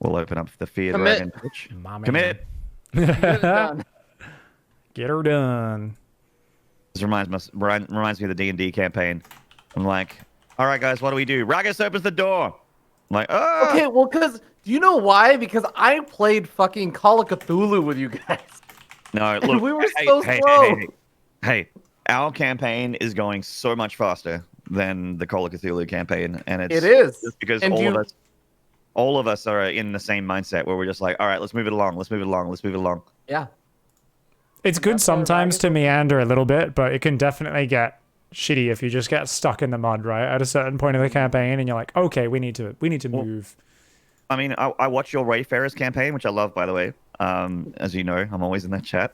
We'll open up the feardragon Twitch. Commit. Get it done. Get her done. This reminds me of the D&D campaign. I'm like, all right, guys, what do we do? Ragus opens the door. I'm like, oh. Okay, well, because do you know why? Because I played fucking Call of Cthulhu with you guys. No, look, we were so slow. Hey, our campaign is going so much faster than the Call of Cthulhu campaign, and it is just because all of us are in the same mindset where we're just like, all right, let's move it along, let's move it along, let's move it along. Yeah. It's good sometimes to meander a little bit, but it can definitely get shitty if you just get stuck in the mud, right? At a certain point of the campaign, and you're like, okay, we need to move. I mean, I watch your Wayfarers campaign, which I love, by the way. As you know, I'm always in that chat.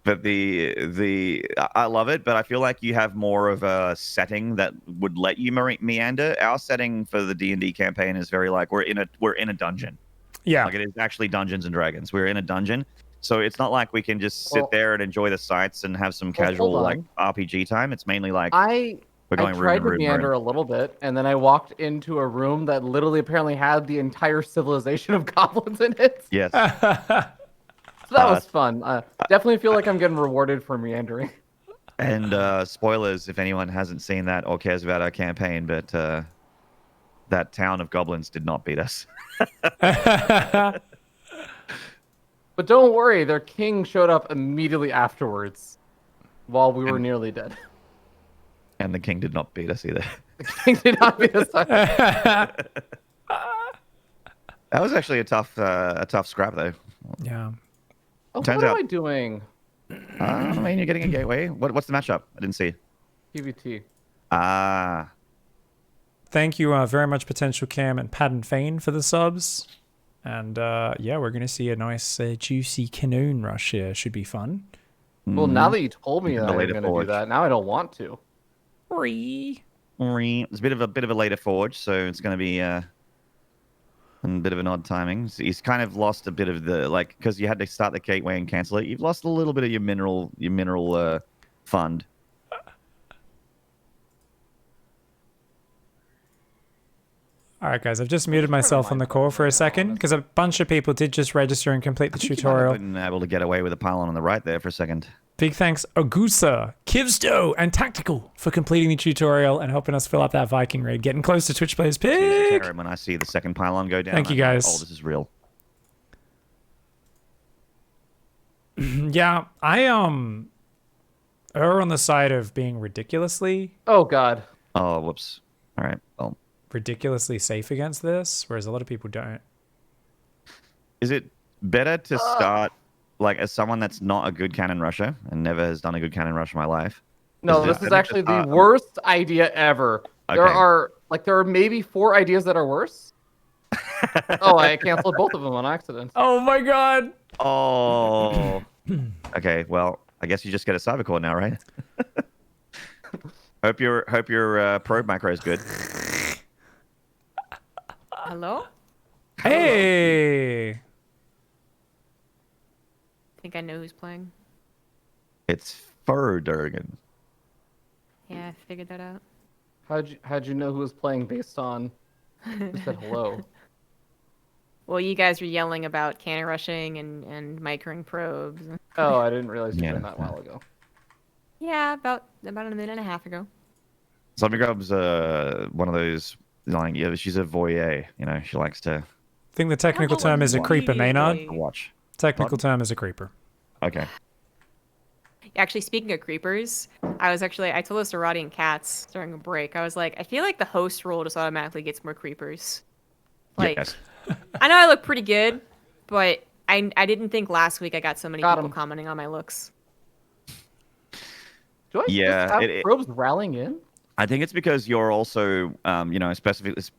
But I love it, but I feel like you have more of a setting that would let you meander. Our setting for the D&D campaign is very like we're in a dungeon. Yeah, like it is actually Dungeons and Dragons. We're in a dungeon, so it's not like we can just sit there and enjoy the sights and have some casual like RPG time. It's mainly like we're going I tried to meander a little bit, and then I walked into a room that literally apparently had the entire civilization of goblins in it. Yes. So that was fun. Definitely feel like I'm getting rewarded for meandering. And spoilers if anyone hasn't seen that or cares about our campaign, but that town of goblins did not beat us. But don't worry, their king showed up immediately afterwards while we were nearly dead. And the king did not beat us either. The king did not beat us either. That was actually a tough scrap, though. Yeah. Oh, what am I doing? I mean, you're getting a gateway. What's the matchup? I didn't see. PvT. Thank you very much, Potential Cam and Padden Fane for the subs. And yeah, we're going to see a nice juicy canoon rush here. Should be fun. Well, now that you told me that I'm going to do that, now I don't want to. It's a bit of a later forge, so it's going to be a bit of an odd timing. So he's kind of lost a bit of the because you had to start the gateway and cancel it. You've lost a little bit of your mineral fund. All right, guys, I've just muted myself on the call for a second because a bunch of people did just register and complete the tutorial. I've been able to get away with a pylon on the right there for a second. Big thanks, Agusa, Kivsto, and Tactical for completing the tutorial and helping us fill up that Viking raid. Getting close to Twitch Players Pig. When I see the second pylon go down, thank you, guys. Like, oh, this is real. Yeah, I err on the side of being ridiculously. Oh God. Oh, whoops. All right. Well. Ridiculously safe against this, whereas a lot of people don't. Is it better to start as someone that's not a good cannon rusher and never has done a good cannon rush in my life? No, this is actually the worst idea ever. Okay. There are maybe 4 ideas that are worse. Oh, I canceled both of them on accident. Oh my God. Oh. Okay, well, I guess you just get a cyber core now, right? Hope your probe macro is good. Hello? Hey! I think I know who's playing. It's feardragon. Yeah, I figured that out. How'd you know who was playing based on who said hello? Well, you guys were yelling about cannon rushing and microing probes. Oh, I didn't realize you were doing that a while ago. Yeah, about a minute and a half ago. Zombiegrub's one of those. She's a voyeur, she likes to... I think the technical term is a creeper, Maynard. Watch. Technical term is a creeper. Okay. Actually, speaking of creepers, I told this to Roddy and Katz during a break. I was like, I feel like the host role just automatically gets more creepers. Yes. I know I look pretty good, but I didn't think last week I got so many people commenting on my looks. Do I just have probes rallying in? I think it's because you're also,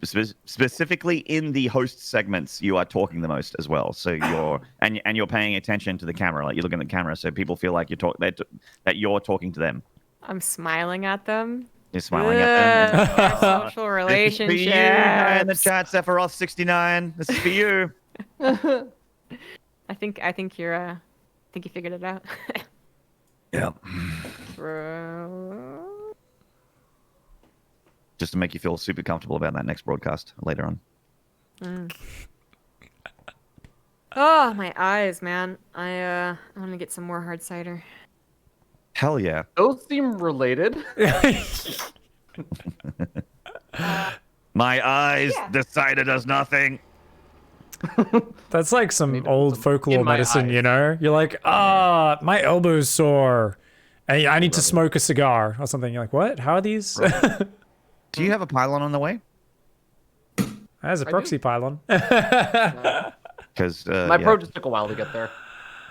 specifically in the host segments, you are talking the most as well. So you're paying attention to the camera, like you're looking at the camera, so people feel like that you're talking to them. I'm smiling at them. You're smiling at them. Social relationships. This is for you in the chat, Sephiroth69. This is for you. I think you figured it out. Yeah. Bro. Just to make you feel super comfortable about that next broadcast later on. Oh, my eyes, man. I want to get some more hard cider. Hell yeah. Those seem related. My eyes, the cider does nothing. That's like some old folklore in my medicine, eyes. you know? You're like, my elbow's sore. And I need to smoke a cigar or something. You're like, what? How are these? Do you have a pylon on the way? There's a proxy pylon. Because My probe just took a while to get there.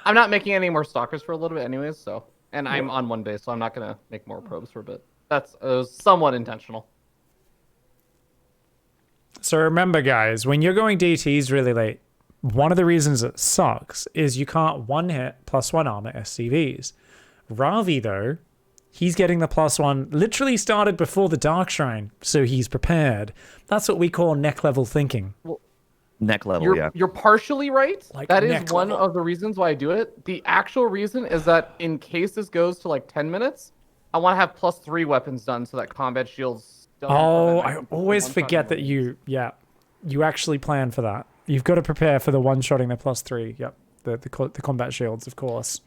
I'm not making any more stalkers for a little bit anyways, so. And I'm on one base, so I'm not going to make more probes for a bit. That's somewhat intentional. So remember, guys, when you're going DTs really late, one of the reasons it sucks is you can't one-hit +1 armor SCVs. Ravi, though, he's getting the +1 literally started before the Dark Shrine, so he's prepared. That's what we call neck level thinking. neck level, yeah. You're partially right. Like that is neck one level. of the reasons why I do it. The actual reason is that in case this goes to like 10 minutes, I want to have +3 weapons done so that combat shields don't. Oh, I always forget that you actually plan for that. You've got to prepare for the one-shotting the +3. Yep, the combat shields, of course.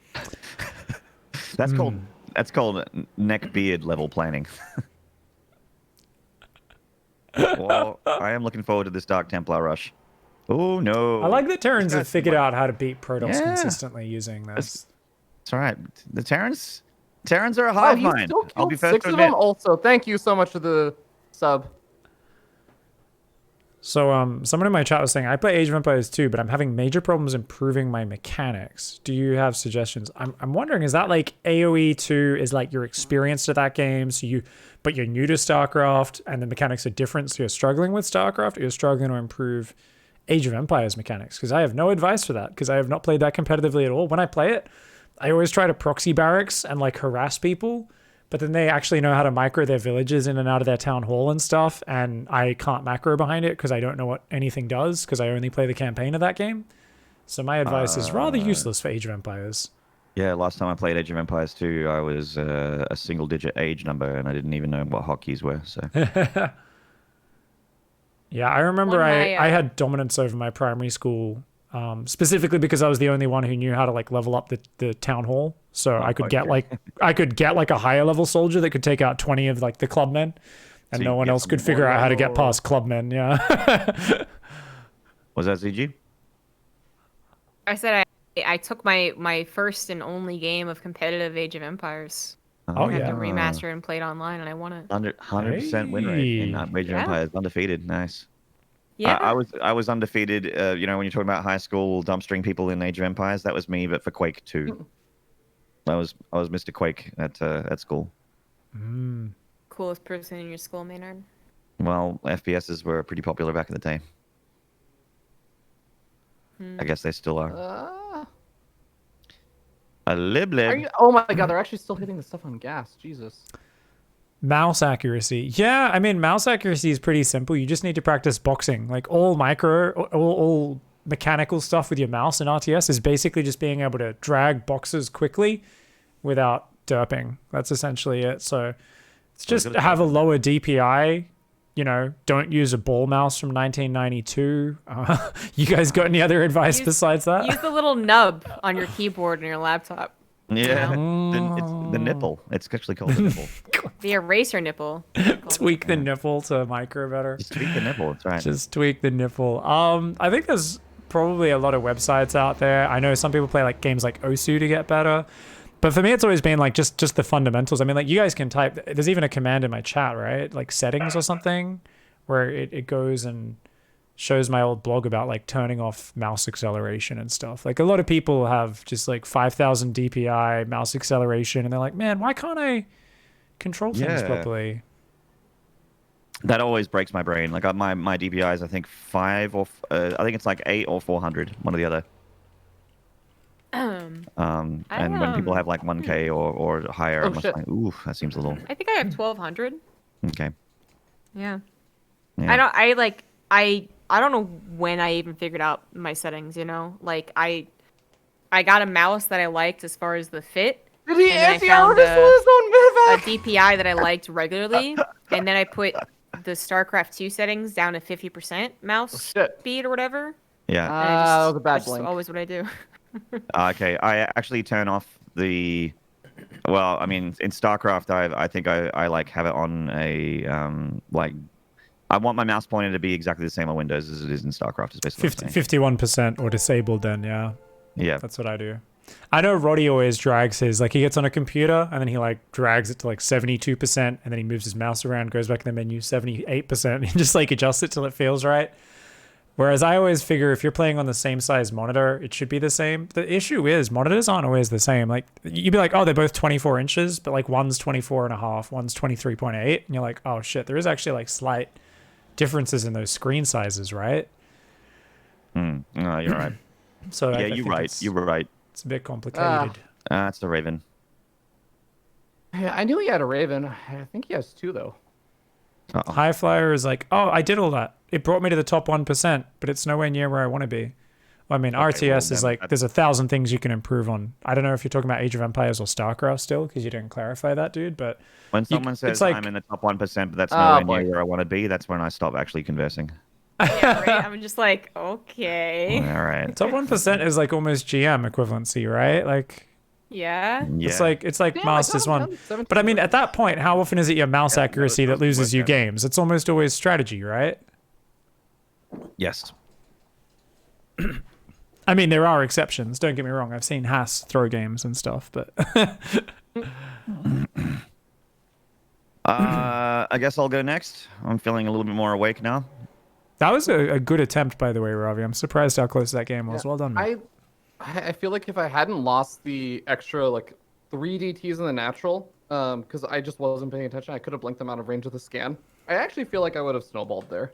That's called neck beard level planning. Well, I am looking forward to this Dark Templar rush. Oh no! I like that Terrans have figured what- out how to beat Protoss Yeah. consistently using this. It's all right. The Terrans are a Wow, hive he mind. still I'll be killed first 6 to of admit. them also. Thank you so much for the sub. So, someone in my chat was saying, I play Age of Empires 2, but I'm having major problems improving my mechanics. Do you have suggestions? I'm wondering, is that like AoE 2 is like you're experienced at that game, but you're new to StarCraft, and the mechanics are different, so you're struggling with StarCraft, or you're struggling to improve Age of Empires mechanics? Because I have no advice for that, because I have not played that competitively at all. When I play it, I always try to proxy barracks and like harass people, but then they actually know how to micro their villages in and out of their town hall and stuff, and I can't macro behind it because I don't know what anything does because I only play the campaign of that game. So my advice is rather useless for Age of Empires. Yeah, last time I played Age of Empires 2, I was a single-digit age number, and I didn't even know what hotkeys were. So Yeah, I remember One I my, had dominance over my primary school, specifically because I was the only one who knew how to like level up the town hall. So I could get like a higher level soldier that could take out 20 of like the clubmen, and So no you one get else some could figure more out how to get level. past clubmen. Yeah. was that ZG? I said I took my first and only game of competitive Age of Empires. Oh, I had yeah. to remaster and played online, and I won it. 100% win rate in Hey. Age of Yeah. Empires, undefeated. Nice. Yeah. I was undefeated. You know, when you're talking about high school dumpstering people in Age of Empires, that was me, but for Quake 2. I was Mr. Quake at school. Coolest person in your school, Maynard. Well, FPSs were pretty popular back in the day. I guess they still are. A lib. Oh my god, they're actually still hitting the stuff on gas. Jesus. Mouse accuracy. Yeah, I mean, mouse accuracy is pretty simple. You just need to practice boxing. Like all mechanical stuff with your mouse in RTS is basically just being able to drag boxes quickly without derping. That's essentially it. So it's just have a lower DPI. You know, don't use a ball mouse from 1992. You guys got any other advice besides that? Use the little nub on your keyboard on your laptop. Yeah, it's the nipple. It's actually called the nipple. The eraser nipple. Tweak the nipple to micro better. Just tweak the nipple. That's right. Just tweak the nipple. I think there's probably a lot of websites out there. I know some people play like games like Osu to get better. But for me, it's always been like just the fundamentals. I mean, like you guys can type, there's even a command in my chat, right? Like settings or something where it goes and shows my old blog about like turning off mouse acceleration and stuff. Like a lot of people have just like 5,000 DPI mouse acceleration and they're like, man, why can't I control things Yeah. properly? That always breaks my brain. Like my DPI is I think 5 or I think it's like 8 or 400, one or the other. And when people have like 1K or higher, Oh, I'm just shit. like, ooh, that seems a little. I think I have 1200. Okay. Yeah. Yeah. I don't know when I even figured out my settings, you know? Like I got a mouse that I liked as far as the fit. Did he And then I anti-artist found his own a medevac? DPI that I liked regularly, and then I put the StarCraft 2 settings down to 50% mouse speed or whatever. Yeah. That was a bad That's blink. always what I do. Okay, I actually turn off the. Well, I mean, in StarCraft, I think I like have it on a like. I want my mouse pointer to be exactly the same on Windows as it is in StarCraft. Is basically 51% or disabled. Then yeah. Yeah. That's what I do. I know Roddy always drags his, like he gets on a computer and then he like drags it to like 72% and then he moves his mouse around, goes back in the menu 78% and just like adjusts it till it feels right. Whereas I always figure if you're playing on the same size monitor, it should be the same. The issue is monitors aren't always the same. Like you'd be like, oh, they're both 24 inches, but like one's 24 and a half, one's 23.8. And you're like, oh shit, there is actually like slight differences in those screen sizes, right? No, you're right. So yeah, I you're think right. You were right. It's a bit complicated. That's the Raven. Yeah, I knew he had a Raven. I think he has 2 though. High Flyer is like, oh, I did all that. It brought me to the top 1%, but it's nowhere near where I want to be. I mean, Okay, RTS is like, there's 1,000 things you can improve on. I don't know if you're talking about Age of Empires or StarCraft still, because you didn't clarify that, dude. But when someone says like, I'm in the top 1%, but that's nowhere near where I want to be, that's when I stop actually conversing. Yeah, right. I'm just like, okay. All right. Top 1% is like almost GM equivalency, right? Like, Yeah. it's like Damn, Masters 1. But I mean, at that point, how often is it your mouse accuracy that loses you games? It's almost always strategy, right? Yes. I mean, there are exceptions. Don't get me wrong. I've seen Haas throw games and stuff, but I guess I'll go next. I'm feeling a little bit more awake now. that was a good attempt, by the way, Ravi. I'm surprised how close that game was. Well done, man. I feel like if I hadn't lost the extra like 3 DTs in the natural, because I just wasn't paying attention, I could have blinked them out of range of the scan. I actually feel like I would have snowballed there.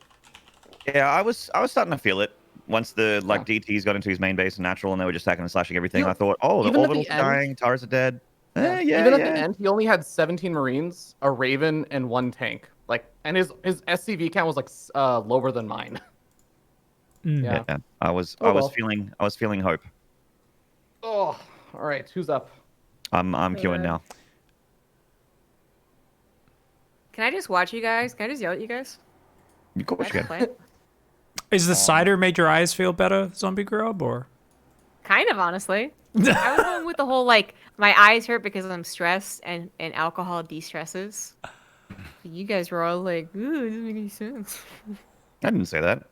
Yeah, I was starting to feel it once the DTs got into his main base and natural, and they were just hacking and slashing everything. I thought, oh, the orbitals are dying, towers are dead. Even at the end, he only had 17 Marines, a Raven, and 1 tank. Like, and his SCV count was like lower than mine. Yeah, I was feeling hope. Oh, all right. Who's up? I'm queuing now. Can I just watch you guys? Can I just yell at you guys? Of course you can. Is the cider made your eyes feel better, Zombie Grub, or? Kind of, honestly. I was going with the whole, like, my eyes hurt because I'm stressed and alcohol de-stresses. You guys were all like, ooh, it doesn't make any sense. I didn't say that.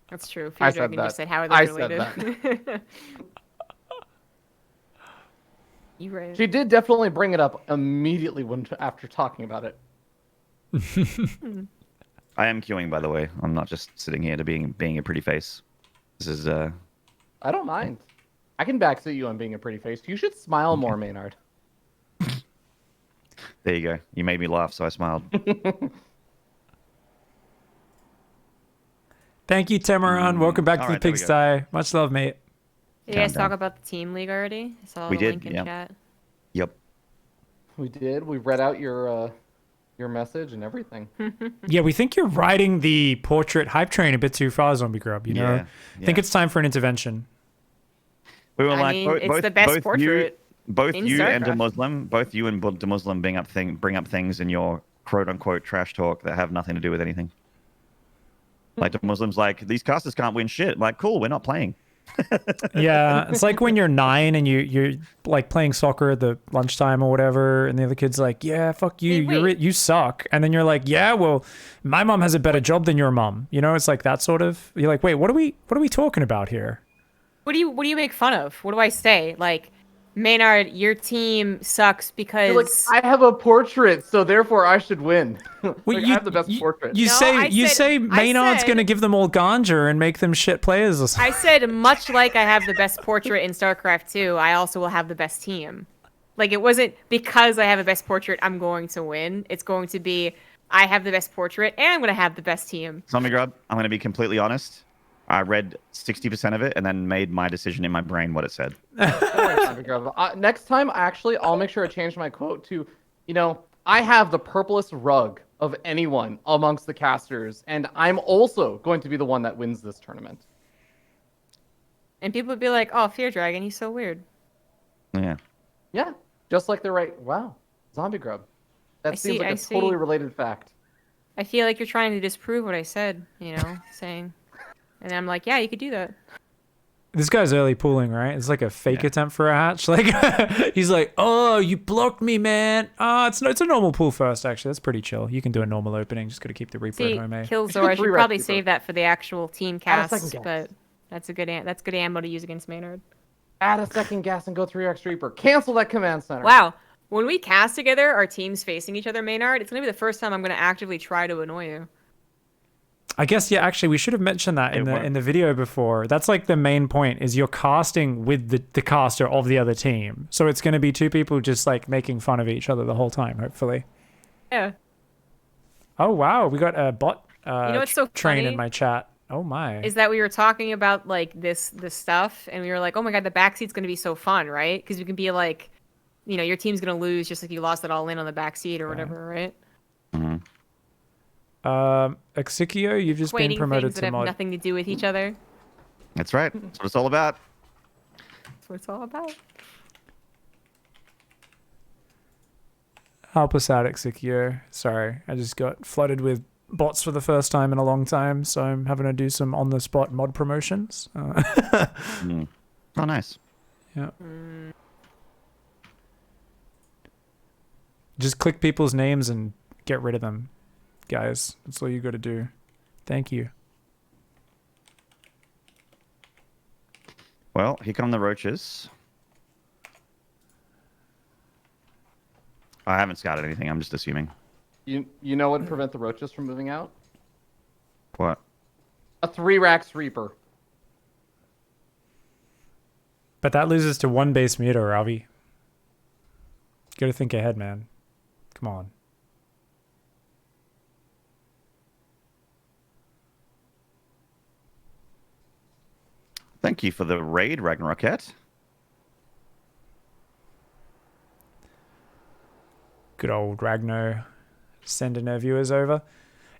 That's true. I said feardragon that. just said, how are I they related? said that. You right. She did definitely bring it up immediately after talking about it. I am queuing, by the way. I'm not just sitting here to being a pretty face. This is I don't mind. I can backseat you on being a pretty face. You should smile more, Maynard. There you go. You made me laugh, so I smiled. Thank you, Tamaran. Welcome back to the Alright, there we pigsty. Much love, mate. Did you guys Countdown. talk about the team league already? I saw We the did, link in yeah. chat. Yep. We did. We read out your message and everything. Yeah, we think you're riding the portrait hype train a bit too far, Zombie Grub. You know, I think it's time for an intervention. We were I mean, it's the best portrait both in you and StarCraft. a Muslim, both you and the Muslim bring up things in your quote unquote trash talk that have nothing to do with anything. Like the Muslims, like these casters can't win shit. Like, cool, we're not playing. Yeah, it's like when you're 9 and you're like playing soccer at the lunchtime or whatever, and the other kid's like, "Yeah, fuck you, you suck," and then you're like, "Yeah, well, my mom has a better job than your mom." You know, it's like that sort of. You're like, "Wait, what are we talking about here?" What do you make fun of? What do I say? Like, Maynard, your team sucks because You're like, I have a portrait, so therefore I should win. I have the best portrait. You No, say Maynard's gonna give them all ganja and make them shit players or something. I said, much like I have the best portrait in StarCraft 2, I also will have the best team. Like, it wasn't because I have the best portrait, I'm going to win. It's going to be, I have the best portrait, and I'm going to have the best team. Zombie Grub, I'm going to be completely honest. I read 60% of it and then made my decision in my brain what it said. Next time, actually, I'll make sure I change my quote to, I have the purplest rug of anyone amongst the casters, and I'm also going to be the one that wins this tournament. And people would be like, oh, feardragon, he's so weird. Yeah. Yeah, just like they're right. Wow, Zombie Grub. That seems like a totally related fact. I feel like you're trying to disprove what I said, saying. And I'm like, yeah, you could do that. This guy's early pooling, right? It's like a fake attempt for a hatch. Like he's like, "Oh, you blocked me, man." It's a normal pool first. Actually, that's pretty chill. You can do a normal opening. Just gotta keep the Reaper See, at home. Killzor, I should three probably Reaper. save that for the actual team Add a second cast, gas. but that's good ammo to use against Maynard. Add a second gas and go 3x Reaper. Cancel that command center. Wow. When we cast together, our teams facing each other, Maynard, it's gonna be the first time I'm gonna actively try to annoy you. I guess actually we should have mentioned that in the video before. That's like the main point is you're casting with the caster of the other team. So it's going to be two people just like making fun of each other the whole time, hopefully. Yeah. Oh wow, we got a bot what's so train funny in my chat. Oh my. Is that we were talking about like this stuff and we were like, oh my god, the backseat's gonna be so fun, right? Because you can be like, your team's gonna lose just like you lost it all in on the backseat or whatever, right? Mm-hmm. Exikio, you've just been Equating promoted things that to have mod. nothing to do with each other. That's right. That's what it's all about. That's what it's all about. Help us out, Exikio. Sorry, I just got flooded with bots for the first time in a long time, so I'm having to do some on-the-spot mod promotions. Oh, nice. Yeah. Just click people's names and get rid of them, guys. That's all you got to do. Thank you. Well, here come the roaches. I haven't scouted anything. I'm just assuming. You know what would prevent the roaches from moving out? What? A 3-Rax Reaper. But that loses to one base meter, Ravi. Got to think ahead, man. Come on. Thank you for the raid, Ragnarokette. Good old Ragno sending our viewers over.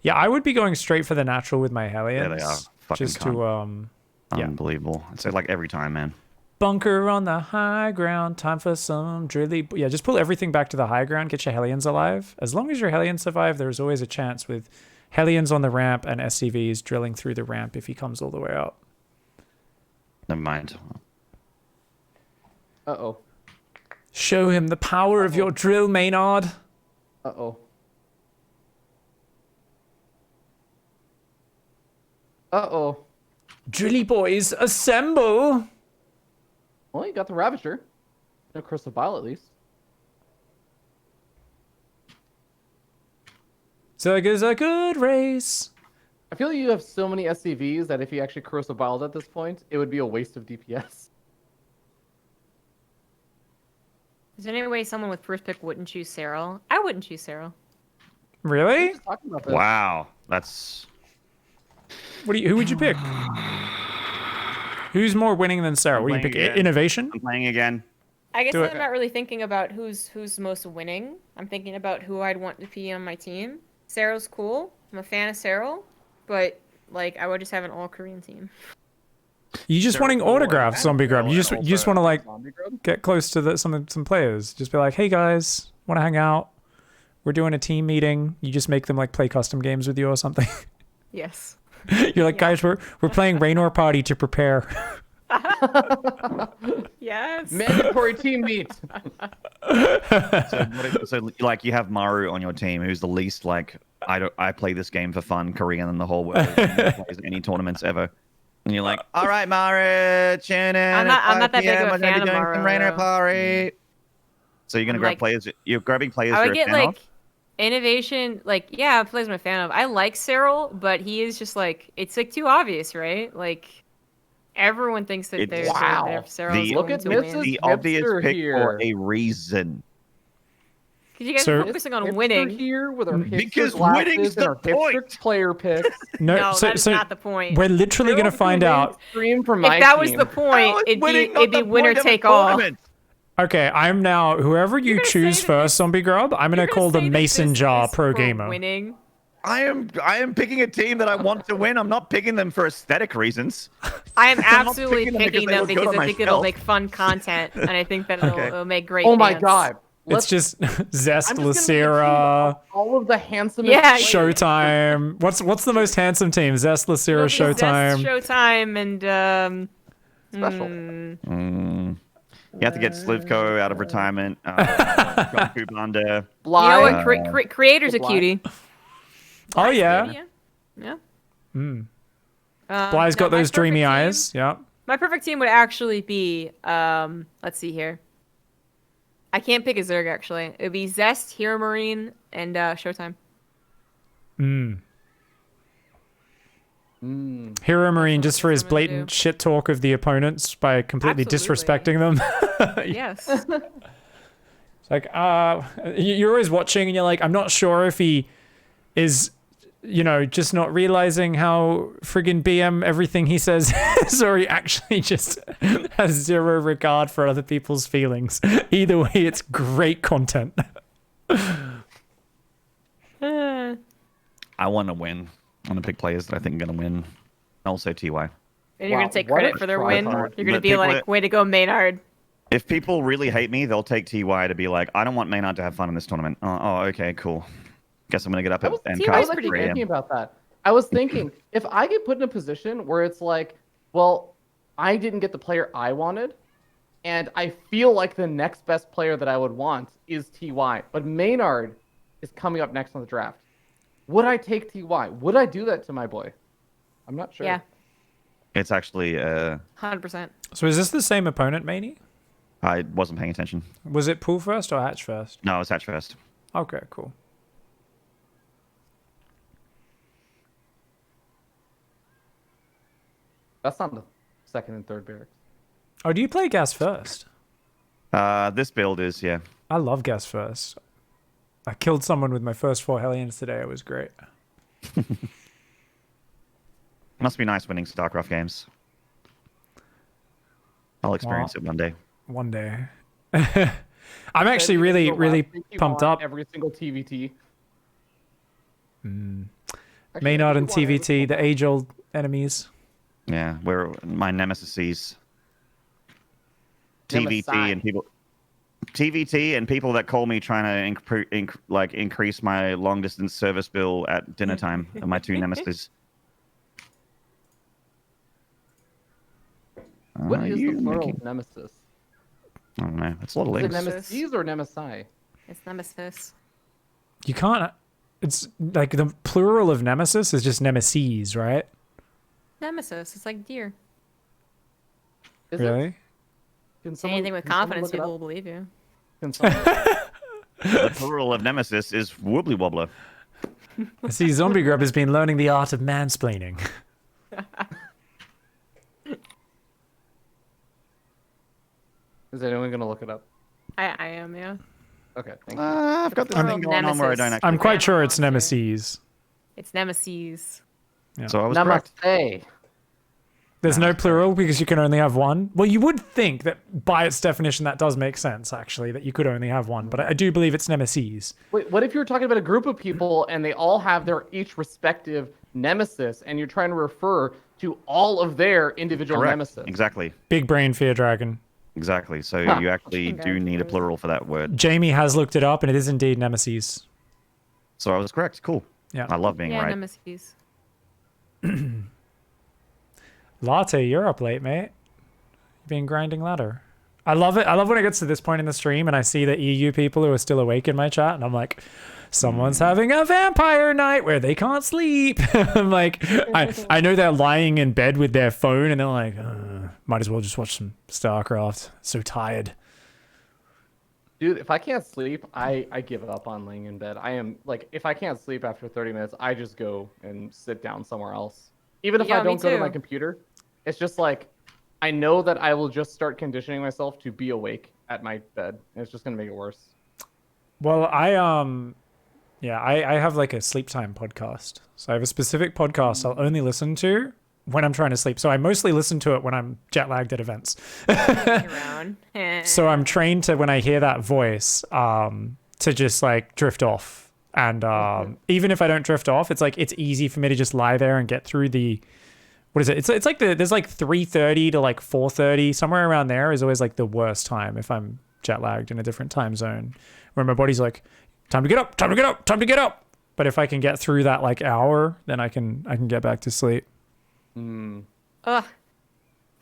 Yeah, I would be going straight for the natural with my Hellions. There they are. Fucking Just to yeah. Unbelievable. It's like every time, man. Bunker on the high ground, time for some drilly. Yeah, just pull everything back to the high ground, get your Hellions alive. As long as your Hellions survive, there's always a chance with Hellions on the ramp and SCVs drilling through the ramp if he comes all the way up. Never mind. Uh-oh. Show him the power of your drill, Maynard. Uh-oh. Uh-oh. Drilly boys, assemble! Well, you got the Ravager. No Crystal Bile, at least. So it goes a good race. I feel like you have so many SCVs that if you actually Corrosive Biled at this point, it would be a waste of DPS. Is there any way someone with first pick wouldn't choose Cyril? I wouldn't choose Cyril. Really? Just talking about this. Wow. That's... Who would you pick? Who's more winning than Sarah? What do you pick? Playing again. Innovation? I'm playing again. I guess Do it. I'm not really thinking about who's most winning. I'm thinking about who I'd want to be on my team. Cyril's cool. I'm a fan of Cyril, but like I would just have an all Korean team. You just Sarah wanting Cole, autographs, and Zombie Grub. You Cyril, just and want to like Zombie Grub? get close to some players. Just be like, hey guys, want to hang out? We're doing a team meeting. You just make them like play custom games with you or something. Yes. You're like, guys, we're playing Raynor Party to prepare. Yes. Mandatory team meet. So like you have Maru on your team, who's the least like I play this game for fun Korean in the whole world. Never plays any tournaments ever. And you're like, all right, Maru, tune in. I'm not that big of a We're gonna fan be of doing Maru, some Rainer though. Party. So you're gonna I'm grab like- players. You're grabbing players. I you're would a get fan like of? innovation. Like yeah, plays I'm a fan of. I like Cyril, but he is just like it's like too obvious, right? Like everyone thinks that It's- there's Wow. that Cyril's The- Look going at to Mrs. win. The obvious Hipster pick here. for a reason. Because you guys So- are focusing on Hipster winning. here with our hipster Because glasses winning's and the our hipster point. player picks. No, that is not the point. We're literally gonna find out. Stream for my If that was team. the point, How is it'd winning be not it'd be the winner point of a take all. tournament? Okay, I'm now whoever you gonna choose say that first, Zombie Grub. I'm gonna You're call the say that Mason this Jar is Pro for Gamer. Winning. I am picking a team that I want to win. I'm not picking them for aesthetic reasons. I am not absolutely picking them picking because they them look good because on I my think it'll shelf. make fun content, and I think that Okay. it'll make great. Oh my fans. god. It's just Zest, I'm just gonna make a team Lucera, of all of the handsomest. Yeah, players. Showtime. What's the most handsome team? Zest, Lucera, It'll be Zest, Showtime. Showtime, and Special. You have to get Slivko out of retirement. Goku Banda. you know Bly. what? Creator's a Bly. cutie. Oh yeah. Yeah. Bly's got my those dreamy perfect team- eyes. Yeah. My perfect team would actually be, let's see here. I can't pick a Zerg, actually. It would be Zest, Hero Marine, and Showtime. Hero Marine just for his I'm gonna blatant do. shit talk of the opponents by completely Absolutely. disrespecting them. Yes. It's like, you're always watching and you're like, I'm not sure if he is, just not realizing how friggin' BM everything he says is, or he actually just has zero regard for other people's feelings. Either way, it's great content. I want to win. I want to pick players that I think are going to win. I'll say TY. And you're Wow, going to take what credit a for their try win. hard. You're going to But be people like, way to go, Maynard. If people really hate me, they'll take TY to be like, I don't want Maynard to have fun in this tournament. Oh, okay, cool. Guess I'm going to get up and TY I cast was at actually 3 a.m. thinking about that. I was thinking if I get put in a position where it's like, well, I didn't get the player I wanted, and I feel like the next best player that I would want is TY, but Maynard is coming up next on the draft. Would I take TY? Would I do that to my boy? I'm not sure. Yeah, It's actually, 100%. So is this the same opponent, Maney? I wasn't paying attention. Was it pool first or hatch first? No, it was hatch first. Okay, cool. That's not the second and third barracks. Oh, do you play gas first? This build is, yeah. I love gas first. I killed someone with my first 4 Hellions today. It was great. Must be nice winning StarCraft games. I'll experience it one day. One day. I'm actually really, really pumped up. Every single TVT. Actually, Maynard and TVT won every TVT, single the age-old enemies. Yeah, where my nemesis. TVT Nemesis. and people. TVT and people that call me trying to increase my long distance service bill at dinner time are my two nemesis. What is the you plural making- of nemesis? I don't know. It's a lot of Is it legs. nemesis or nemesi? It's Nemesis. You can't... It's like the plural of nemesis is just nemesis, right? Nemesis. It's like deer. Is it? Really? Can Say someone- anything with can someone confidence, look it people up? will believe you. Can someone- The plural of nemesis is wobbly wobbler. I see zombiegrub has been learning the art of mansplaining. Is anyone gonna look it up? I am, yeah. Okay, thank you. I've got this plural thing of going on where I don't nemesis. actually. I'm quite Yeah, sure it's too. nemesis. It's Nemesis. So I was correct. Namaste. There's no plural because you can only have one. Well, you would think that by its definition that does make sense, actually, that you could only have one. But I do believe it's nemesis. Wait, what if you were talking about a group of people and they all have their each respective nemesis, and you're trying to refer to all of their individual Correct. nemesis? Exactly. Big brain fear dragon. Exactly. So Huh. you actually do need a Congratulations. plural for that word. Jamie has looked it up and it is indeed nemesis. So I was correct. Cool. Yeah. I love being Yeah, right. Nemesis. Latte, you're up late, mate. You've been grinding ladder. I love it. I love when it gets to this point in the stream and I see the EU people who are still awake in my chat and I'm like, someone's having a vampire night where they can't sleep. I'm like, I know they're lying in bed with their phone and they're like, might as well just watch some StarCraft. So tired. Dude, if I can't sleep, I give up on laying in bed. I am like, if I can't sleep after 30 minutes, I just go and sit down somewhere else. Even if Yeah, I don't me go to my too. computer, it's just like, I know that I will just start conditioning myself to be awake at my bed. And it's just gonna make it worse. Well, I have like a sleep time podcast. So I have a specific podcast I'll only listen to when I'm trying to sleep. So I mostly listen to it when I'm jet lagged at events. Around. So I'm trained to, when I hear that voice, to just like drift off. And even if I don't drift off, it's like it's easy for me to just lie there and get through the, what is it? It's like there's like 3:30 to like 4:30, somewhere around there is always like the worst time if I'm jet lagged in a different time zone. where my body's like, time to get up, time to get up, time to get up. But if I can get through that like hour, then I can get back to sleep. Ugh.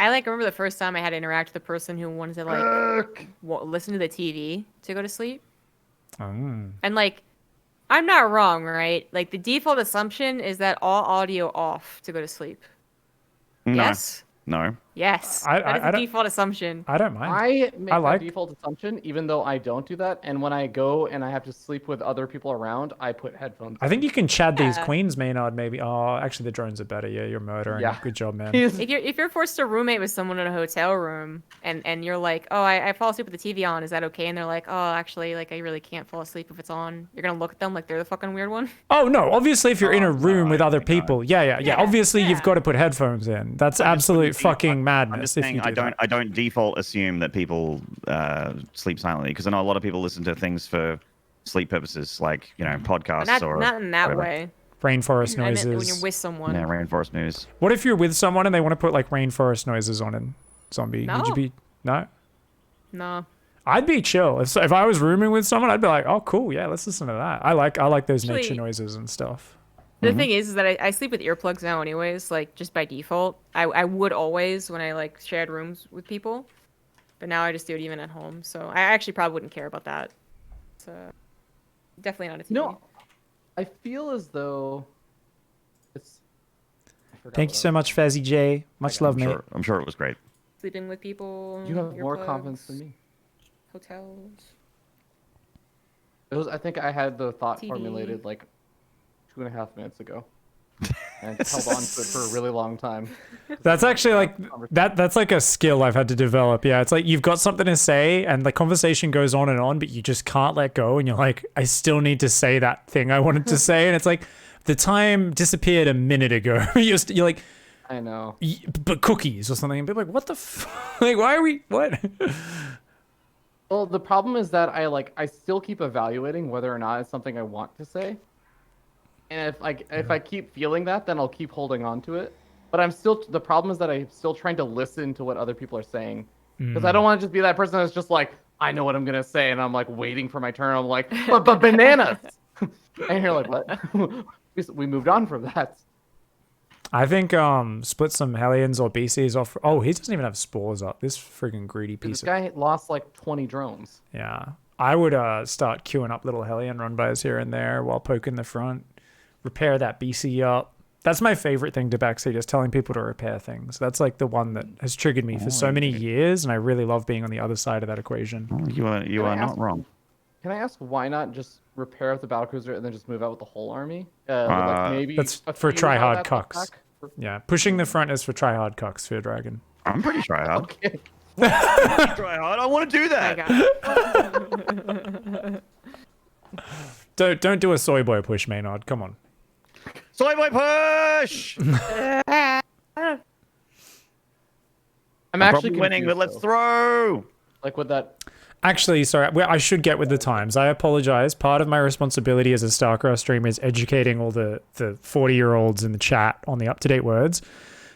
I like remember the first time I had to interact with a person who wanted to like listen to the TV to go to sleep. And like, I'm not wrong, right? Like the default assumption is that all audio off to go to sleep. No. Yes. No. Yes. I That is the don't- default assumption. I don't mind. I make I like- that default assumption, even though I don't do that. And when I go and I have to sleep with other people around, I put headphones. I think you can Chad these Yeah. queens, Maynard, maybe. Oh, actually, the drones are better. Yeah, you're murdering. Yeah. Good job, man. He's- If you're forced to roommate with someone in a hotel room and you're like, oh, I fall asleep with the TV on, is that okay? And they're like, oh, actually, like I really can't fall asleep if it's on. You're gonna look at them like they're the fucking weird one. Oh, no. Obviously, if you're in a room with I other think not. people. Yeah. Yeah, Obviously, you've yeah. got to put headphones in. That's absolute fucking madness. I'm just if saying you do that. I don't default assume that people sleep silently because I know a lot of people listen to things for sleep purposes, like podcasts Not in that whatever. way. Rainforest I meant noises. when you're with someone. Yeah, rainforest news. What if you're with someone and they want to put like rainforest noises on in Zombie? Would you No. be no? No. I'd be chill. If I was rooming with someone, I'd be like, oh, cool, yeah, let's listen to that. I like those nature Actually- noises and stuff. The thing is that I sleep with earplugs now, anyways. Like just by default, I would always when I like shared rooms with people, but now I just do it even at home. So I actually probably wouldn't care about that. So definitely not a TV. No, I feel as though it's. I forgot Thank you what so much, Fezzy J. Much love, mate. I'm sure it was great. Sleeping with people. You have more earplugs, confidence than me. Hotels. It was. I think I had the thought TV. formulated like 2.5 minutes ago, and held on to it for a really long time. That's actually like that's like a skill I've had to develop. Yeah, it's like you've got something to say and the conversation goes on and on, but you just can't let go, and you're like, I still need to say that thing I wanted to say, and it's like the time disappeared a minute ago. you're like, I know. but cookies or something, and be like, what the like, why are we what? Well, the problem is that I still keep evaluating whether or not it's something I want to say. And if I keep feeling that, then I'll keep holding on to it. But the problem is that I'm still trying to listen to what other people are saying. Because I don't want to just be that person that's just like, I know what I'm going to say. And I'm like waiting for my turn. I'm like, but bananas. And you're like, what? We moved on from that. I think split some Hellions or BCs off. Oh, he doesn't even have spores up. This friggin' greedy piece This of guy lost like 20 drones. yeah. I would start queuing up little Hellion run bys here and there while poking the front. Repair that BC up. That's my favorite thing to Backseat is telling people to repair things. That's like the one that has triggered me for so many years, and I really love being on the other side of that equation. You are not wrong. Can I ask why not just repair up the battlecruiser and then just move out with the whole army? Like maybe That's a for few try-hard have that cucks. back? Yeah, pushing the front is for try-hard cucks, feardragon. I'm pretty try hard. Okay. Try hard. I want to do I that. got it. Don't do a soy boy push, Maynard. Come on. Soy boy push. I'm I'm actually probably winning, but confused, let's though. throw. Like with that. Actually, sorry, I should get with the times. I apologize. Part of my responsibility as a StarCraft streamer is educating all the 40-year-olds in the chat on the up-to-date words.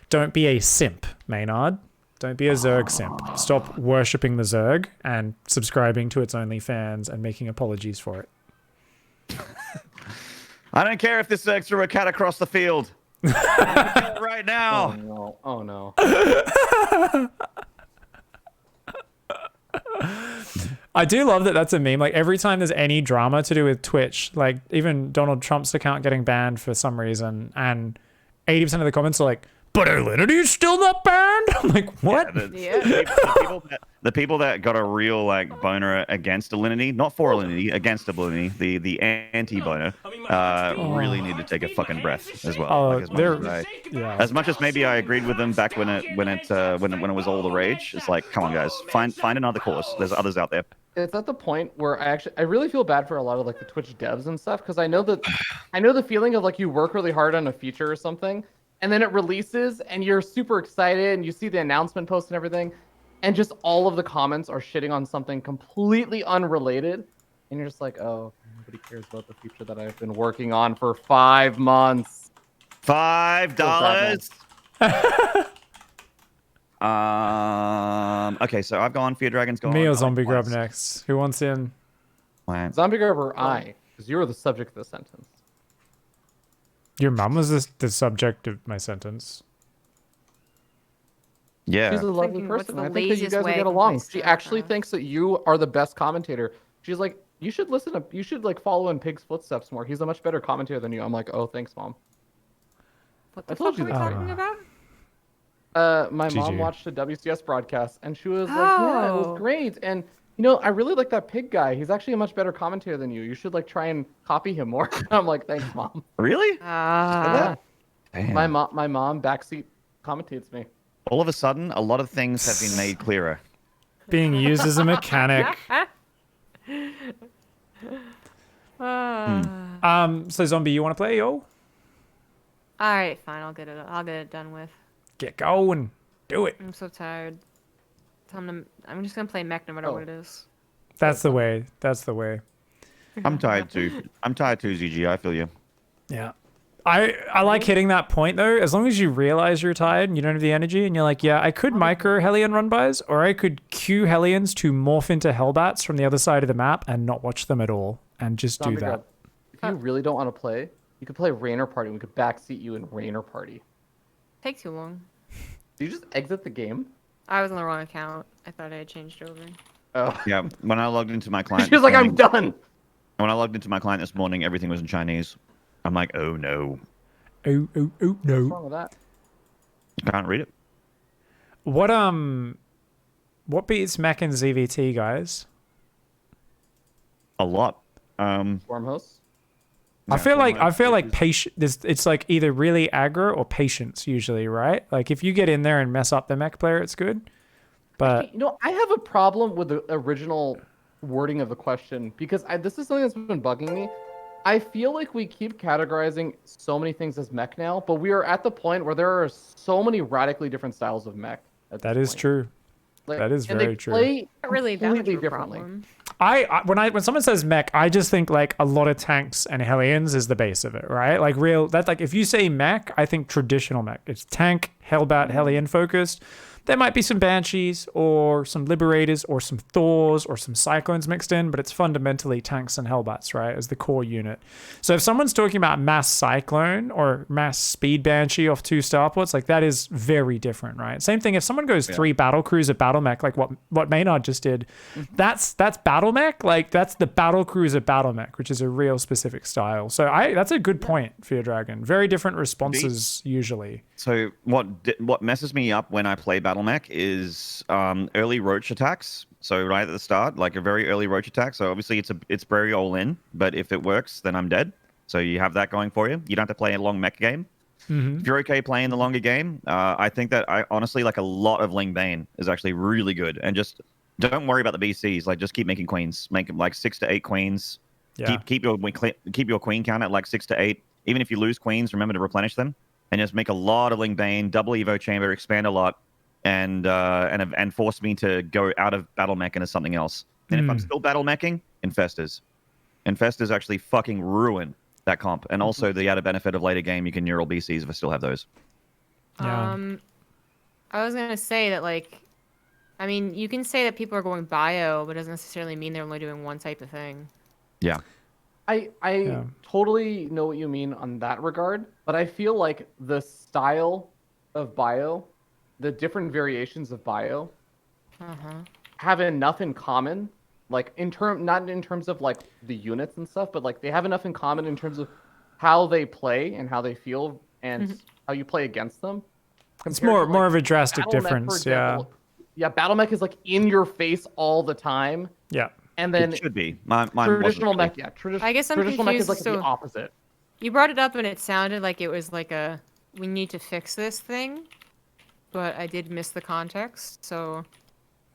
Don't be a simp, Maynard. Don't be a Zerg simp. Stop worshipping the Zerg and subscribing to its OnlyFans and making apologies for it. I don't care if this Zerg threw a cat across the field. Right now. Oh no. Oh no. I do love that that's a meme. Like every time there's any drama to do with Twitch, like even Donald Trump's account getting banned for some reason, and 80% of the comments are like, but Alinity is still not banned? I'm like, what? The people that got a real boner against Alinity, not for Alinity, against Alinity, the anti-boner, really need to take a fucking breath as well. Oh, Yeah. As much as maybe I agreed with them back when it was all the rage, it's like, come on guys, find another course. There's others out there. It's at the point where I really feel bad for a lot of the Twitch devs and stuff, because I know the feeling of you work really hard on a feature or something, and then it releases and you're super excited and you see the announcement post and everything, and just all of the comments are shitting on something completely unrelated, and you're just like, oh, nobody cares about the feature that I've been working on for 5 months. $5. Okay, so I've gone. Feardragon's gone. Me or I like zombie grub points. next? Who wants in? Plant. Zombie grub or I? Because you were the subject of the sentence. Your mum was the subject of my sentence. Yeah. She's a lovely Thinking, what's person. the I think that you laziest guys will way I get can along. play She actually StarCraft? thinks that you are the best commentator. She's like, you should like follow in Pig's footsteps more. He's a much better commentator than you. I'm like, oh, thanks, mom. What I the told fuck you are we this. talking about? My mom GG. watched a WCS broadcast and she was like, yeah, it was Oh. great. And I really like that Pig guy. He's actually a much better commentator than you. You should like try and copy him more. I'm like, thanks, mom. Really? Yeah. Damn. My mom backseat commentates me. All of a sudden, a lot of things have been made clearer. Being used as a mechanic. So Zombie, you want to play, yo? All right, fine. I'll get it done with. Get going. Do it. I'm so tired. I'm just gonna play mech no matter what it is. That's the way. That's the way. I'm tired too. ZG. I feel you. Yeah. I like hitting that point though. As long as you realize you're tired and you don't have the energy, and you're like, yeah, I could micro Hellion run bys, or I could cue Hellions to morph into Hellbats from the other side of the map and not watch them at all, and just do Zombie that. grub. If you really don't want to play, you could play Rainer Party. We could backseat you in Rainer Party. Take too long. Do you just exit the game? I was on the wrong account. I thought I had changed over. Oh. Yeah. When I logged into my client, She was like, I'm morning- done. When I logged into my client this morning, everything was in Chinese. I'm like, oh no, Oh What's no. wrong with that? can't read it. What beats mech and ZVT, guys? A lot. Wormhost? I feel like patience. patience. It's like either really aggro or patience usually, right? Like if you get in there and mess up the mech player, it's good. But I have a problem with the original wording of the question because this is something that's been bugging me. I feel like we keep categorizing so many things as mech now, but we are at the point where there are so many radically different styles of mech. that is true. Like, that is and very they true. Play Not really that much completely of a differently. problem. When someone says mech, I just think like a lot of tanks and Hellions is the base of it, right? Like if you say mech, I think traditional mech. It's tank, Hellbat, Hellion focused. There might be some Banshees or some Liberators or some Thors or some Cyclones mixed in, but it's fundamentally tanks and Hellbats, right, as the core unit. So if someone's talking about mass Cyclone or mass Speed Banshee off 2 starports, like that is very different, right? Same thing if someone goes 3 Battle Cruiser Battle Mech, like what Maynard just did, that's Battle Mech, like that's the Battle Cruiser Battle Mech, which is a real specific style. So that's a good point, feardragon. Very different responses usually. So what messes me up when I play Battle Mech is early roach attacks. So right at the start, like a very early roach attack. So obviously it's very all in, but if it works, then I'm dead. So you have that going for you. You don't have to play a long mech game. If you're okay playing the longer game, I think that I honestly like a lot of Ling Bane is actually really good. And just don't worry about the BCs. Like just keep making queens. Make them like 6 to 8 queens. Yeah. Keep your queen count at like 6 to 8. Even if you lose queens, remember to replenish them. And just make a lot of Ling Bane, double Evo Chamber, expand a lot, and force me to go out of Battle Mech into something else. And if I'm still Battle Meching, Infestors. Infestors actually fucking ruin that comp. And also the added benefit of later game, you can neural BCs if I still have those. Yeah. I was gonna say that I mean, you can say that people are going bio, but it doesn't necessarily mean they're only doing one type of thing. Yeah. I totally know what you mean on that regard, but I feel like the style of bio, the different variations of bio, have enough in common. Like not in terms of like the units and stuff, but like they have enough in common in terms of how they play and how they feel and how you play against them. It's compared to, more like, of a drastic Battle Mech, for difference, yeah. example. Yeah, Battle Mech is like in your face all the time, Yeah. and then It should be. Mine traditional wasn't mech, yeah, I guess I'm traditional mech is like confused, the so- opposite. You brought it up and it sounded like it was like we need to fix this thing, but I did miss the context. So,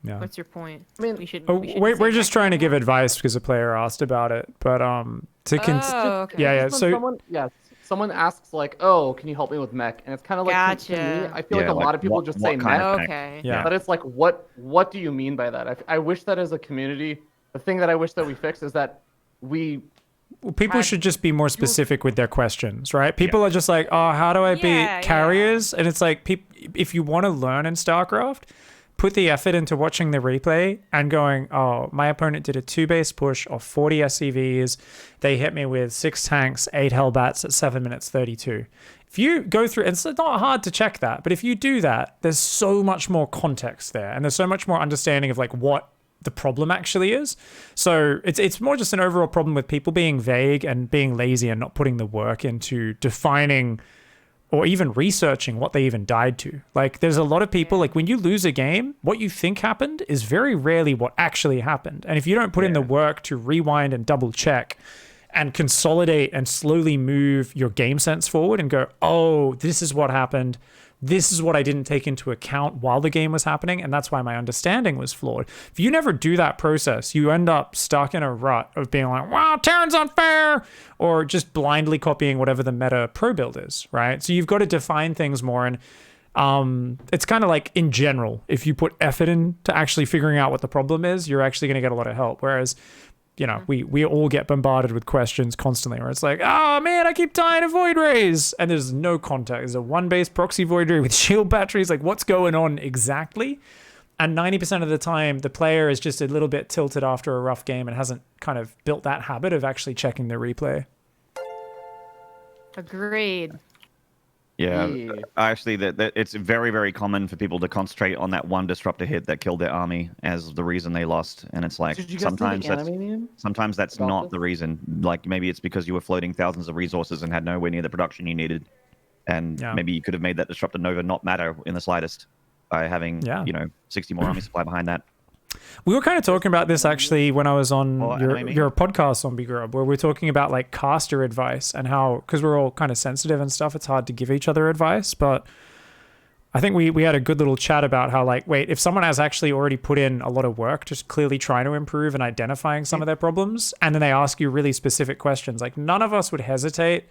Yeah. what's your point? I mean, we should. Oh, we shouldn't we're say just mech trying to give anymore? advice because a player asked about it. But Oh, okay. yeah. When someone asks like, "Oh, can you help me with mech?" And it's kind of like to me, Gotcha. I feel like Yeah, a lot like, of people what- just what say kind mech, of mech? Okay. Yeah. but it's like, what do you mean by that? I wish that as a community, the thing that I wish that we fix is that we people had should just be more specific with their questions, right? People are just like, oh, how do I Yeah, beat carriers? And it's like, if you want to learn in StarCraft, put the effort into watching the replay and going, oh, my opponent did a 2-base push of 40 SCVs. They hit me with 6 tanks, 8 Hellbats at 7 minutes 32. If you go through, it's not hard to check that, but if you do that, there's so much more context there, and there's so much more understanding of like what the problem actually is. So it's more just an overall problem with people being vague and being lazy and not putting the work into defining or even researching what they even died to. Like, there's a lot of people, like, when you lose a game, what you think happened is very rarely what actually happened. And if you don't put in the work to rewind and double check and consolidate and slowly move your game sense forward and go, oh, this is what happened. This is what I didn't take into account while the game was happening, and that's why my understanding was flawed. If you never do that process, you end up stuck in a rut of being like, wow, Terran's unfair, or just blindly copying whatever the meta pro build is, right? So you've got to define things more, and it's kind of like in general, if you put effort into actually figuring out what the problem is, you're actually going to get a lot of help. Whereas, you know, we all get bombarded with questions constantly where it's like, oh man, I keep dying to Void Rays. And there's no context. There's a 1-base proxy Void Ray with shield batteries. Like, what's going on exactly? And 90% of the time, the player is just a little bit tilted after a rough game and hasn't kind of built that habit of actually checking the replay. Agreed. Yeah, actually, that it's very, very common for people to concentrate on that one disruptor hit that killed their army as the reason they lost, and it's like sometimes that's not the reason. Like, maybe it's because you were floating thousands of resources and had nowhere near the production you needed, and maybe you could have made that disruptor nova not matter in the slightest by having 60 more army supply behind that. We were kind of talking about this actually when I was on your podcast, zombiegrub, where we're talking about like caster advice and how, because we're all kind of sensitive and stuff, it's hard to give each other advice. But I think we had a good little chat about how, like, wait, if someone has actually already put in a lot of work, just clearly trying to improve and identifying some of their problems, and then they ask you really specific questions, like none of us would hesitate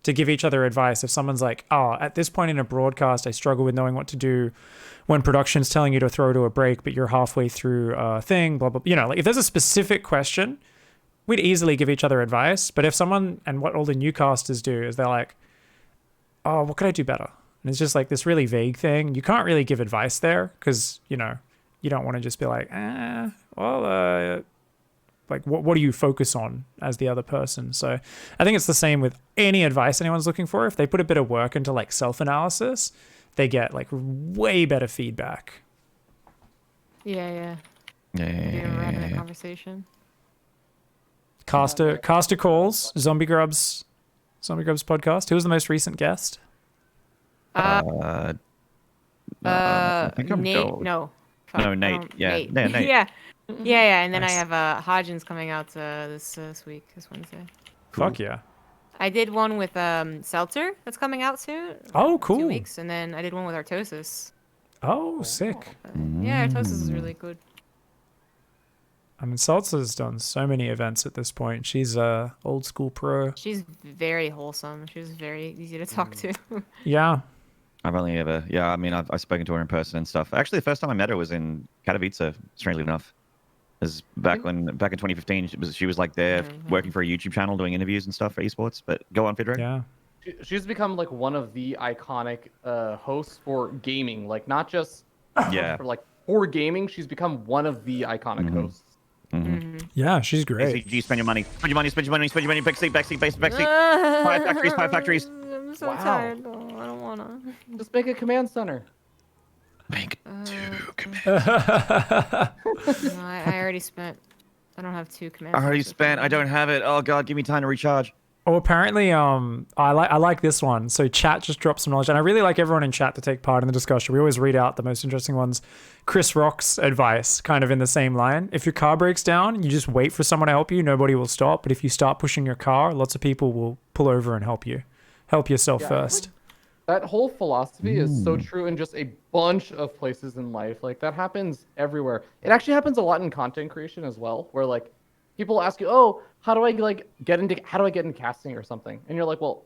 to give each other advice if someone's like, oh, at this point in a broadcast, I struggle with knowing what to do when production's telling you to throw to a break, but you're halfway through a thing, blah, blah. You know, like if there's a specific question, we'd easily give each other advice. But if someone, and what all the new casters do is they're like, oh, what could I do better? And it's just like this really vague thing. You can't really give advice there because, you know, you don't want to just be like, like what do you focus on as the other person? So I think it's the same with any advice anyone's looking for. If they put a bit of work into like self-analysis, they get like way better feedback. Yeah. We're having a conversation. Caster calls, Zombiegrub's podcast. Who was the most recent guest? I think I'm Nate. Joel. No, Nate. Yeah. Nate. Yeah, Nate. yeah. And then Nice. I have Hodgins coming out this week, this Wednesday. Fuck yeah. I did one with Seltzer that's coming out soon. Oh, cool. 2 weeks, and then I did one with Artosis. Oh, sick. Yeah, Artosis is really good. I mean, Salsa's done so many events at this point. She's a old school pro. She's very wholesome. She was very easy to talk to. Yeah. I've only ever, I mean, I've spoken to her in person and stuff. Actually, the first time I met her was in Katowice, strangely enough. Is back in 2015, she was like there working for a YouTube channel doing interviews and stuff for esports. But go on, Fidro. Yeah. She's become like one of the iconic hosts for gaming, like not just for gaming. She's become one of the iconic hosts. Yeah, she's great. ACG, spend your money. Spend your money. Backseat. 5 factories. I'm so tired. Though. I don't wanna. Just make a command center. Make 2 commands. No, I already spent. I don't have 2 commands. I already spent. I don't have it. Oh god, give me time to recharge. Oh, apparently, I like this one. So chat just dropped some knowledge, and I really like everyone in chat to take part in the discussion. We always read out the most interesting ones. Chris Rock's advice, kind of in the same line. If your car breaks down, you just wait for someone to help you. Nobody will stop. But if you start pushing your car, lots of people will pull over and help you. Help yourself first. That whole philosophy is so true in just a bunch of places in life. Like that happens everywhere. It actually happens a lot in content creation as well, where like people ask you, "Oh, how do I get into casting or something?" And you're like, "Well,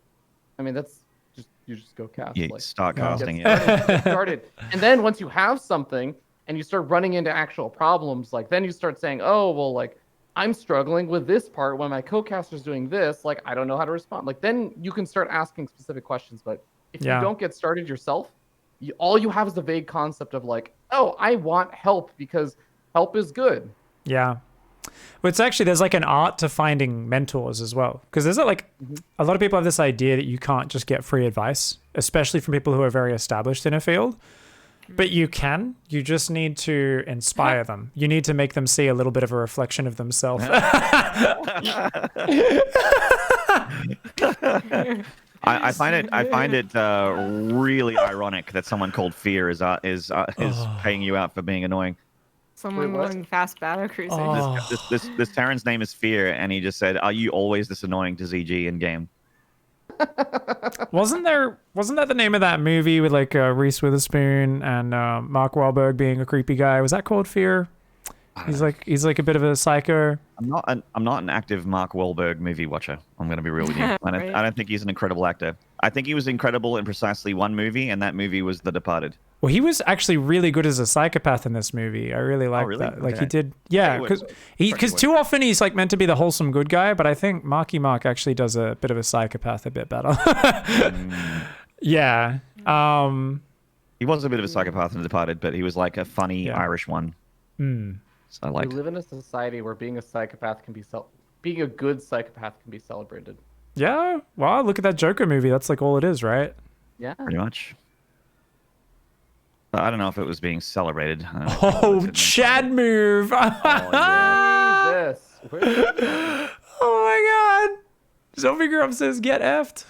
I mean, that's just you just go cast." Yeah, like, start casting. Get started. And then once you have something and you start running into actual problems, like then you start saying, "Oh, well, like I'm struggling with this part when my co-caster's doing this. Like I don't know how to respond." Like then you can start asking specific questions, but if you don't get started yourself, all you have is the vague concept of like, oh, I want help because help is good. Yeah. Well, it's actually, there's like an art to finding mentors as well. Because there's like, a lot of people have this idea that you can't just get free advice, especially from people who are very established in a field. But you can. You just need to inspire them. You need to make them see a little bit of a reflection of themselves. I find it really ironic that someone called Fear is paying you out for being annoying. Someone Wait, what? going fast battle cruising. Oh. This Terran's name is Fear, and he just said, "Are you always this annoying to ZG in game?" Wasn't that the name of that movie with like Reese Witherspoon and Mark Wahlberg being a creepy guy? Was that called Fear? He's like a bit of a psycho. I'm not an active Mark Wahlberg movie watcher. I'm going to be real with you. Right. I don't think he's an incredible actor. I think he was incredible in precisely one movie, and that movie was The Departed. Well, he was actually really good as a psychopath in this movie. I really liked really? that. Like Okay. he did, yeah, because too often he's like meant to be the wholesome good guy, but I think Marky Mark actually does a bit of a psychopath a bit better. Yeah. He was a bit of a psychopath in The Departed, but he was like a funny Yeah. Irish one. So I We liked. live in a society where being a psychopath can be being a good psychopath can be celebrated. Yeah. Well, look at that Joker movie. That's like all it is, right? Yeah. Pretty much. But I don't know if it was being celebrated. I don't know if it Oh, was in Chad move. Jesus. Oh my god. Zombie Grub says get effed.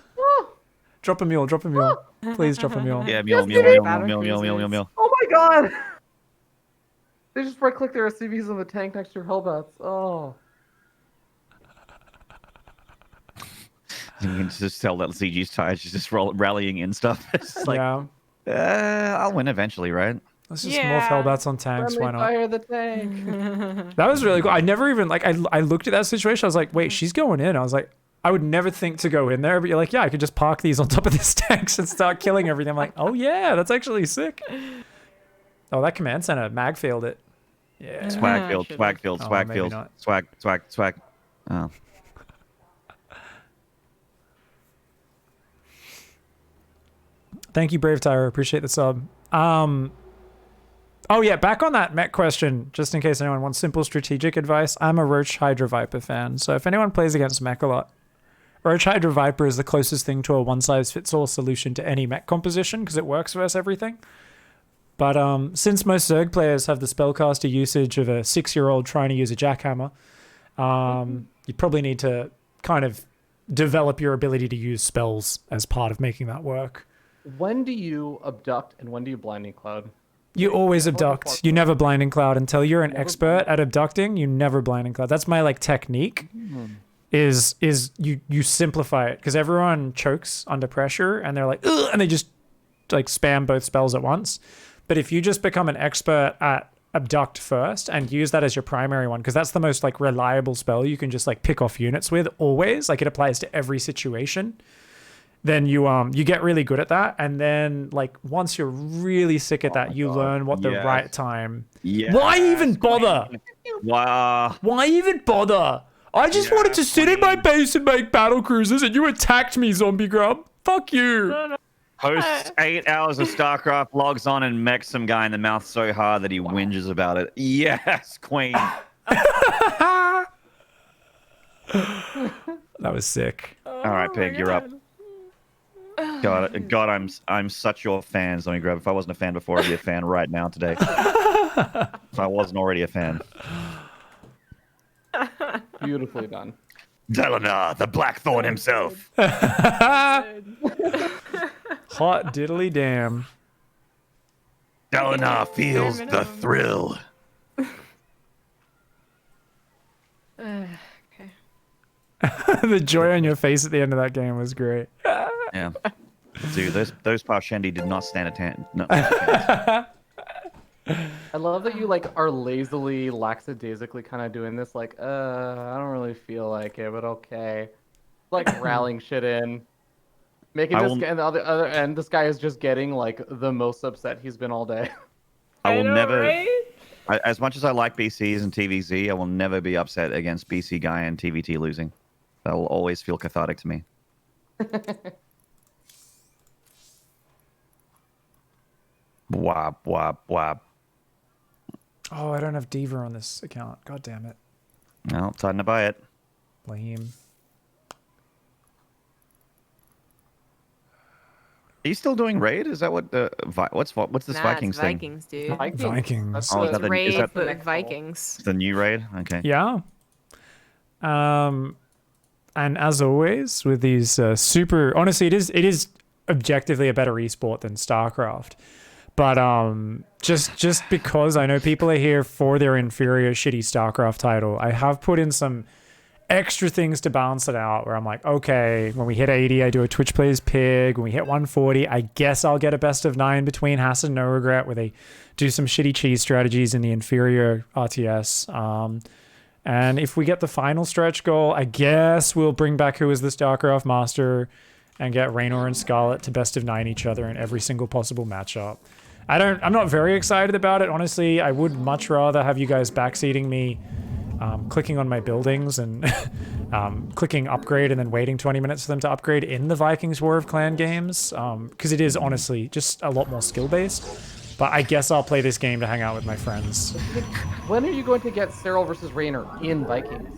Drop a mule, drop a mule. Please drop a mule. Yeah, mule. Oh my god! They just right-click their SCVs on the tank next to your Hellbats. Oh. You can just tell that CG's tired. She's just rallying in stuff. It's just like, Yeah. I'll win eventually, right? Let's just Yeah. morph Hellbats on tanks. Why not? Fire the tank. That was really cool. I never even like I looked at that situation. I was like, wait, she's going in. I was like, I would never think to go in there, but you're like, yeah, I could just park these on top of this tanks and start killing everything. I'm like, oh yeah, that's actually sick. Oh, that command center mag failed it. Yeah. Swagfield, should've. swagfield, Oh, maybe swagfield, not. swag. Oh. Thank you, Brave Tyro. Appreciate the sub. Oh yeah, back on that mech question, just in case anyone wants simple strategic advice. I'm a Roach Hydra Viper fan, so if anyone plays against mech a lot, Roach Hydra Viper is the closest thing to a one-size-fits-all solution to any mech composition because it works versus everything. But since most Zerg players have the spellcaster usage of a 6-year-old trying to use a jackhammer, you probably need to kind of develop your ability to use spells as part of making that work. When do you abduct and when do you blinding cloud? You always Yeah, abduct. You never blinding cloud until you're an expert at abducting. You never blinding cloud. That's my like technique. Is you simplify it because everyone chokes under pressure and they're like, ugh, and they just like spam both spells at once. But if you just become an expert at abduct first and use that as your primary one, because that's the most like reliable spell you can just like pick off units with always. Like it applies to every situation. Then you get really good at that, and then like once you're really sick at that, you learn what the Yes. right time. Yeah. Why even bother? Wow. Why even bother? I just wanted to sit in my base and make battle cruisers, and you attacked me, zombie grub. Fuck you. Hosts 8 hours of StarCraft, logs on and mechs some guy in the mouth so hard that he whinges about it. Yes, queen. That was sick. All right, Pig, you're up. God, I'm such your fan, Zombie Grub. If I wasn't a fan before, I'd be a fan right now today. If I wasn't already a fan. Beautifully done. Delanar, the Blackthorn himself. Hot diddly damn. Delanar feels the thrill. Okay. The joy on your face at the end of that game was great. Yeah. Dude, those Parshendi did not stand a chance. No. I love that you like are lazily, lackadaisically kind of doing this. Like, I don't really feel like it, but okay. Like rallying shit in, making I this will- guy, and the other end, this guy is just getting like the most upset he's been all day. I will know, never. right? As much as I like BCs and TVZ, I will never be upset against BC Guy and TVT losing. That will always feel cathartic to me. Wap, wap, wap. Oh, I don't have Diva on this account. God damn it. No, time to buy it. Lame. Are you still doing raid? Is that what the what's this Nah, Vikings it's thing? Vikings, dude. Vikings. That's Oh, is the- that the- Raid that the the next Vikings. It's the new raid? Okay. Yeah. And as always with these super, honestly, it is objectively a better esport than StarCraft. But just because I know people are here for their inferior shitty StarCraft title, I have put in some extra things to balance it out where I'm like, okay, when we hit 80, I do a Twitch Plays Pig. When we hit 140, I guess I'll get a best of 9 between Hass and No Regret where they do some shitty cheese strategies in the inferior RTS. And if we get the final stretch goal, I guess we'll bring back Who is the StarCraft Master and get Raynor and Scarlet to best of 9 each other in every single possible matchup. I'm not very excited about it, honestly. I would much rather have you guys backseating me, clicking on my buildings and clicking upgrade and then waiting 20 minutes for them to upgrade in the Vikings War of Clan games, because it is honestly just a lot more skill-based. But I guess I'll play this game to hang out with my friends. When are you going to get Cyril versus Raynor in Vikings?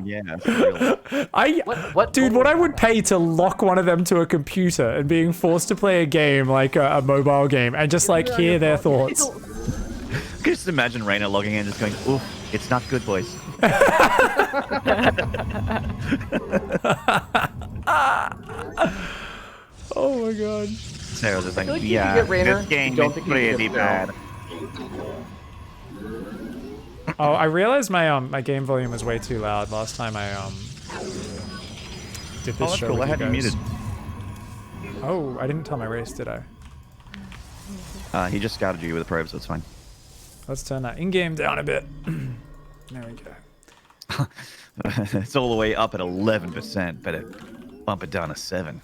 Yeah, it's real. Dude, what I would pay to lock one of them to a computer and being forced to play a game like a mobile game and just like hear their thoughts. I can just imagine Raina logging in just going, oof, it's not good, boys. Oh my god. Sarah's just like, feel like you yeah, could get Raynor, this game you don't is think you could pretty get bad. Oh, I realized my game volume was way too loud last time I did this Oh, that's show cool. with I had you guys. muted. Oh, I didn't tell my race, did I? He just scouted you with a probe, so it's fine. Let's turn that in-game down a bit. There we go. It's all the way up at 11%, but bump it down to 7.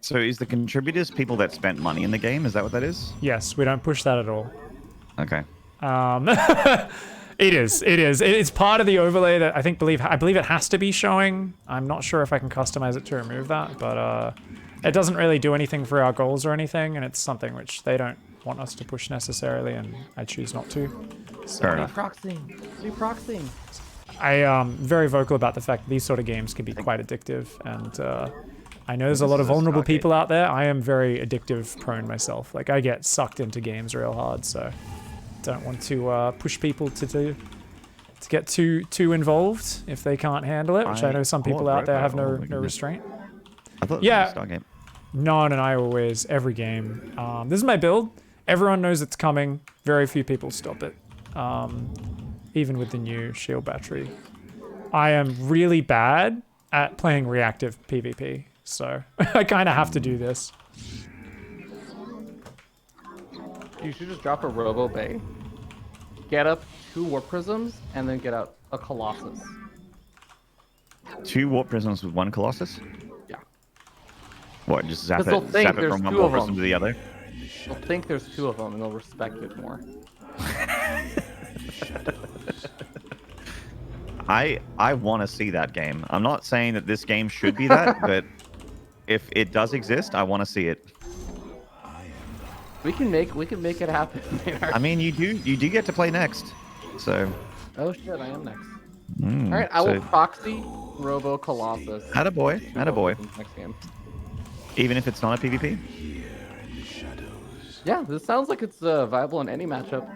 So is the contributors people that spent money in the game? Is that what that is? Yes, we don't push that at all. Okay. It is. It's part of the overlay that I believe it has to be showing. I'm not sure if I can customize it to remove that, but it doesn't really do anything for our goals or anything, and it's something which they don't want us to push necessarily, and I choose not to. So, Fair enough. Reproxing. I am very vocal about the fact that these sort of games can be quite addictive, and I know there's a lot of vulnerable people out there. I am very addictive prone myself. Like, I get sucked into games real hard, so don't want to push people to get too involved if they can't handle it, which I know some people out there have no restraint. I thought Yeah. it was a Star game. Non and I always, every game. This is my build. Everyone knows it's coming. Very few people stop it. Even with the new shield battery. I am really bad at playing reactive PvP, so I kind of have to do this. You should just drop a Robo Bay, get up 2 Warp Prisms, and then get out a Colossus. 2 warp prisms with 1 colossus? Yeah. What, just zap 'Cause they'll it think there's from one 2 warp of prism them. to the other? They'll think there's 2 of them, and they'll respect it more. I want to see that game. I'm not saying that this game should be that, but if it does exist, I want to see it. We can make it happen. I mean, you do get to play next, so. Oh shit, I am next. Mm, All right, I will so, proxy Robo Colossus. attaboy, attaboy. Next game. Even if it's not a PvP. Yeah, this sounds like it's viable in any matchup.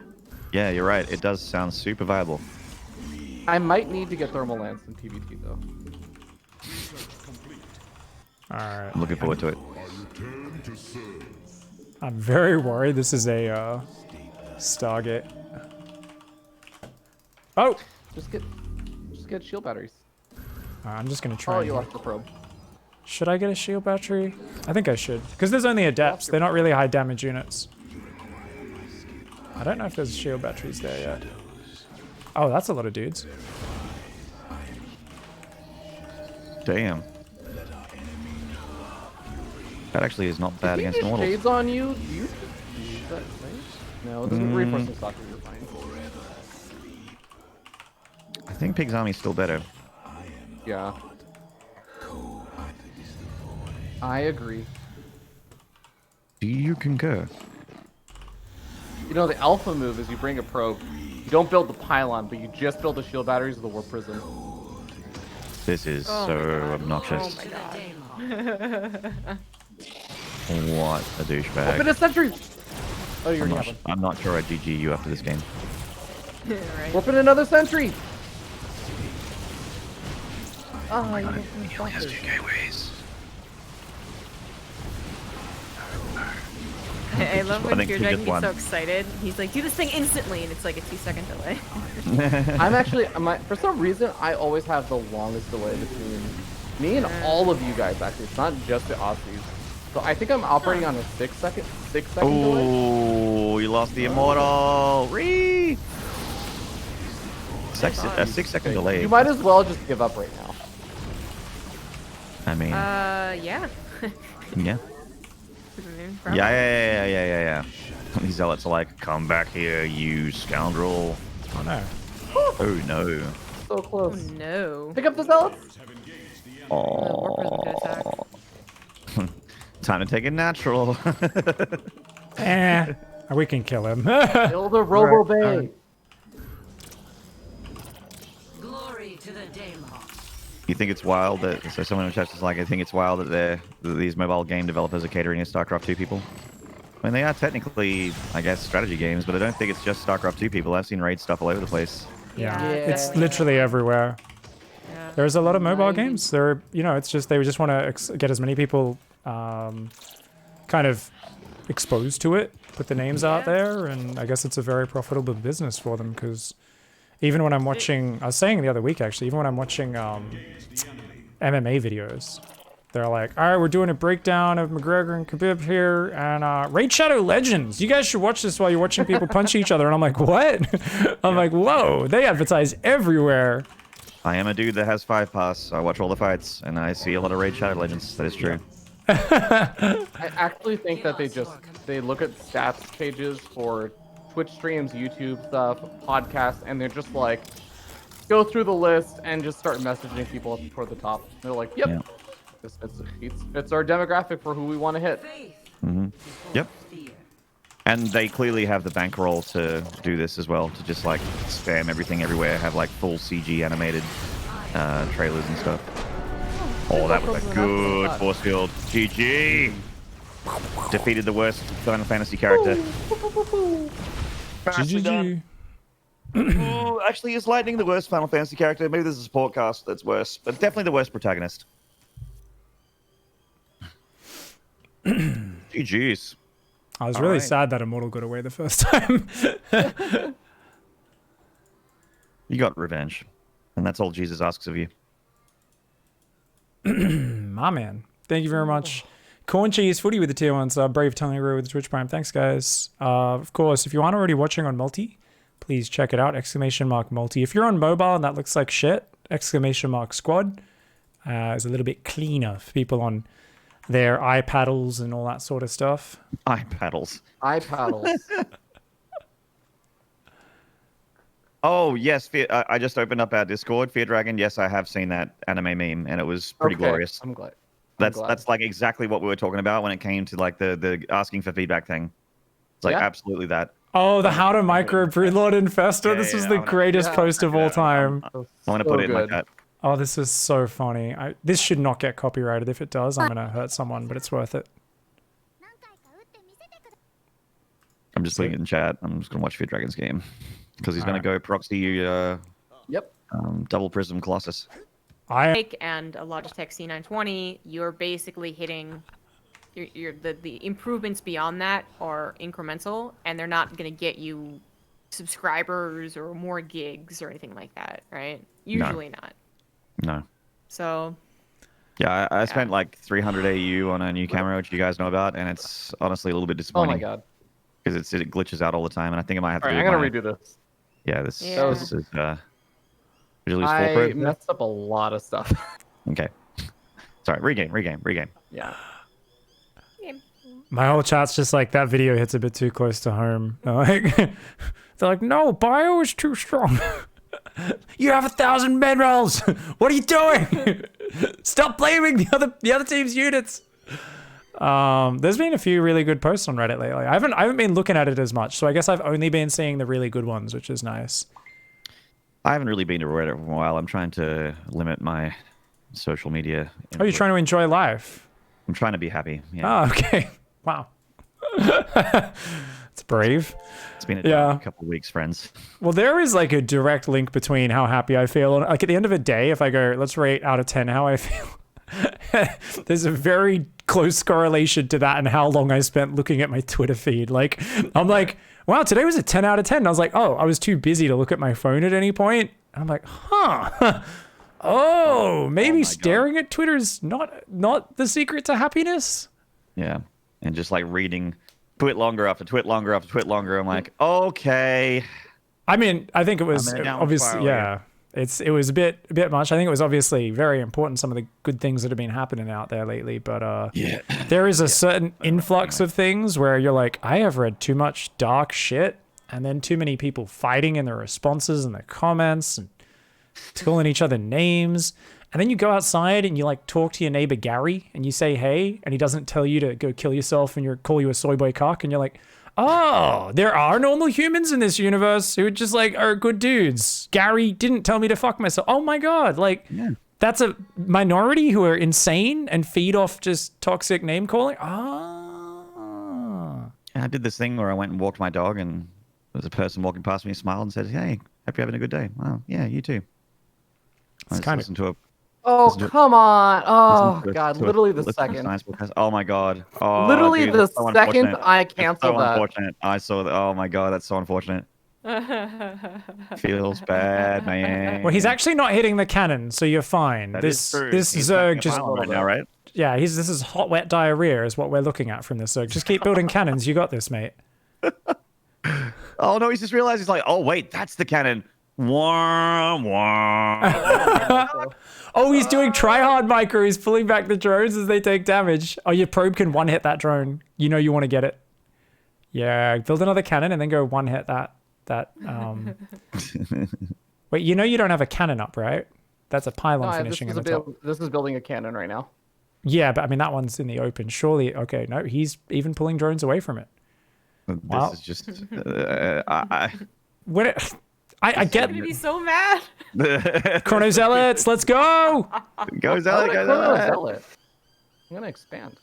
Yeah, you're right. It does sound super viable. I might need to get Thermal Lance in PvP though. All right. I'm looking forward to it. I'm very worried this is a Stargate. Oh! Just get shield batteries. I'm just gonna try. Oh, and- you lost the probe. Should I get a shield battery? I think I should. Because there's only adepts. They're not really high damage units. I don't know if there's shield batteries there yet. Oh, that's a lot of dudes. Damn. That actually is not bad If against he just normals. shades on you, do you use that, right? No, it doesn't reinforce the soccer, you're fine. think Pig's Army's still better. Yeah. I agree. Do you concur? You know, the alpha move is you bring a probe. You don't build the pylon, but you just build the shield batteries of the warp prism. This is Oh so my God. obnoxious. Oh my god. What a douchebag. Open a sentry! Oh, you I'm already not, have one. I'm not sure I'd GG you after this game. Right. Open another sentry! Oh, you He only has 2 gateways. I love I when think we feardragon just gets won. so excited. He's like, do this thing instantly, and it's like a 2-second delay. I'm actually, for some reason, I always have the longest delay between me and all of you guys, actually. It's not just the Aussies. So I think I'm operating on a 6-second delay. Oh, you lost the immortal. Ree! A 6-second delay. You might as well just give up right now. I mean, Yeah. yeah. Yeah. These zealots are like, come back here, you scoundrel. Oh no. Oh no. So Oh close. no. Pick up the zealots. Warp prism could attack. Time to take it natural. We can kill him. Build a Robo Bay. Alright. Glory to the Daemon. You think it's wild that so someone in the chat is like, I think it's wild that these mobile game developers are catering to StarCraft 2 people. I mean, they are technically, I guess, strategy games, but I don't think it's just StarCraft 2 people. I've seen raid stuff all over the place. Yeah. Yeah. It's literally everywhere. Yeah. There's a lot of mobile Right. games. There, it's just they just want to get as many people kind of exposed to it, put the names out Yeah. there, and I guess it's a very profitable business for them because even when I'm watching, I was saying the other week actually, even when I'm watching MMA videos, they're like, all right, we're doing a breakdown of McGregor and Khabib here, and Raid Shadow Legends. You guys should watch this while you're watching people punch each other. And I'm like, what? I'm like, whoa, they advertise everywhere. I am a dude that has 5 pass, so I watch all the fights, and I see a lot of Raid Shadow Legends. That is true. I actually think that they look at stats pages for Twitch streams, YouTube stuff, podcasts, and they're just like, go through the list and just start messaging people up toward the top. They're like, yep, Yeah. this fits our demographic for who we want to hit. Yep. And they clearly have the bankroll to do this as well, to just like spam everything everywhere, have like full CG animated trailers and stuff. Oh, that was a good force field. GG! Defeated the worst Final Fantasy character. Nicely done. GG. Ooh, actually, is Lightning the worst Final Fantasy character? Maybe there's a support cast that's worse, but definitely the worst protagonist. GG's. I was All really right. sad that Immortal got away the first time. You got revenge. And that's all Jesus asks of you. My man. Thank you very much. Corn Cheese Footy with the tier 1 sub. Brave Tongue with the Twitch Prime. Thanks, guys. Of course, if you aren't already watching on multi, please check it out. !multi. If you're on mobile and that looks like shit, !squad is a little bit cleaner for people on their iPaddles and all that sort of stuff. iPaddles. iPaddles. Oh, yes. I just opened up our Discord. feardragon. Yes, I have seen that anime meme, and it was pretty Okay, glorious. I'm glad. That's like exactly what we were talking about when it came to like the asking for feedback thing. It's like Yeah. absolutely that. Oh, the How to Micro Broodlord Infestor. Yeah, this was yeah, the I wanna- greatest yeah, post of all time. I want to put it in like that. Oh, this is so funny. This should not get copyrighted. If it does, I'm going to hurt someone, but it's worth it. I'm just putting it in chat. I'm just gonna watch feardragon's game because he's gonna Alright. go proxy Yep. double prism Colossus. And a Logitech C920, you're basically hitting the improvements beyond that are incremental, and they're not going to get you subscribers or more gigs or anything like that, right? Usually not. No. So Yeah, I spent like 300 AU on a new camera, which you guys know about, and it's honestly a little bit Oh disappointing. my god. Because it glitches out all the time, and I think I might have to All do right, I'm my- gonna redo this. Yeah, this Yeah. is visually I foolproof. messed up a lot of stuff. Okay. Sorry, regame. Yeah. My whole chat's just like, that video hits a bit too close to home. They're like, no, bio is too strong. You have 1,000 minerals. What are you doing? Stop blaming the other team's units. There's been a few really good posts on Reddit lately. I haven't been looking at it as much, so I guess I've only been seeing the really good ones, which is nice. I haven't really been to Reddit for a while. I'm trying to limit my social media. Oh, you're trying to enjoy life. I'm trying to be happy. Yeah. Oh, okay. Wow. It's brave. It's been a couple of weeks, friends. Well, there is like a direct link between how happy I feel. Like at the end of a day, if I go, let's rate out of 10 how I feel. There's a very close correlation to that and how long I spent looking at my Twitter feed. Like, I'm like, wow, today was a 10 out of 10. And I was like, oh, I was too busy to look at my phone at any point. And I'm like, huh. Oh, maybe staring at Twitter's not the secret to happiness. Yeah. And just like reading tweet longer after tweet longer after tweet longer. I'm like, okay. I mean, I think it was obviously, yeah. It was a bit much. I think it was obviously very important, some of the good things that have been happening out there lately. But there is a certain influx of things where you're like, I have read too much dark shit, and then too many people fighting in the responses and the comments and calling each other names. And then you go outside and you like talk to your neighbor Gary and you say hey, and he doesn't tell you to go kill yourself and call you a soy boy cock, and you're like, oh, there are normal humans in this universe who just like are good dudes. Gary didn't tell me to fuck myself. Oh my god, like that's a minority who are insane and feed off just toxic name calling. Ah. Yeah, I did this thing where I went and walked my dog, and there was a person walking past me, smiled, and said, "Hey, hope you're having a good day." Well, yeah, you too. It's kind of. Oh, come on. Oh, God. Literally the second. Oh, my God. Oh, literally dude, the second I canceled that. Unfortunate. I saw that. Oh, my God. That's so unfortunate. Feels bad, man. Well, he's actually not hitting the cannon, so you're fine. This Zerg just... right now, right? Yeah, this is hot, wet diarrhea is what we're looking at from this Zerg. Just keep building cannons. You got this, mate. Oh, no, he's just realized. He's like, oh, wait, that's the cannon. Wah, wah. Oh, he's doing tryhard micro. He's pulling back the drones as they take damage. Oh, your probe can one-hit that drone. You know you want to get it. Yeah, build another cannon and then go one-hit that. Wait, you know you don't have a cannon up, right? That's a pylon finishing at the top. This is building a cannon right now. Yeah, but I mean, that one's in the open. Surely, okay, no, he's even pulling drones away from it. This is just... I get. I'm gonna be so mad. Chrono Zealots, let's go! Go Zealot, go Zealot. I'm gonna expand.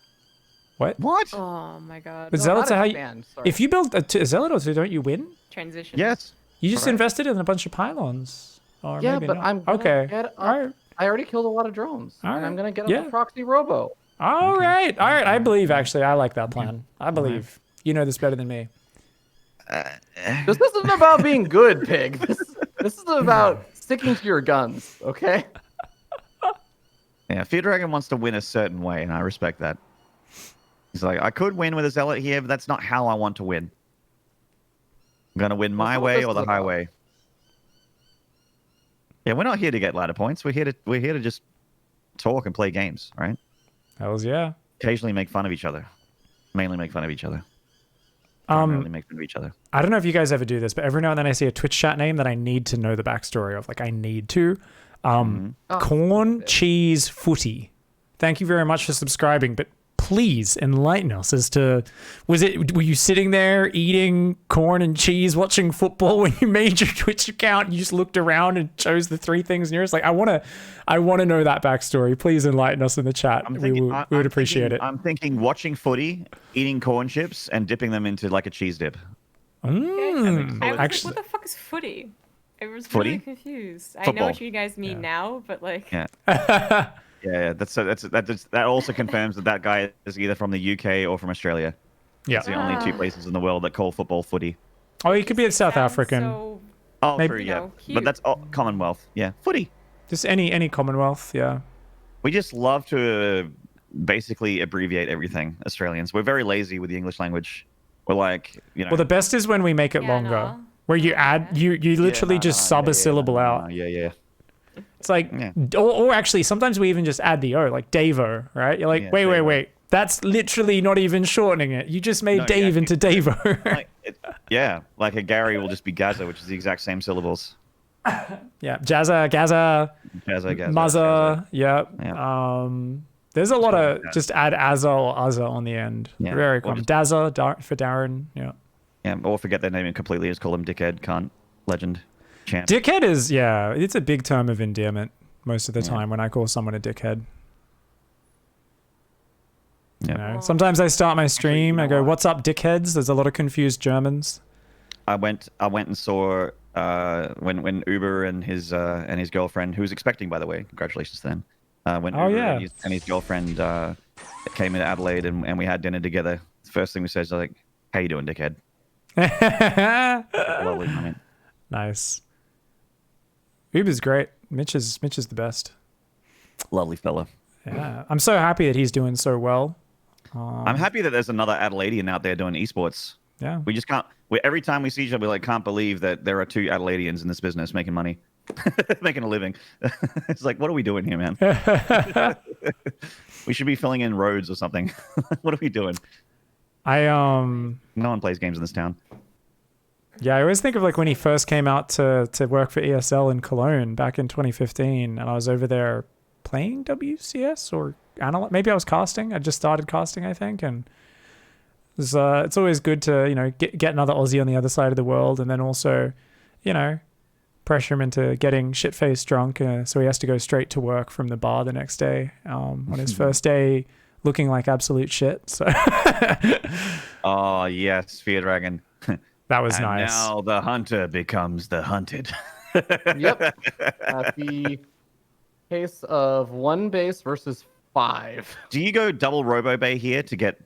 What? Oh my god. But Zealots are how you... If you build a Zealot or two, don't you win? Transition. Yes. You just invested in a bunch of pylons. Or yeah, maybe but not. I'm gonna okay. Get up. All right. I already killed a lot of drones. All and right. I'm gonna get up a proxy robo. All right. I believe, actually. I like that plan. I believe. You know this better than me. This isn't about being good, Pig. This is about sticking to your guns, okay? Yeah, feardragon wants to win a certain way, and I respect that. He's like, I could win with a Zealot here, but that's not how I want to win. I'm going to win my way or the highway. Yeah, we're not here to get ladder points. We're here to just talk and play games, right? Hells yeah. Occasionally make fun of each other. Mainly make fun of each other. Primarily make fun of each other. I don't know if you guys ever do this, but every now and then I see a Twitch chat name that I need to know the backstory of. Like, I need to. Corn Cheese Footy. Thank you very much for subscribing, but please enlighten us as to, were you sitting there eating corn and cheese watching football when you made your Twitch account? You just looked around and chose the three things nearest. Like, I want to know that backstory. Please enlighten us in the chat. We would appreciate it. I'm thinking watching footy, eating corn chips, and dipping them into like a cheese dip. I was like, what the fuck is footy? I was really confused. Football. I know what you guys mean now, but like... Yeah. Yeah, that also confirms that guy is either from the UK or from Australia. Yeah. It's the only two places in the world that call football footy. Oh, he could be a South African. So, maybe, true, yeah. But that's Commonwealth. Yeah, footy. Just any Commonwealth, yeah. We just love to basically abbreviate everything, Australians. We're very lazy with the English language. We're like, you know... Well, the best is when we make it longer. Where you add, you literally just sub a syllable out. Yeah. It's like, or actually, sometimes we even just add the O, like Davo, right? You're like, wait. That's literally not even shortening it. You just made Dave into Davo. Like a Gary will just be Gaza, which is the exact same syllables. Yeah, Jazza, Gaza, Gaza. Muzza. Yeah. Yeah. There's a lot of that. just add Azza or Azza on the end. Yeah, Very or common. just- Dazza for Darren. Yeah. Yeah, or forget their name completely. Just call him Dickhead, cunt, legend, champ. Dickhead is, yeah, it's a big term of endearment most of the time when I call someone a dickhead. Yeah. You know, sometimes I start my stream, I go, "What's up, dickheads?" There's a lot of confused Germans. I went and saw when Uber and his girlfriend, who was expecting, by the way, congratulations to them. When Oh, Uber yeah. and his girlfriend came into Adelaide and we had dinner together. The first thing we said is like, "How you doing, dickhead?" Lovely moment. Nice. Uber's great. Mitch is the best. Lovely fella. Yeah, I'm so happy that he's doing so well. I'm happy that there's another Adelaidean out there doing esports. Yeah. We just can't. Every time we see each other, we like can't believe that there are two Adelaideans in this business making money, making a living. It's like, what are we doing here, man? We should be filling in roads or something. What are we doing? No one plays games in this town. Yeah, I always think of like when he first came out to work for ESL in Cologne back in 2015, and I was over there playing WCS or maybe I was casting. I just started casting, I think, and it's always good to get another Aussie on the other side of the world, and then also pressure him into getting shit-faced drunk, so he has to go straight to work from the bar the next day on his first day, looking like absolute shit. So Oh yes, feardragon. that was And nice. now the hunter becomes the hunted. Yep. At the case of 1 base versus 5. Do you go double Robo Bay here to get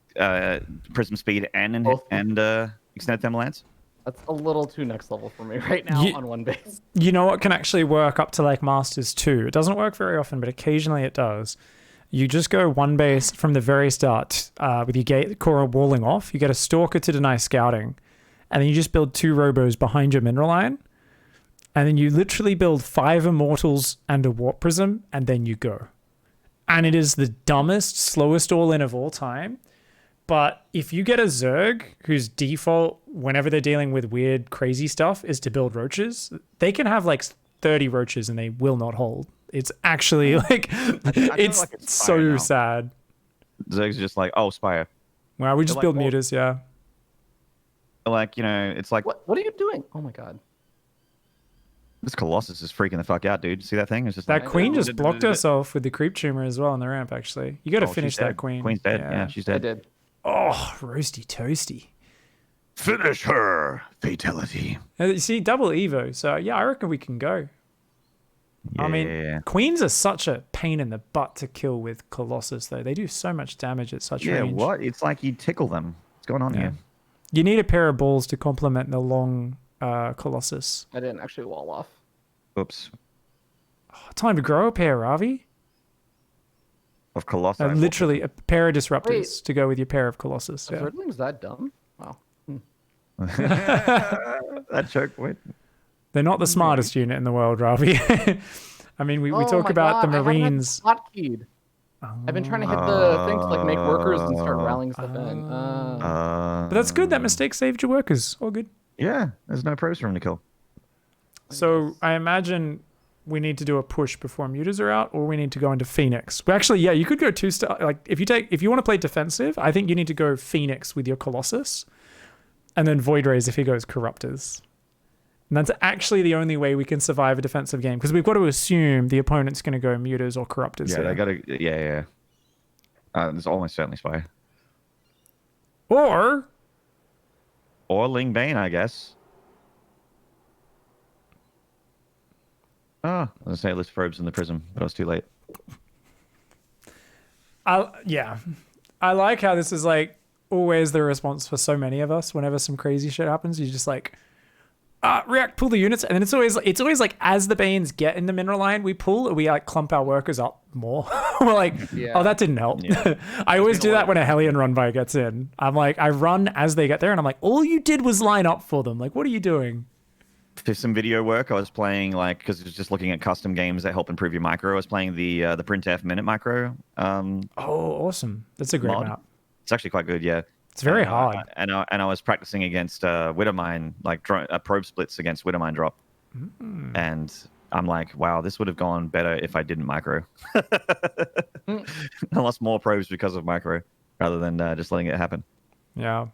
prism speed and Both. extended thermal lance? That's a little too next level for me right now on 1 base. You know what can actually work up to like Masters 2? It doesn't work very often, but occasionally it does. You just go 1 base from the very start with your gate core walling off. You get a Stalker to deny scouting, and then you just build 2 Robos behind your mineral line, and then you literally build 5 Immortals and a Warp Prism, and then you go. And it is the dumbest, slowest all-in of all time. But if you get a Zerg whose default, whenever they're dealing with weird, crazy stuff, is to build roaches, they can have like 30 roaches and they will not hold. It's actually like, it's like it's so fire now. sad. Zerg's just like, oh, Spire. Well, we just like, build well- mutas, yeah. Like, it's like, What are you doing? Oh my god. this Colossus is freaking the fuck out, dude. See that thing? It's just That like, queen just blocked herself with the creep tumor as well on the ramp, actually. You got to Oh, she's finish that dead. queen. Queen's dead. Yeah, she's I dead. did. Oh, roasty toasty. Finish her. Fatality. You see, double Evo. So, yeah, I reckon we can go. I mean, Yeah. queens are such a pain in the butt to kill with Colossus, though. They do so much damage at such Yeah, range. what? It's like you tickle them. What's going on Yeah. here? You need a pair of balls to complement the long Colossus. I didn't actually wall off. Oops. Time to grow a pair, Ravi. Of Colossus. Literally a pair of disruptors Wait. to go with your pair of Colossus. Are Yeah. Zerglings that dumb? Wow. That joke. Wait. They're not the smartest unit in the world, Ravi. I mean, we Oh talk my about God, the I haven't had Marines. hotkeyed. I've been trying to hit the thing to like make workers and start rallying stuff in. But that's good. That mistake saved your workers. All good. Yeah, there's no pros for him to kill. So I imagine we need to do a push before mutas are out, or we need to go into Phoenix. Well, actually, yeah, you could go 2-star. Like if you want to play defensive, I think you need to go Phoenix with your Colossus, and then Void Rays if he goes Corruptors. And that's actually the only way we can survive a defensive game, because we've got to assume the opponent's going to go mutas or Corruptors. Yeah, here. they gotta. Yeah. There's almost certainly Spy. Or Or Ling Bane, I guess. I was gonna say list probes in the prism, but I was too late. I like how this is like always the response for so many of us. Whenever some crazy shit happens, you just like react, pull the units, and then it's always like as the Banes get in the mineral line, we like clump our workers up more. We're like, oh, that didn't help. Yeah. I always do that when a Hellion run by gets in. I'm like, I run as they get there, and I'm like, all you did was line up for them. Like, what are you doing? For some video work, I was playing because it was just looking at custom games that help improve your micro. I was playing the printf minute micro. Oh, awesome! That's a great mod. map. It's actually quite good, yeah. It's very hard. And I was practicing against Widowmine, like probe splits against Widowmine drop. And I'm like, wow, this would have gone better if I didn't micro. I lost more probes because of micro rather than just letting it happen. Yeah.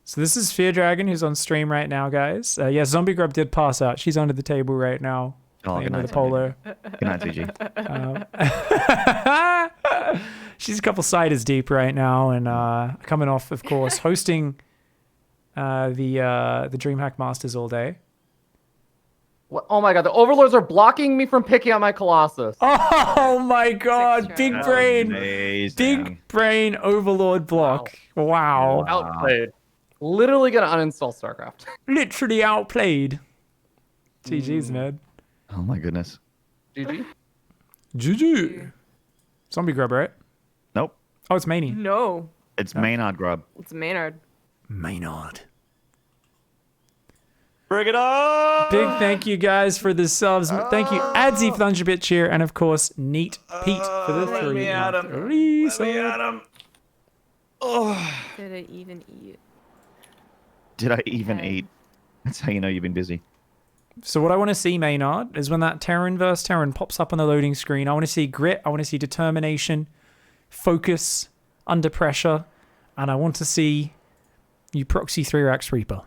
So this is Feardragon, who's on stream right now, guys. Yeah, Zombie Grub did pass out. She's under the table right now. Oh, playing good with night, the polo. Good night, TG. She's a couple ciders deep right now, and coming off, of course, hosting the DreamHack Masters all day. What? Oh my god, the overlords are blocking me from picking out my Colossus. Oh my god, Six big rounds. brain, Amazing. big brain overlord block. Wow. Outplayed. Literally gonna uninstall StarCraft. Literally outplayed. TG's, man. Oh my goodness. GG. GG. Zombie Grub, right? Nope. Oh, it's Maney. No, It's Maynard Grub. it's Maynard. Maynard. Bring it on! Big thank you guys for the subs. Thank you, Adzi for the 100-bit cheer, and of course, Neat Pete for the Let 3 me at him. resub. Let me at him. Oh. Did I even eat? Did I even Okay. eat? That's how you know you've been busy. So what I want to see, Maynard, is when that Terran versus Terran pops up on the loading screen, I want to see grit, I want to see determination, focus, under pressure, and I want to see you proxy 3-Rax Reaper.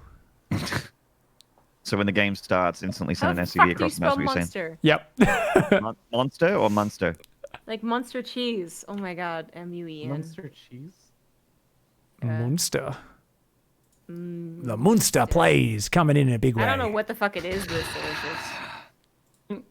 So when the game starts, instantly How send the an fuck do SUV you across the map. spell What you're saying? monster? Yep. Monster or Munster? Like monster cheese. Oh my god, MUEN. Monster cheese. Monster. The Monster plays coming in a big way. I don't know what the fuck it is. This delicious.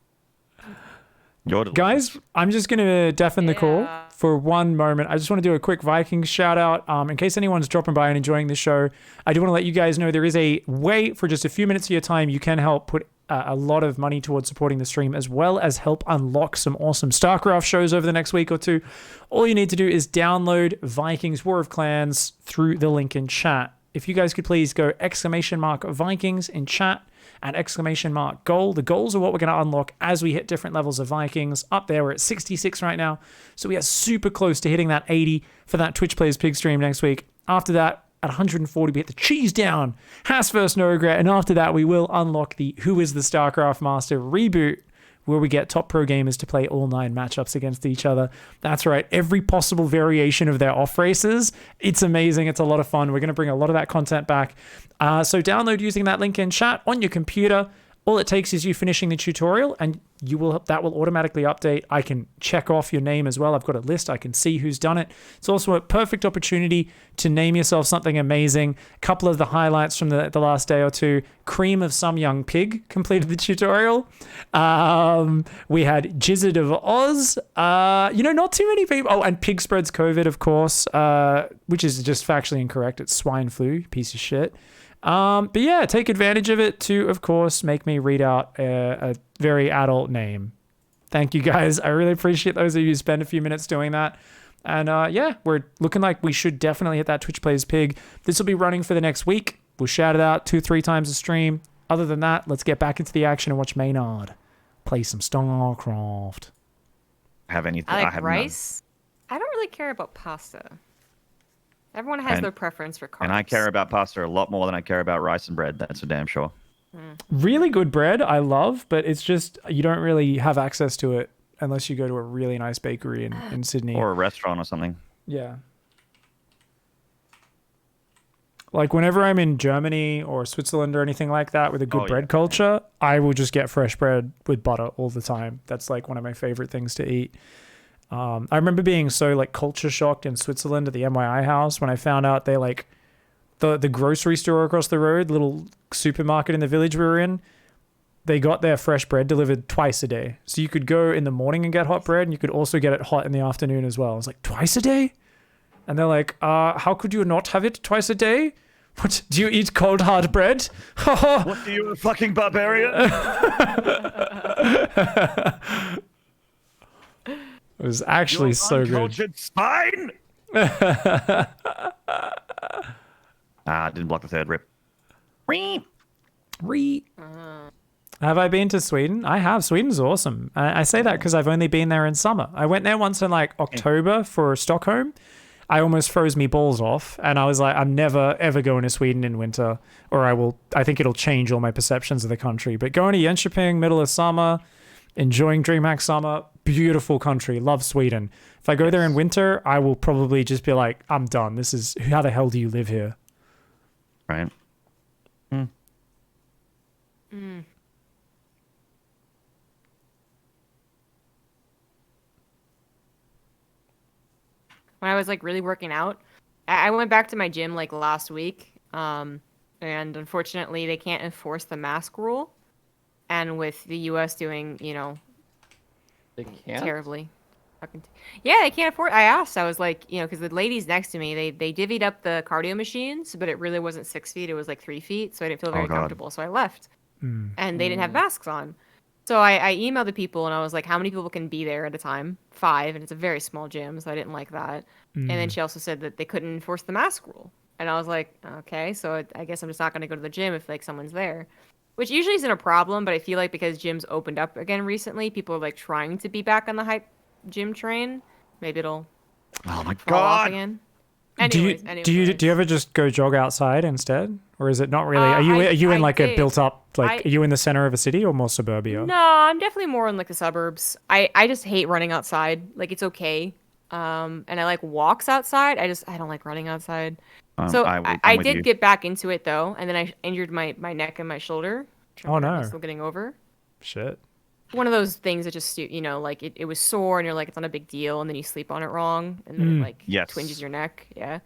You're delicious. Guys, I'm just going to deafen the call Yeah. for one moment. I just want to do a quick Vikings shout out. In case anyone's dropping by and enjoying the show, I do want to let you guys know there is a way for just a few minutes of your time you can help put a lot of money towards supporting the stream, as well as help unlock some awesome StarCraft shows over the next week or two. All you need to do is download Vikings War of Clans through the link in chat. If you guys could please go !Vikings in chat and !Goal. The goals are what we're going to unlock as we hit different levels of Vikings. Up there, we're at 66 right now. So we are super close to hitting that 80 for that Twitch Plays Pig stream next week. After that, at 140, we hit the cheese down. Has first, no regret. And after that, we will unlock the Who is the StarCraft Master reboot, where we get top pro gamers to play all 9 matchups against each other. That's right, every possible variation of their off races. It's amazing. It's a lot of fun. We're going to bring a lot of that content back. So download using that link in chat on your computer. All it takes is you finishing the tutorial, and that will automatically update. I can check off your name as well. I've got a list. I can see who's done it. It's also a perfect opportunity to name yourself something amazing. A couple of the highlights from the last day or two. Cream of Some Young Pig completed the tutorial. We had Jizzard of Oz. Not too many people. Oh, and Pig Spreads COVID, of course, which is just factually incorrect. It's swine flu, piece of shit. But yeah, take advantage of it to, of course, make me read out a very adult name. Thank you guys. I really appreciate those of you who spend a few minutes doing that. And yeah, we're looking like we should definitely hit that Twitch Plays Pig. This will be running for the next week. We'll shout it out 2-3 times a stream. Other than that, let's get back into the action and watch Maynard play some StarCraft. Have anything? I like have rice. I don't really care about pasta. Everyone has And- their preference for carbs. And I care about pasta a lot more than I care about rice and bread. That's for damn sure. Really good bread, I love, but it's just you don't really have access to it unless you go to a really nice bakery in Sydney. Or a restaurant or something. Yeah. Like whenever I'm in Germany or Switzerland or anything like that with a good Oh, bread yeah. culture, I will just get fresh bread with butter all the time. That's like one of my favorite things to eat. I remember being so like culture shocked in Switzerland at the MYI house when I found out they like the grocery store across the road, little supermarket in the village we were in, they got their fresh bread delivered twice a day. So you could go in the morning and get hot bread, and you could also get it hot in the afternoon as well. I was like, twice a day? And they're like, how could you not have it twice a day? What, do you eat cold hard bread? What are you, a fucking barbarian? It was actually so good. Uncultured spine! Didn't block the third rip. Have I been to Sweden? I have. Sweden's awesome. I say that because I've only been there in summer. I went there once in like October for Stockholm, I almost froze me balls off, and I was like, I'm never ever going to Sweden in winter, or I think it'll change all my perceptions of the country. But going to Jönköping, middle of summer, enjoying DreamHack summer, beautiful country, love Sweden. If I go there in winter, I will probably just be like, I'm done. How the hell do you live here? Right. When I was like really working out, I went back to my gym like last week, and unfortunately they can't enforce the mask rule, and with the U.S. doing They can't. terribly, yeah, they can't afford. I asked, I was like, because the ladies next to me, they divvied up the cardio machines, but it really wasn't 6 feet, it was like 3 feet, so I didn't feel very God. comfortable, so I left, and they didn't have masks on. So I emailed the people and I was like, how many people can be there at a time? 5, and it's a very small gym, so I didn't like that. And then she also said that they couldn't enforce the mask rule. And I was like, okay, so I guess I'm just not going to go to the gym if like someone's there. Which usually isn't a problem, but I feel like because gyms opened up again recently, people are like trying to be back on the hype gym train. Maybe it'll Oh my fall off God. again. Do you ever just go jog outside instead, or is it not really? Are you in like a built up are you in the center of a city or more suburbia? No, I'm definitely more in like the suburbs. I just hate running outside. Like it's okay. And I like walks outside. I don't like running outside. So I did get back into it though, and then I injured my neck and my shoulder. Oh no! I'm still getting over. Shit. One of those things that just like it was sore, and you're like it's not a big deal, and then you sleep on it wrong, and then it like twinges your neck. Yeah.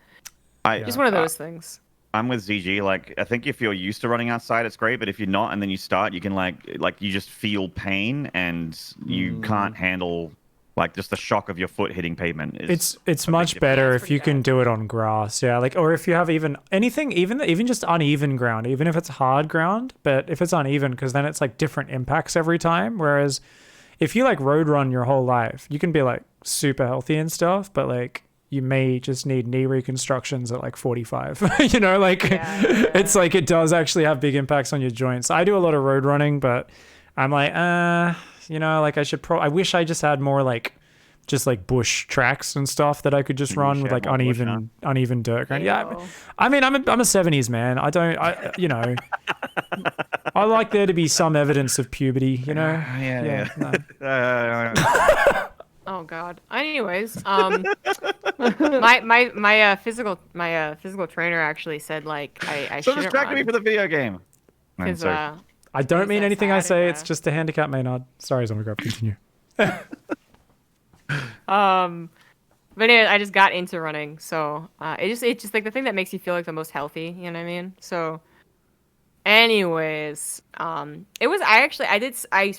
Just one of those things. I'm with ZG. Like, I think if you're used to running outside, it's great. But if you're not, and then you start, you can like you just feel pain, and you can't handle like just the shock of your foot hitting pavement. It's much better if you can do it on grass. Yeah, like, or if you have even anything, even just uneven ground, even if it's hard ground, but if it's uneven, because then it's like different impacts every time. Whereas if you like road run your whole life, you can be like super healthy and stuff, but like you may just need knee reconstructions at like 45. It's like it does actually have big impacts on your joints. I do a lot of road running, but I'm like, like I wish I just had more like just like bush tracks and stuff that I could just run with like uneven dirt ground. Yeah, I mean I'm a 70s man. I like there to be some evidence of puberty, No. Oh God. Anyways, my physical trainer actually said like I So shouldn't distract run me for the video game. because I don't mean so anything I sad say. and, It's just a handicap, Maynard. Sorry, zombiegrub. Continue. But anyway, I just got into running, so it's just like the thing that makes you feel like the most healthy. You know what I mean? So, anyways, I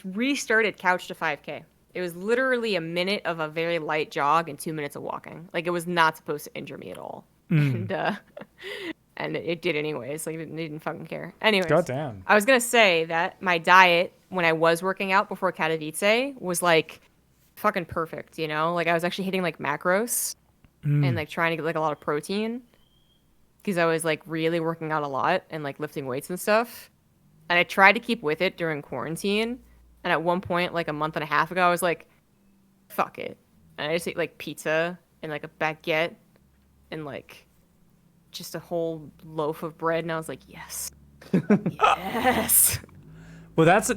restarted Couch to 5K. It was literally a minute of a very light jog and 2 minutes of walking. Like it was not supposed to injure me at all, and it did anyways. Like it didn't fucking care. Anyways, Goddamn. I was gonna say that my diet when I was working out before Katowice was like fucking perfect. Like I was actually hitting like macros and like trying to get like a lot of protein because I was like really working out a lot and like lifting weights and stuff. And I tried to keep with it during quarantine. And at one point, like a month and a half ago, I was like, fuck it. And I just ate like pizza and like a baguette and like just a whole loaf of bread. And I was like, yes. Yes. Well, that's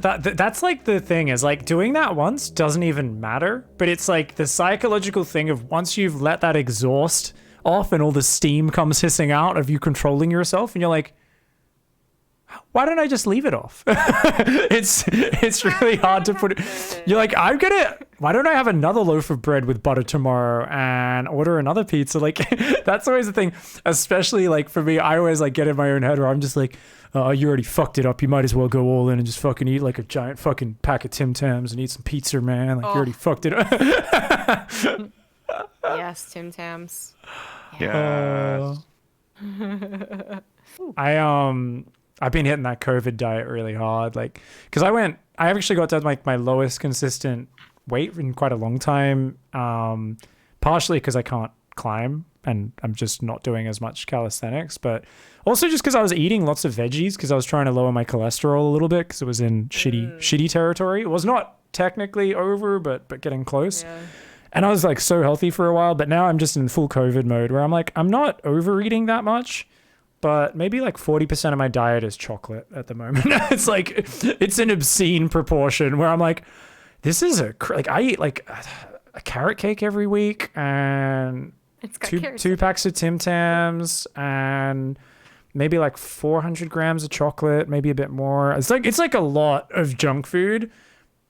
like the thing is like doing that once doesn't even matter. But it's like the psychological thing of once you've let that exhaust off and all the steam comes hissing out of you controlling yourself and you're like, why don't I just leave it off? It's really hard to put it. You're like, why don't I have another loaf of bread with butter tomorrow and order another pizza? Like, that's always the thing. Especially like for me, I always like get in my own head where I'm just like, oh, you already fucked it up. You might as well go all in and just fucking eat like a giant fucking pack of Tim Tams and eat some pizza, man. Like you already fucked it up. Yes, Tim Tams. Yeah. I've been hitting that COVID diet really hard, like, because I actually got to like my lowest consistent weight in quite a long time, partially because I can't climb and I'm just not doing as much calisthenics, but also just because I was eating lots of veggies because I was trying to lower my cholesterol a little bit because it was in shitty territory. It was not technically over, but getting close. Yeah. And I was like so healthy for a while, but now I'm just in full COVID mode where I'm like, I'm not overeating that much, but maybe like 40% of my diet is chocolate at the moment. It's like, it's an obscene proportion where I'm like, this is like, I eat like a carrot cake every week and It's got two carrots. packs of Tim Tams and maybe like 400 grams of chocolate, maybe a bit more. It's like a lot of junk food,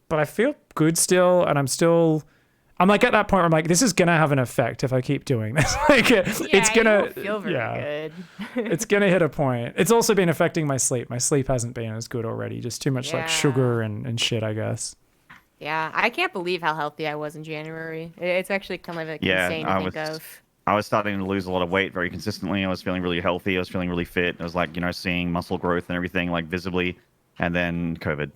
but I feel good still. And I'm like at that point where I'm like, this is going to have an effect if I keep doing this. Like it's You going to don't feel very good. it's going to hit a point. It's also been affecting my sleep. My sleep hasn't been as good already. Just too much like sugar and shit, I guess. Yeah, I can't believe how healthy I was in January. It's actually kind of like Yeah, insane to think of. I was starting to lose a lot of weight very consistently. I was feeling really healthy. I was feeling really fit. I was like, seeing muscle growth and everything like visibly. And then COVID.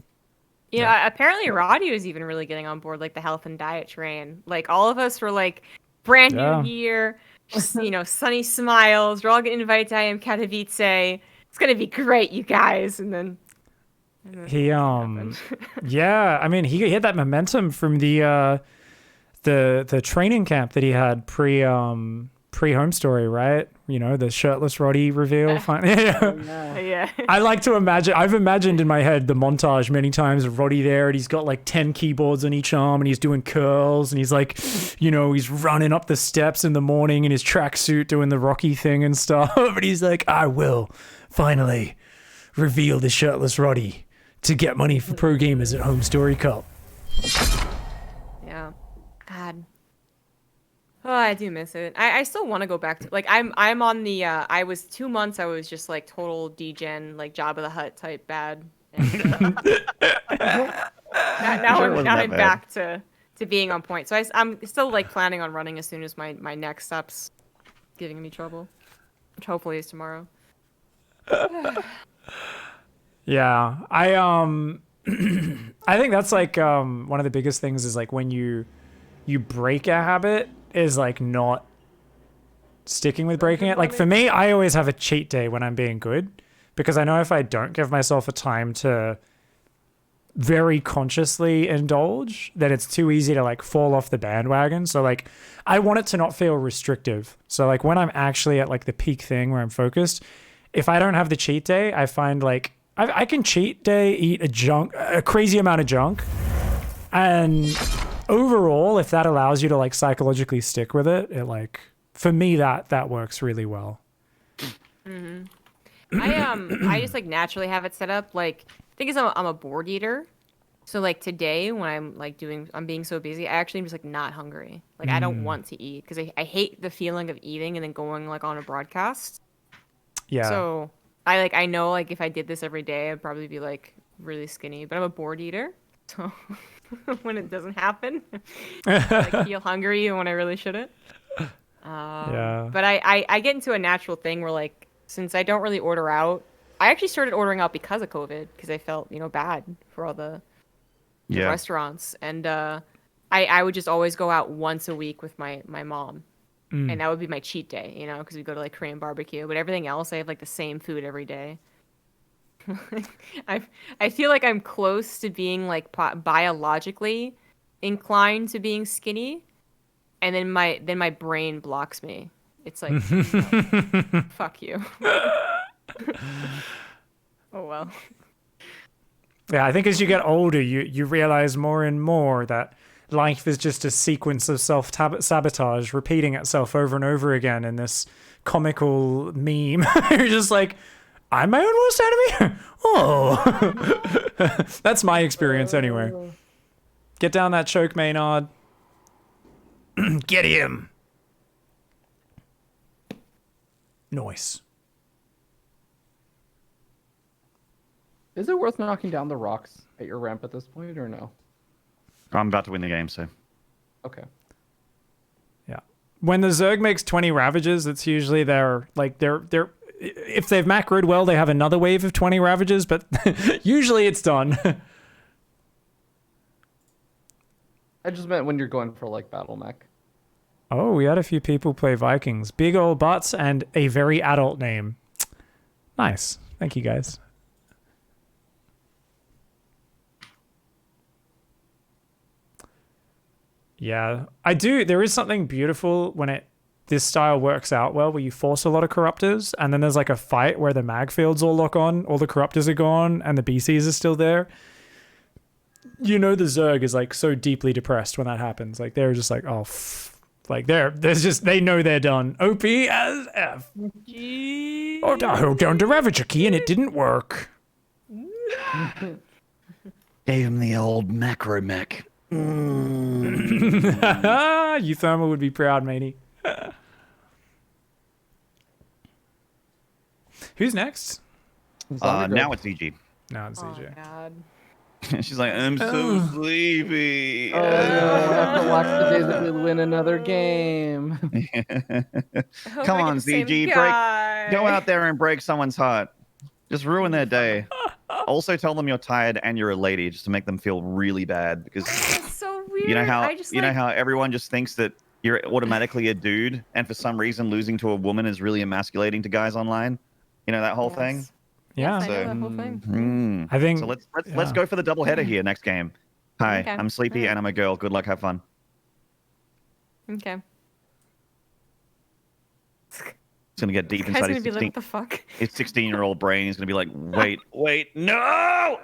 You know, apparently Roddy was even really getting on board like the health and diet train. Like all of us were like, brand Yeah. new year, just, sunny smiles. We're all getting invited to I Am Katowice. It's gonna be great, you guys. And then He yeah, I mean he had that momentum from the training camp that he had pre Home Story, right? The shirtless Roddy reveal. yeah. I like to imagine. I've imagined in my head the montage many times of Roddy there, and he's got like 10 keyboards on each arm, and he's doing curls, and he's like, he's running up the steps in the morning in his tracksuit doing the Rocky thing and stuff. And he's like, I will finally reveal the shirtless Roddy to get money for pro gamers at Home Story Cup. Yeah. God. Oh, I do miss it. I still want to go back to like I'm on the I was 2 months I was just like total degen like Jabba the Hutt type bad. And, now I'm back to being on point. So I'm still like planning on running as soon as my neck stops giving me trouble, which hopefully is tomorrow. Yeah, I I think that's like one of the biggest things is like when you break a habit is like not sticking with breaking it. Like for me, I always have a cheat day when I'm being good because I know if I don't give myself a time to very consciously indulge, then it's too easy to like fall off the bandwagon. So like I want it to not feel restrictive. So like when I'm actually at like the peak thing where I'm focused, if I don't have the cheat day, I find like I can cheat day, eat a crazy amount of junk. And overall, if that allows you to like psychologically stick with it, like for me that works really well. Mm-hmm. I just like naturally have it set up. Like I think I'm a bored eater. So like today when I'm being so busy, I actually am just like not hungry. Like I don't want to eat because I hate the feeling of eating and then going like on a broadcast. Yeah. So I know like if I did this every day, I'd probably be like really skinny. But I'm a bored eater, so when it doesn't happen, I like, feel hungry when I really shouldn't. Yeah. But I get into a natural thing where like since I don't really order out, I actually started ordering out because of COVID because I felt bad for all the restaurants, and I would just always go out once a week with my mom. And that would be my cheat day, because we go to like Korean barbecue. But everything else, I have like the same food every day. I feel like I'm close to being like biologically inclined to being skinny, and then my brain blocks me. It's like, fuck you. Oh well. Yeah, I think as you get older, you realize more and more that life is just a sequence of self-sabotage repeating itself over and over again in this comical meme. You're just like, I'm my own worst enemy? Oh. That's my experience anyway. Get down that choke, Maynard. Get him. Nice. Is it worth knocking down the rocks at your ramp at this point, or no? I'm about to win the game, so. Okay. Yeah. When the Zerg makes 20 Ravages, it's usually they're if they've macroed well, they have another wave of 20 Ravages, but usually it's done. I just meant when you're going for like battle mech. Oh, we had a few people play Vikings. Big old butts and a very adult name. Nice. Thank you, guys. Yeah, I do. There is something beautiful when this style works out well, where you force a lot of corruptors, and then there's like a fight where the mag fields all lock on, all the corruptors are gone, and the BCs are still there. You know, the Zerg is like so deeply depressed when that happens. Like they're just like, oh, like there's just they know they're done. OP as F. Oh, I held down the Ravager key and it didn't work. Gave him the old macro mech. Euthermal would be proud, matey. Who's next? Now it's EG. No, it's Oh CJ. God. She's like, I'm so sleepy. Oh, no, I have to watch the days that we win another game. Come on, ZG, go out there and break someone's heart. Just ruin their day. Also tell them you're tired and you're a lady, just to make them feel really bad, because That's so weird. you know how I just, you know how everyone just thinks that you're automatically a dude, and for some reason losing to a woman is really emasculating to guys online. You know that whole thing. Yeah. Yes, I know So- that whole thing. I think So let's yeah. go for the double header here next game. Hi, Okay. I'm sleepy Alright. and I'm a girl. Good luck, have fun. Okay. It's gonna get deep Guy's inside gonna his be like, 16, what the fuck? his 16-year-old brain. He's gonna be like, wait, no!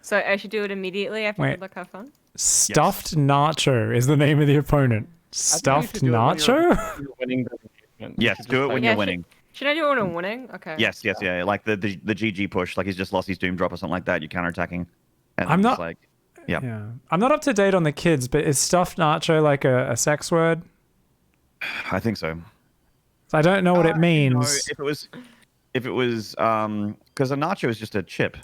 So I should do it immediately after Wait. Good Luck, Have Fun? Stuffed Nacho is the name of the opponent. Stuffed Nacho? You're winning the engagement. Yes, do it when Yeah, you're winning. Should I do it when I'm winning? Okay. Yes, yeah. Like the GG push, like he's just lost his Doom Drop or something like that. You're counterattacking. And I'm it's not- like, yeah. Yeah. I'm not up to date on the kids, but is stuffed nacho like a sex word? I think so. I don't know what it No, means. if it was, because a nacho is just a chip,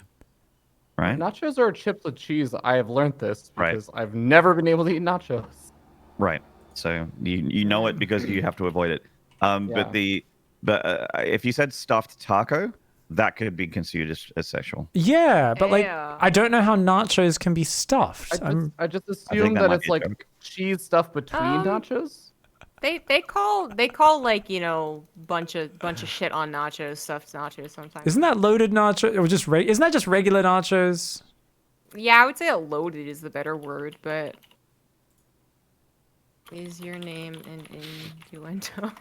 right? Nachos are chips with cheese. I have learned this Right. because I've never been able to eat nachos. Right. So you know it because you have to avoid it. Yeah. But if you said stuffed taco, that could be considered as sexual. Yeah, but like Yeah. I don't know how nachos can be stuffed. I just think assume that that might it's be a like joke. cheese stuff between nachos. They call like, you know, bunch of shit on nachos, stuffed nachos sometimes. Isn't that loaded nacho or just isn't that just regular nachos? Yeah, I would say that loaded is the better word, but is your name an innuendo?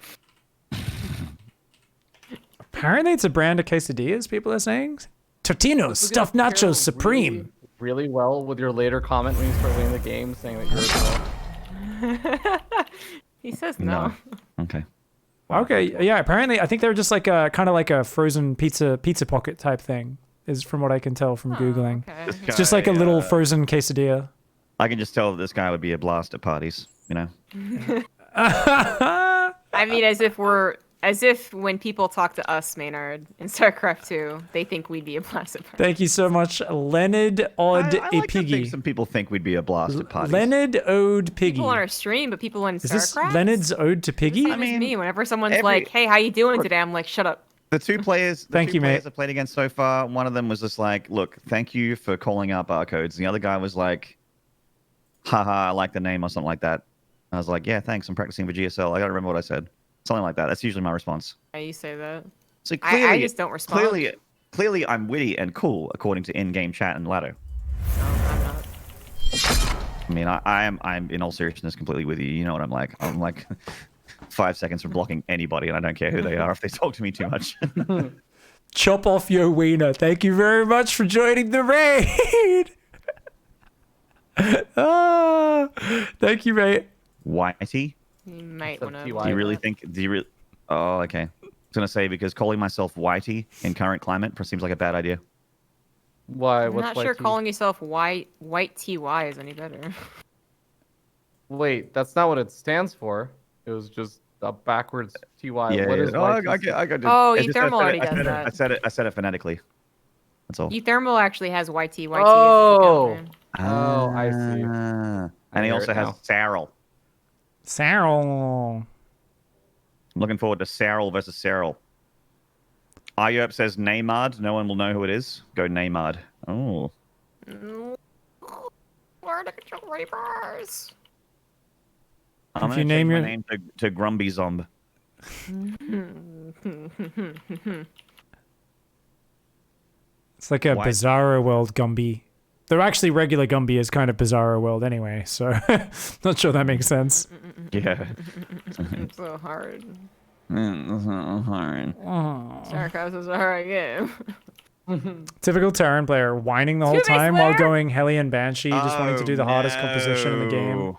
Apparently it's a brand of quesadillas, people are saying. Totino's This is gonna stuffed nachos pair supreme. Really well with your later comment when you start winning the game, saying that you're a girl. He says no. Okay. Okay, yeah, apparently I think they're just like a kind of like a frozen pizza pocket type thing, is from what I can tell from Googling. Okay. This It's just like a guy, little frozen quesadilla. I can just tell that this guy would be a blast at parties. You know. I mean, as if when people talk to us, Maynard, in StarCraft 2, they think we'd be a blast at parties. Thank you so much, Leonard Odd I like to think Piggy. some people think we'd be a blast at parties. Leonard Ode Piggy. People on our stream, but people in Is this StarCraft? Leonard's Ode to Piggy? Same as me. Whenever someone's every- like, "Hey, how you doing today?" I'm like, "Shut up." The two players, Thank you, mate. I've played against so far, one of them was just like, "Look, thank you for calling out barcodes." The other guy was like, "Haha, I like the name" or something like that. I was like, "Yeah, thanks. I'm practicing for GSL. I gotta remember what I said." Something like that. That's usually my response. Yeah, you say that. So I clearly, just don't respond. Clearly, I'm witty and cool according to in-game chat and Lado. No, I'm not. I mean, I'm in all seriousness completely with you. You know what I'm like. I'm like 5 seconds from blocking anybody, and I don't care who they are if they talk to me too much. Chop off your wiener. Thank you very much for joining the raid. Thank you, mate. Whitey? You might What's want up, to. TY? Do you really think? Do you really? Oh, okay. I was gonna say because calling myself Whitey in current climate seems like a bad idea. Why? I'm What's not sure YT? calling yourself white TY is any better. Wait, that's not what it stands for. It was just a backwards TY. Yeah. What is Oh, I YT? got it. Oh, It's just- Ethermal already I said does it- that. I said it phonetically. That's all. Ethermal actually has YT. YT Oh. is the counter. Oh, I see. Ah. I And he hear also it has now. Saril. Sarah. I'm looking forward to Saril versus Saril. Ayurp says Neymar. No one will know who it is. Go Neymar. Oh. Where to get your reapers? I'm If gonna you name change my your- name to Grumby Zomb. It's like a Why? Bizarro World Gumby. Though actually, regular Gumby is kind of Bizarro World anyway, so not sure that makes sense. Yeah. It's so hard. That's not hard. Starcraft is a hard game. Typical Terran player whining the whole Two-base time while layer? going Hellion Banshee, just wanting to do the hardest composition in the game. no.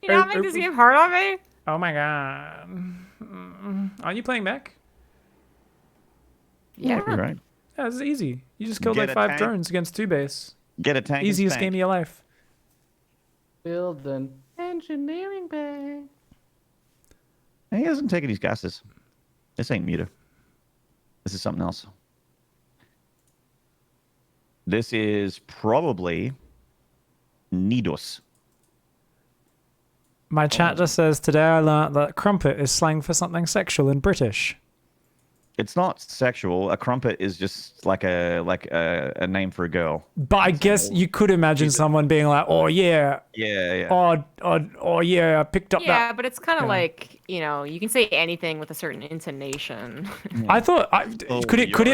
You not make this game hard on me? Oh my god. Aren't you playing mech? Yeah. You're right. Yeah, this is easy. You just killed Get like a 5 tank. drones against 2 base. Get a tank. Easiest and game of spank. your life. Build an engineering bay. He hasn't taken his gases. This ain't Muta. This is something else. This is probably Nidus. My chat just says, today I learnt that crumpet is slang for something sexual in British. It's not sexual. A crumpet is just like a name for a girl. But I guess you could imagine someone being like, oh yeah, Yeah, yeah. oh yeah, I picked up Yeah, that. but it's kind of Yeah. like, you know, you can say anything with a certain intonation. I thought, Oh, could it you're a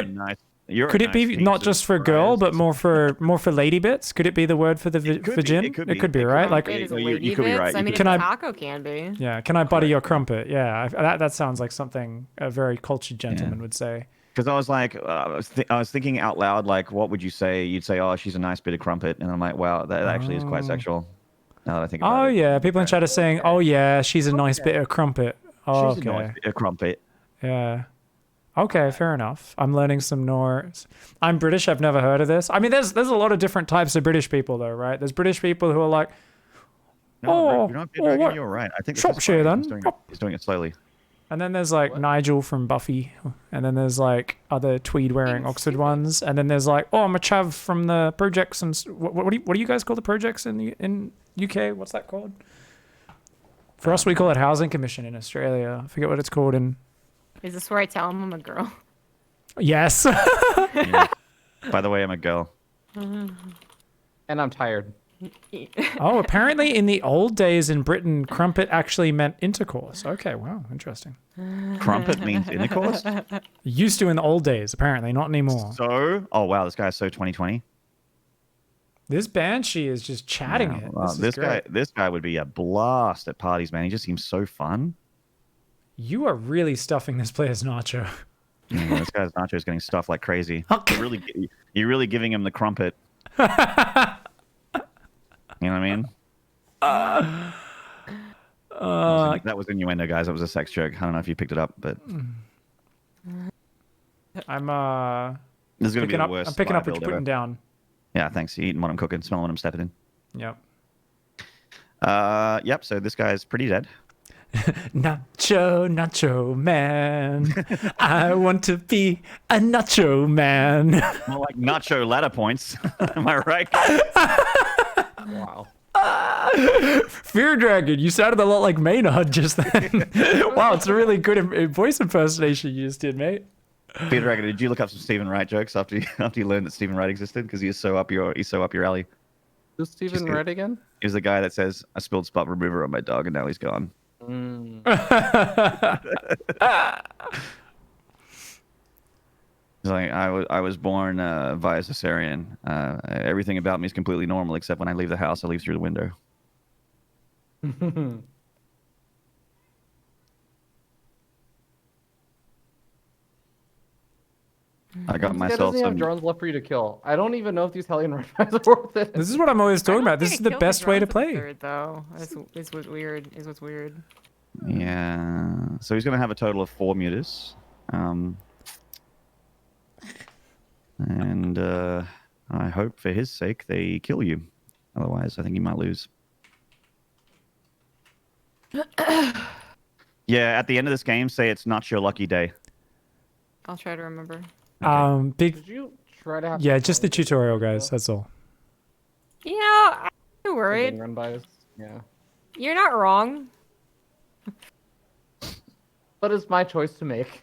be nice not piece just of for girl, fries. but more for lady bits? Could it be the word for the vagin? It could It be. could be, It could right? be. Like, It is You- lady you could be bits. right. I You mean, could- a Can I- taco can be. yeah, can I butter your crumpet? Yeah, that sounds like something a very cultured gentleman would say. Because I was like, I was thinking out loud, like, what would you say? You'd say, oh, she's a nice bit of crumpet. And I'm like, wow, that actually is quite sexual. Now that I think about Oh it. yeah, people in chat are saying, oh yeah, she's a nice bit of crumpet. Oh, She's a nice okay. bit of crumpet. Yeah. Okay, fair enough. I'm learning some Norse. I'm British. I've never heard of this. I mean, there's a lot of different types of British people, though, right? There's British people who are like, No, Oh, you're not oh, what? you're right. I think this is Shropshire, fine. then. He's doing it slowly. and then there's like Nigel from Buffy, and then there's like other tweed-wearing Oxford ones, and then there's like, oh, I'm a chav from the projects and what do you guys call the projects in UK? What's that called? For us, we call it Housing Commission in Australia. I forget what it's called in. Is this where I tell him I'm a girl? Yes. Yeah. By the way, I'm a girl. And I'm tired. Oh, apparently in the old days in Britain, crumpet actually meant intercourse. Okay, wow, interesting. Crumpet means intercourse. Used to in the old days, apparently, not anymore. So, oh wow, this guy's so 2020. This Banshee is just chatting Yeah, it. wow, This is great. this guy would be a blast at parties, man. He just seems so fun. You are really stuffing this player's nacho. Yeah, this guy's nacho is getting stuffed like crazy. Okay. You're really giving him the crumpet. You know what I mean? That was innuendo, guys. That was a sex joke. I don't know if you picked it up, but I'm this is gonna be picking the up. worst. I'm picking up fire what build you're putting ever. down. Yeah, thanks. You're eating what I'm cooking, smelling what I'm stepping in. Yep. Yep. So this guy's pretty dead. Nacho man. I want to be a nacho man. More like nacho ladder points. Am I right? Wow. feardragon. You sounded a lot like Maynard just then. Wow, it's a really good voice impersonation you just did, mate. feardragon, did you look up some Stephen Wright jokes after you learned that Stephen Wright existed? Because he's so up your alley. Who's Stephen Just- Wright again? He was the guy that says, "I spilled spot remover on my dog, and now he's gone." He's like, I was born via cesarean. Everything about me is completely normal, except when I leave the house, I leave through the window. I got This guy myself doesn't have some. drones left for you to kill. I don't even know if these Hellion Red are worth it. This is what I'm always talking I don't about. This think is I the killed best way to drones at the play. Third, though. Is what's weird. Is what's weird. Yeah. So he's going to have a total of 4 mutas. And I hope for his sake they kill you. Otherwise, I think he might lose. Yeah, at the end of this game, say it's not your lucky day. I'll try to remember. Big. Did you try to have? Yeah, just the tutorial, guys. That's all. You know, I'm Getting worried. run by us. Yeah. You're not wrong. But it's my choice to make.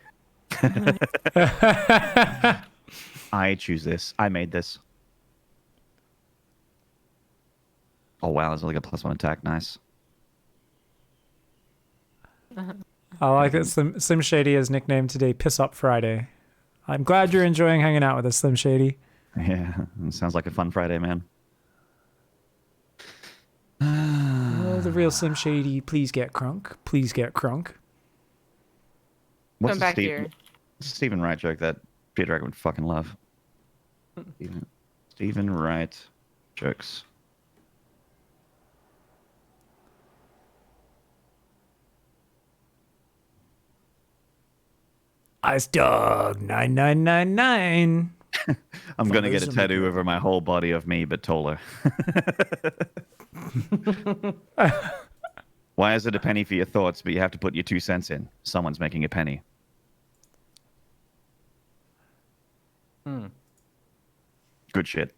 I choose this. I made this. Oh wow, there's like a +1 attack. Nice. I like that Slim Shady has nicknamed today Piss Up Friday. I'm glad you're enjoying hanging out with us, Slim Shady. Yeah, it sounds like a fun Friday, man. the real Slim Shady. Please get crunk. Please get crunk. What's Come the back here. Stephen Wright joke that feardragon would fucking love? Stephen Wright jokes. Ice Dog 9999. I'm gonna get a Follows tattoo over my whole body of me, but taller. Why is it a penny for your thoughts, but you have to put your 2 cents in? Someone's making a penny. Good shit.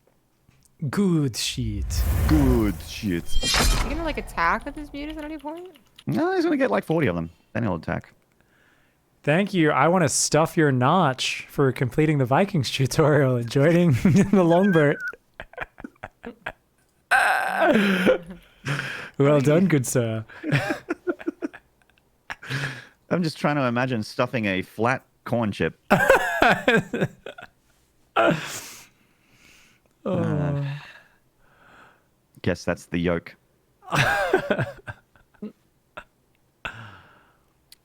Good shit. Good shit. Is he gonna like attack with his mutas at any point? No, he's gonna get like 40 of them. Then he'll attack. Thank you. I want to stuff your notch for completing the Vikings tutorial and joining the longboat. Well done, good sir. I'm just trying to imagine stuffing a flat corn chip. Guess that's the yolk.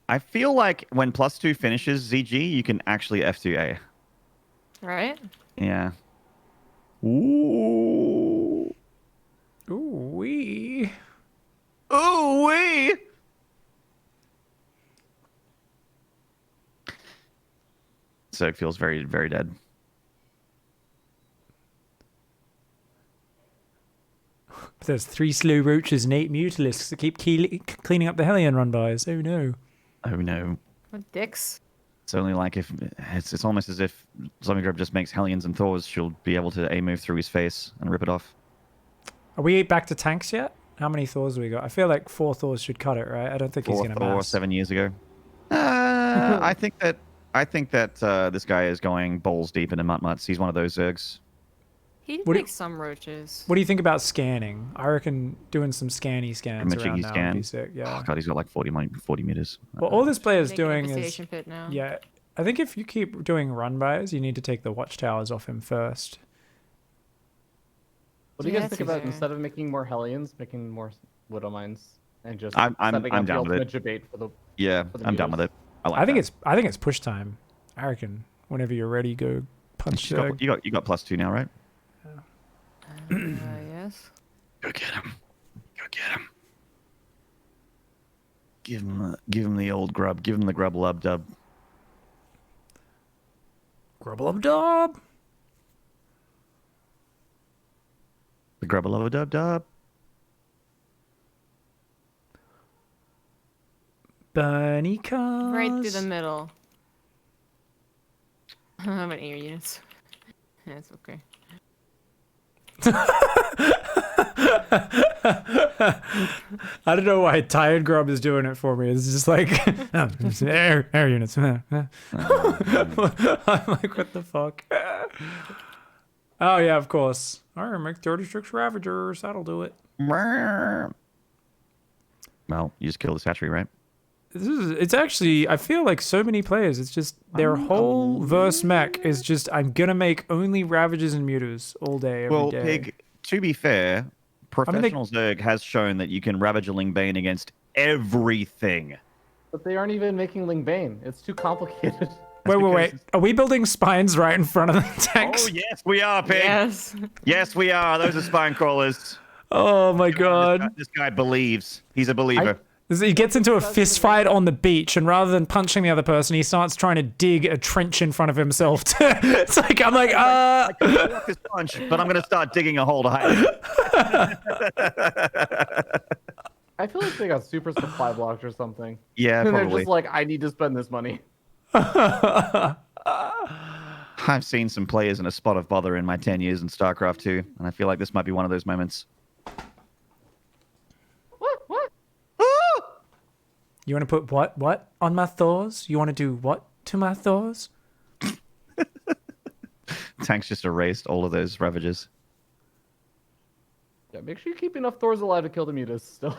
I feel like when +2 finishes ZG, you can actually F2A. Right? Yeah. Ooh. Ooh wee. Ooh wee. So it feels very, very dead. There's 3 slow roaches and 8 mutalisks that keep cleaning up the Hellion run-bys. Oh no. Oh no. What dicks? It's only like if it's almost as if zombiegrub just makes Hellions and Thors. She'll be able to A-move through his face and rip it off. Are we back to tanks yet? How many Thors have we got? I feel like 4 Thors should cut it, right? I don't think he's 4 going to Thor mass. 7 years ago. I think that this guy is going balls deep into Mutt-Mutts. He's one of those Zergs. He did What do- make some roaches. What do you think about scanning? I reckon doing some scans Machigi around now would be scan. sick. Yeah. Oh god, he's got like 40 meters. Well, all this player is Making a doing is devastation pit now. yeah. I think if you keep doing run-bys, you need to take the watchtowers off him first. What do you Yeah, guys that's think about fair. instead of making more Hellions, making more Widow Mines and just I'm setting up the down with ultimate it. debate for the Yeah, For the I'm done with meters. it. I think that. it's push time. I reckon whenever you're ready, go punch. you got +2 now, right? Yes. Go get him. Go get him. Give him the old grub. Give him the grub lub dub. Grubble dub. The grub lub dub dub. Bunny cars. Right through the middle. How about air units? That's okay. I don't know why Tired Grub is doing it for me. It's just like air units. I'm like, what the fuck? Oh yeah, of course. All right, make 36 Ravagers. That'll do it. Well, you just killed the hatchery, right? It's actually, I feel like so many players, it's just their whole verse mech is just, I'm gonna make only Ravagers and Mutas all day, every day. Pig, to be fair, Professional Zerg has shown that you can Ravage a Lingbane against everything. But they aren't even making Lingbane. It's too complicated. Wait. Are we building spines right in front of the tanks? Oh, yes, we are, Pig. Yes. Yes, we are. Those are spine crawlers. Oh my god. This guy believes. He's a believer. He gets into a fist fight on the beach, and rather than punching the other person, he starts trying to dig a trench in front of himself. It's like, I'm like, I can block this punch, but I'm going to start digging a hole to hide it. I feel like they got super supply blocked or something. Yeah, And they're probably. just like, I need to spend this money. I've seen some players in a spot of bother in my 10 years in StarCraft 2, and I feel like this might be one of those moments. What? You want to put what on my Thors? You want to do what to my Thors? Tanks just erased all of those Ravagers. Yeah, make sure you keep enough Thors alive to kill the mutas still.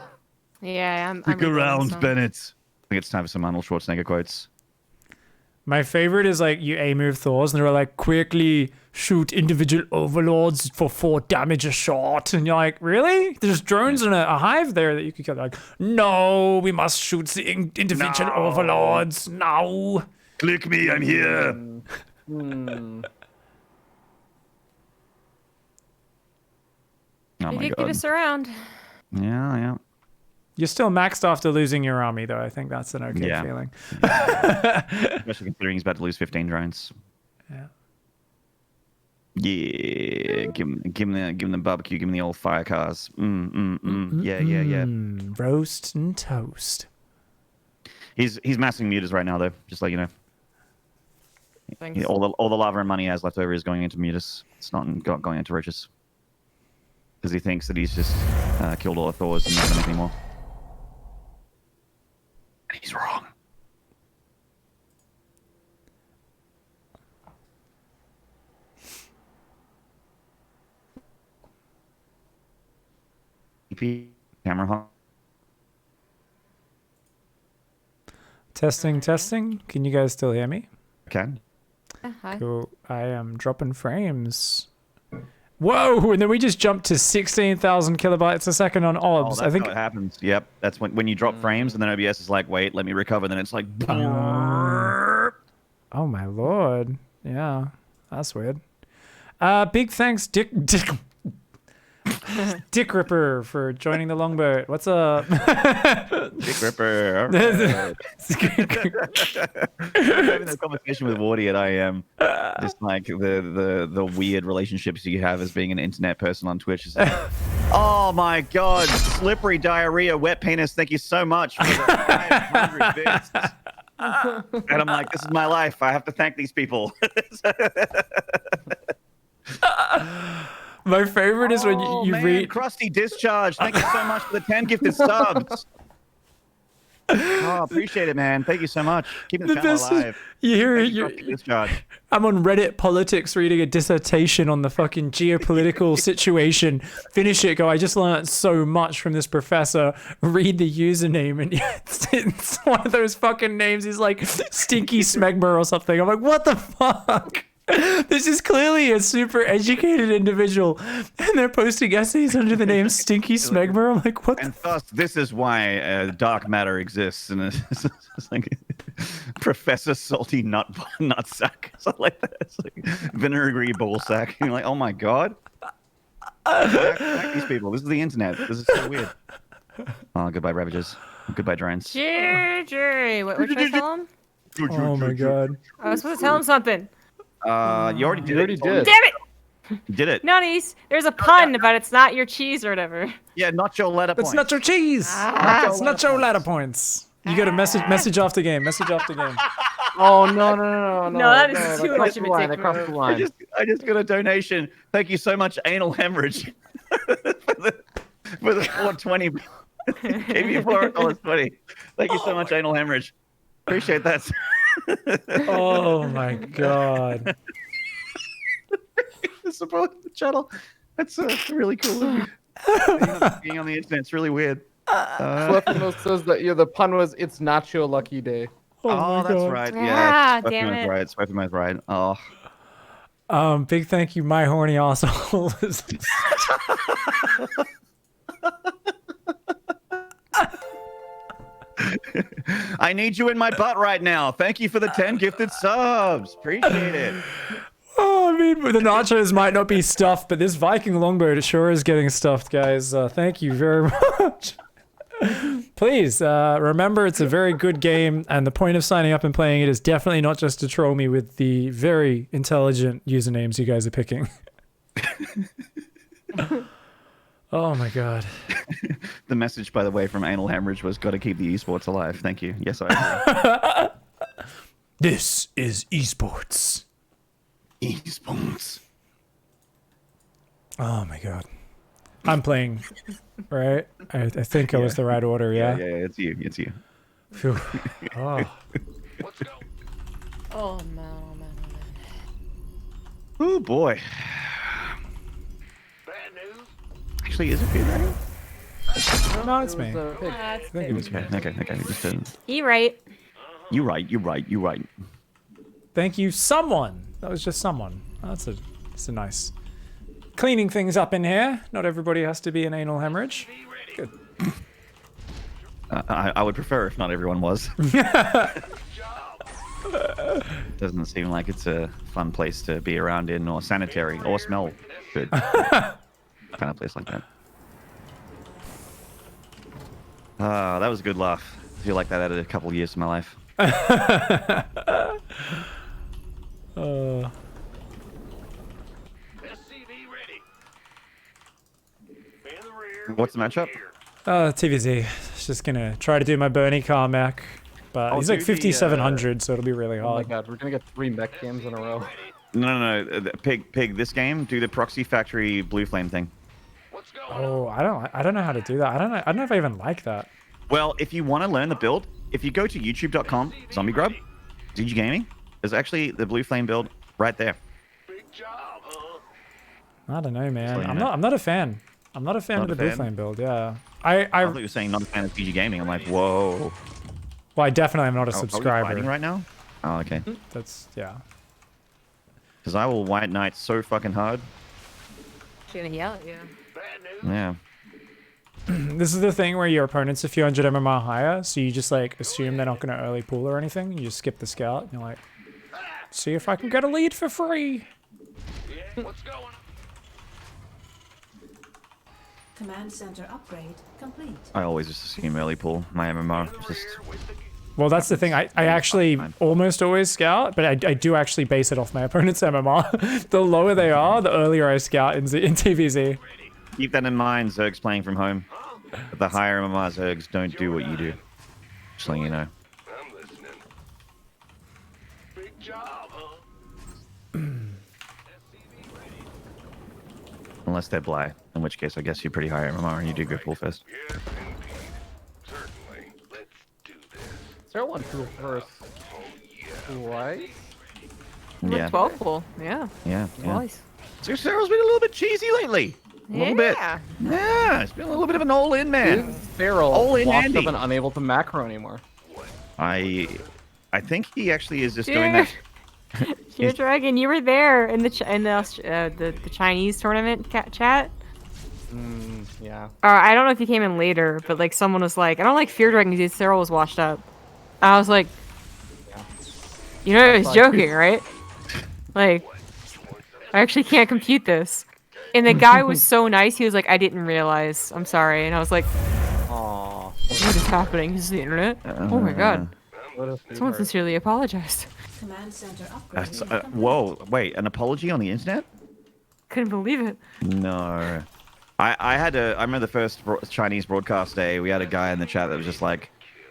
Yeah, I'm Stick rebuilding around, some. Bennett. I think it's time for some Arnold Schwarzenegger quotes. My favorite is like you A-move Thors and they're like, quickly shoot individual overlords for 4 damage a shot. And you're like, really? There's drones in a hive there that you could kill. Like, no, we must shoot the individual overlords. No. Click me, I'm here. Oh You my did keep god. us around. Yeah. You're still maxed after losing your army, though. I think that's an okay Yeah. feeling. Especially considering he's about to lose 15 drones. Yeah. Yeah, give him the barbecue, give him the old fire cars. Yeah. Roast and toast. He's massing mutas right now, though. Just like you know, Thanks. all the lava and money he has left over is going into mutas. It's not going into roaches because he thinks that he's just killed all the Thors and not anything more. And he's wrong. Camera hot. Testing. Can you guys still hear me? Okay. Hi. Cool. I am dropping frames. Whoa! And then we just jumped to 16,000 kilobytes a second on Oh, OBS. that's I think. how it happens. Yep. That's when you drop frames and then OBS is like, wait, let me recover. Then it's like, Oh my lord. Yeah, that's weird. Big thanks, Dick Ripper, for joining the longboat. What's up? Dick Ripper. Having this conversation with Wardy at IM, just like the weird relationships you have as being an internet person on Twitch. Is like, oh my god, slippery diarrhea, wet penis. Thank you so much for the 500 bits. And I'm like, this is my life. I have to thank these people. My favorite is when you man, read. Crusty Discharge. Thank you so much for the 10 gifted subs. Oh, appreciate it, man. Thank you so much. Keeping the channel best is- alive. You hear Thank it. you, Crusty Discharge. I'm on Reddit politics reading a dissertation on the fucking geopolitical situation. Finish it, go. I just learned so much from this professor. Read the username, and it's one of those fucking names. He's like Stinky Smegma or something. I'm like, what the fuck? This is clearly a super educated individual, and they're posting essays under the name Stinky Smegma. I'm like, what the And thus, this is why dark matter exists. And it's like Professor Salty Nutsack. Something like that. It's like vinegary ballsack. And you're like, oh my god. Back these people. This is the internet. This is so weird. Oh, goodbye, Ravages. Goodbye, drones. Jerry, what should I tell him? Oh my god. I was supposed to tell him something. You already did You already it. did. Damn it! You did it. Nutties, there's a pun, but it's not your cheese or whatever. Yeah, not your letter That's point. nacho cheese. That's nacho ladder points. You got a message off the game. Message off the game. Oh no! No, that is too much crossed of the a line, dick I crossed the move. line. I just got a donation. Thank you so much, Anal Hemorrhage. for the 420. Gave me $4.20. Thank you so much, Anal Hemorrhage. Appreciate that. Oh my god. Support the channel. That's really cool. Being on the internet, it's really weird. Fluffinose says that the pun was "It's Nacho Lucky Day." Oh, my that's God. right. Ah, Yeah, damn it. right. Swiftyman's right. Oh, Big thank you, my horny asshole. I need you in my butt right now. Thank you for the 10 gifted subs. Appreciate it. Oh, I mean, the nachos might not be stuffed, but this Viking longboat sure is getting stuffed, guys. Thank you very much. Please remember, it's a very good game, and the point of signing up and playing it is definitely not just to troll me with the very intelligent usernames you guys are picking. Oh my god. The message, by the way, from Anal Hemorrhage was got to keep the esports alive. Thank you. Yes, I agree. This is esports. Esports. Oh my god. I'm playing, right? I think I was the right order, yeah? Yeah, it's you. It's you. Phew. Oh. Oh man. Oh boy. Actually, is it feardragon? No, it's me. That's I think it was me. Okay. Just He right. You're right. Thank you, someone. That was just someone. That's a nice cleaning things up in here. Not everybody has to be an anal hemorrhage. Good. I would prefer if not everyone was. Doesn't seem like it's a fun place to be around in, or sanitary, or smell good. Kind of place like that. That was a good laugh. I feel like that added a couple years to my life. What's the matchup? TVZ. Just gonna try to do my Bernie Carmack, but he's like 5,700, so it'll be really Oh my hard. god, we're gonna get 3 mech games in a row. No. Pig. This game, do the proxy factory blue flame thing. Oh, I don't know how to do that. I don't know if I even like that. Well, if you want to learn the build, if you go to youtube.com, zombiegrub, DG Gaming, there's actually the blue flame build right there. I don't know, man. So, you I'm know. not a fan. I'm not a fan Not of a the blue fan? flame build. Yeah. I thought you were saying not a fan of DG Gaming. I'm like, whoa. Well, I definitely am not a Are we subscriber. fighting right now? Oh, okay. That's yeah. Because I will white knight so fucking hard. She's gonna yell at you. Yeah. This is the thing where your opponent's a few hundred MMR higher, so you just like assume they're not gonna early pool or anything. You just skip the scout. And you're like, see if I can get a lead for free. What's going on? Command center upgrade complete. I always just assume early pool. My MMR just... Well, that's the thing. I actually almost always scout, but I do actually base it off my opponent's MMR. The lower they are, the earlier I scout in TVZ. Keep that in mind, Zerg's playing from home. But the higher MMR Zergs don't do what you do. Just letting you know. I'm listening. Big job, huh? Unless they're Bly. In which case, I guess you're pretty high MMR and you do go full fist. Yes, indeed. Certainly. Let's do this. Sarah won pool first. Twice? Yeah. 12 pool. Yeah. Yeah. Twice. So Sarah's been a little bit cheesy lately. A little bit. Yeah. Yeah, it's been a little bit of an all-in man. Feral All in washed Andy. up and unable to macro anymore. I think he actually is just doing that. feardragon, you were there in the the Chinese tournament chat. Yeah. Or I don't know if you came in later, but like someone was like, I don't like feardragon because Cyril was washed up. I was like, you know, I was joking, right? Like, I actually can't compute this. And the guy was so nice. He was like, I didn't realize. I'm sorry. And I was like, Aww. what is happening? This is the internet. Oh my god. What a Someone sweetheart. sincerely apologized. Command center upgrade That's, complete. whoa, wait, an apology on the internet? Couldn't believe it. No. I remember the first Chinese broadcast day, we had a guy in the chat that was just like,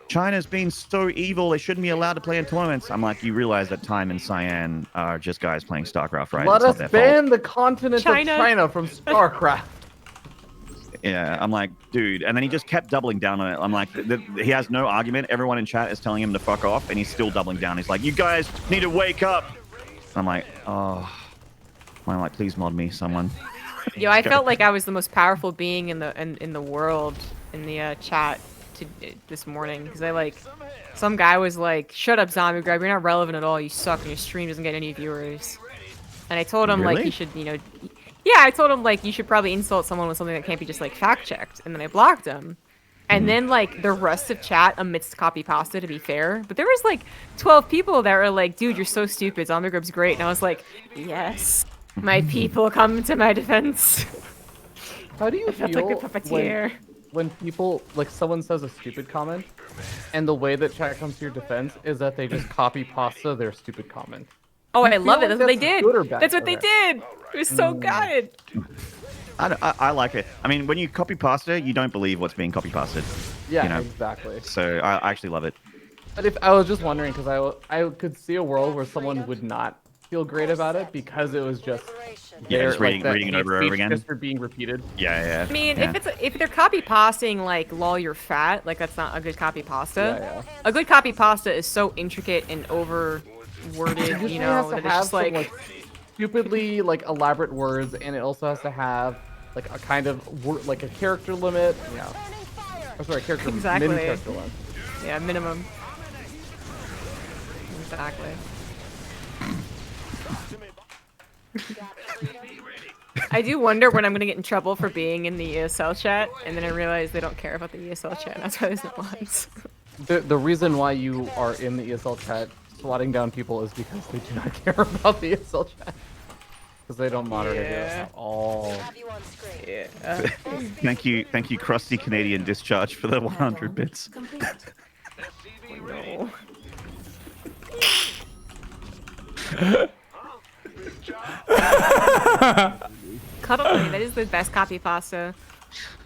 China's been so evil, they shouldn't be allowed to play in tournaments. I'm like, you realize that Time and Cyan are just guys playing StarCraft, right? Let It's not us their ban fault. the continent China. of China from StarCraft. Yeah, I'm like, dude. And then he just kept doubling down on it. I'm like, he has no argument. Everyone in chat is telling him to fuck off, and he's still doubling down. He's like, you guys need to wake up. I'm like, oh. I'm like, please mod me, someone. Yo, I felt like I was the most powerful being in the world in the chat this morning because I like some guy was like, "Shut up, zombie grub! You're not relevant at all. You suck, and your stream doesn't get any viewers." And I told him like Really? he should, you know, yeah, I told him like you should probably insult someone with something that can't be just like fact checked, and then I blocked him. And then like the rest of chat amidst copy pasta, to be fair, but there was like 12 people that were like, "Dude, you're so stupid. Zombie grub's great," and I was like, "Yes." My people come to my defense. How do you I felt feel like a puppeteer. when people, like someone says a stupid comment, and the way that chat comes to your defense is that they just copy pasta their stupid comment? Oh, I You love feel it. That's like what they that's did. good or bad That's what for they her? did. It was so good. I like it. I mean, when you copy pasta, you don't believe what's being copy pasted. Yeah, You know. exactly. So I actually love it. But if I was just wondering, because I could see a world where someone would not feel great about it because it was just Yeah, their, just reading that it hate over and over speech again. just for being repeated. Yeah. I mean, yeah. if they're copy pasting like "lol, you're fat," like that's not a good copy pasta. Yeah. A good copy pasta is so intricate and over worded, Usually you it has know, to that it's have just some, like, stupidly like elaborate words, and it also has to have like a kind of like a character limit. Yeah. Oh, sorry, character Exactly. min character length. yeah, minimum. Exactly. I do wonder when I'm gonna get in trouble for being in the ESL chat, and then I realize they don't care about the ESL chat. That's why there's no mods. The reason why you are in the ESL chat swatting down people is because they do not care about the ESL chat. Because they don't moderate it at all. Yeah. Thank you, Crusty Canadian Discharge for the 100 Add-on bits. complete. No. Cuddle Bunny, that is the best copy pasta.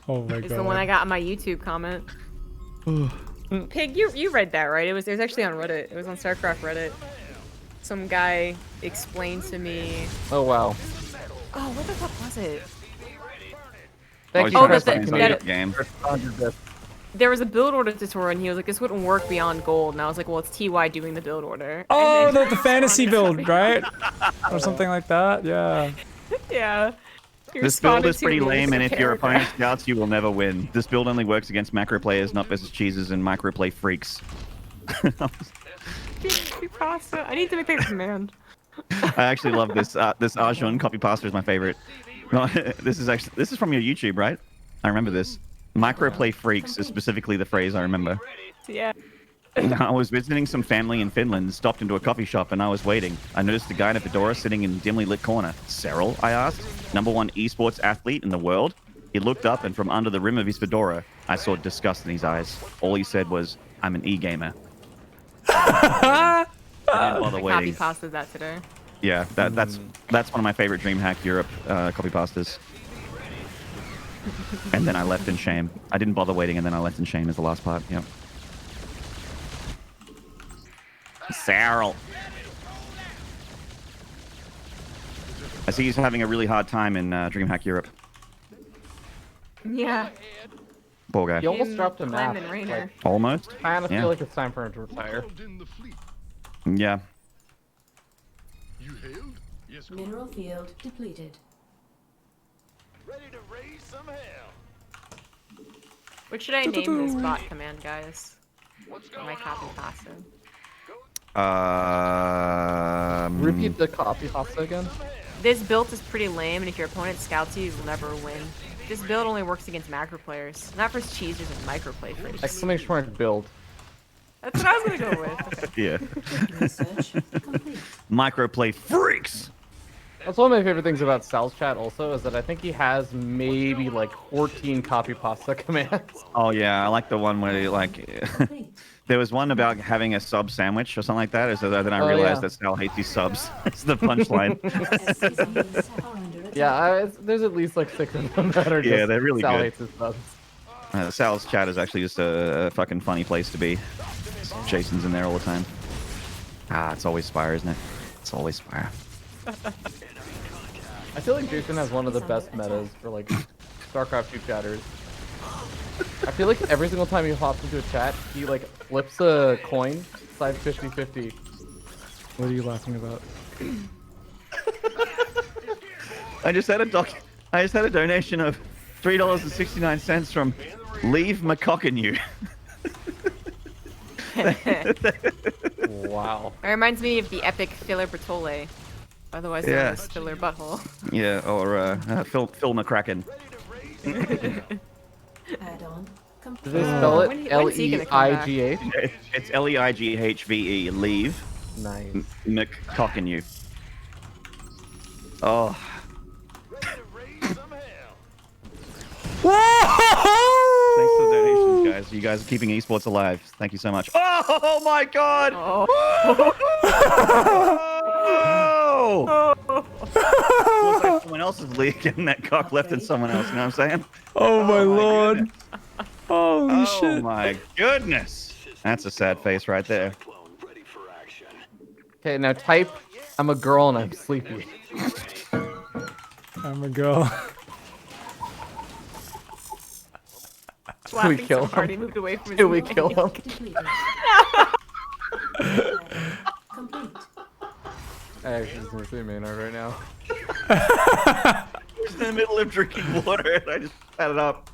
Oh my It's god. the one I got on my YouTube comment. Pig, you read that, right? It was actually on Reddit. It was on StarCraft Reddit. Some guy explained to me. Oh wow. Oh, what the fuck was it? Thank you, Oh, Chris. that's Thank the- you. that- game. 100 bits. There was a build order tutorial, and he was like, "This wouldn't work beyond gold." And I was like, "Well, it's TY doing the build order." Oh, And then- the fantasy build, right? Or something like that. Yeah. Yeah. He This build responded is to pretty me with lame, a and if your paragraph. opponent scouts, you will never win. This build only works against macro players, not versus cheeses and microplay freaks. Copy pasta. I need to make that command. I actually love this. This Arjun copy pasta is my favorite. No, this is from your YouTube, right? I remember this. Microplay freaks is specifically the phrase I remember. Yeah. I was visiting some family in Finland, stopped into a coffee shop, and I was waiting. I noticed a guy in a fedora sitting in a dimly lit corner. Cyril, I asked, #1 esports athlete in the world? He looked up, and from under the rim of his fedora, I saw disgust in his eyes. All he said was, "I'm an e-gamer." I didn't bother I copy waiting. pasted that today. Yeah, that's one of my favorite DreamHack Europe copy pastas. And then I left in shame. I didn't bother waiting, and then I left in shame is the last part. Yep. Cyril. I see he's having a really hard time in DreamHack Europe. Yeah. Poor guy. You almost Him, dropped a map. Clem, and Rainer. Like, Almost. I kind of Yeah. feel like it's time for him to retire. In the fleet. Yeah. You hailed? Yes, Mineral field depleted. ready to raise some hell. What should I name this bot command, guys? What's For going my copy on? pasta. Repeat the copy pasta again. This build is pretty lame, and if your opponent scouts you, you'll never win. This build only works against macro players, not for cheesers and microplay freaks. Exclamation mark build. That's what I was gonna go with. Okay. Yeah. Research complete. Microplay freaks. That's one of my favorite things about Sal's chat also is that I think he has maybe like 14 copy pasta commands. Oh yeah, I like the one where Complete. there was one about having a sub sandwich or something like that. So then I Oh, realized yeah. that Sal hates these subs. It's the punchline. SCVs are under attack. Yeah, there's at least like 6 of them that are just Yeah, they're really Sal good. hates his subs. Sal's chat is actually just a fucking funny place to be. Jason's in there all the time. Ah, it's always Spire, isn't it? It's always Spire. I feel like Jason has one of the best metas for like StarCraft 2 chatters. I feel like every single time he hops into a chat, he like flips a coin, sides 50-50. What are you laughing about? I just had a donation of $3.69 from Leave McCockinu. Wow. It reminds me of the epic Filler Bertole, otherwise known Yeah. as Filler Butthole. Yeah, or Phil McCracken. Add-on Did complete. they spell it When's he gonna come back? L-E-I-G-H? It's Leighve. Leave Nice. McCockinu. Oh. Ready to raise some hell. Thanks for the donations, guys. You guys are keeping esports alive. Thank you so much. Oh my god! Oh! Looks like someone else's league getting that cock left in someone else, you know what I'm saying? Oh my lord. goodness. Holy Oh shit. my goodness! That's a sad face right there. Ready for action. Okay, now type, I'm a girl and I'm sleepy. I'm a girl. Laughing kill so hard, him? he moved away from his Did we mic. kill him? Depleted. Complete. I actually just want to say Maynard right now. He's in the middle of drinking water and I just pat it up.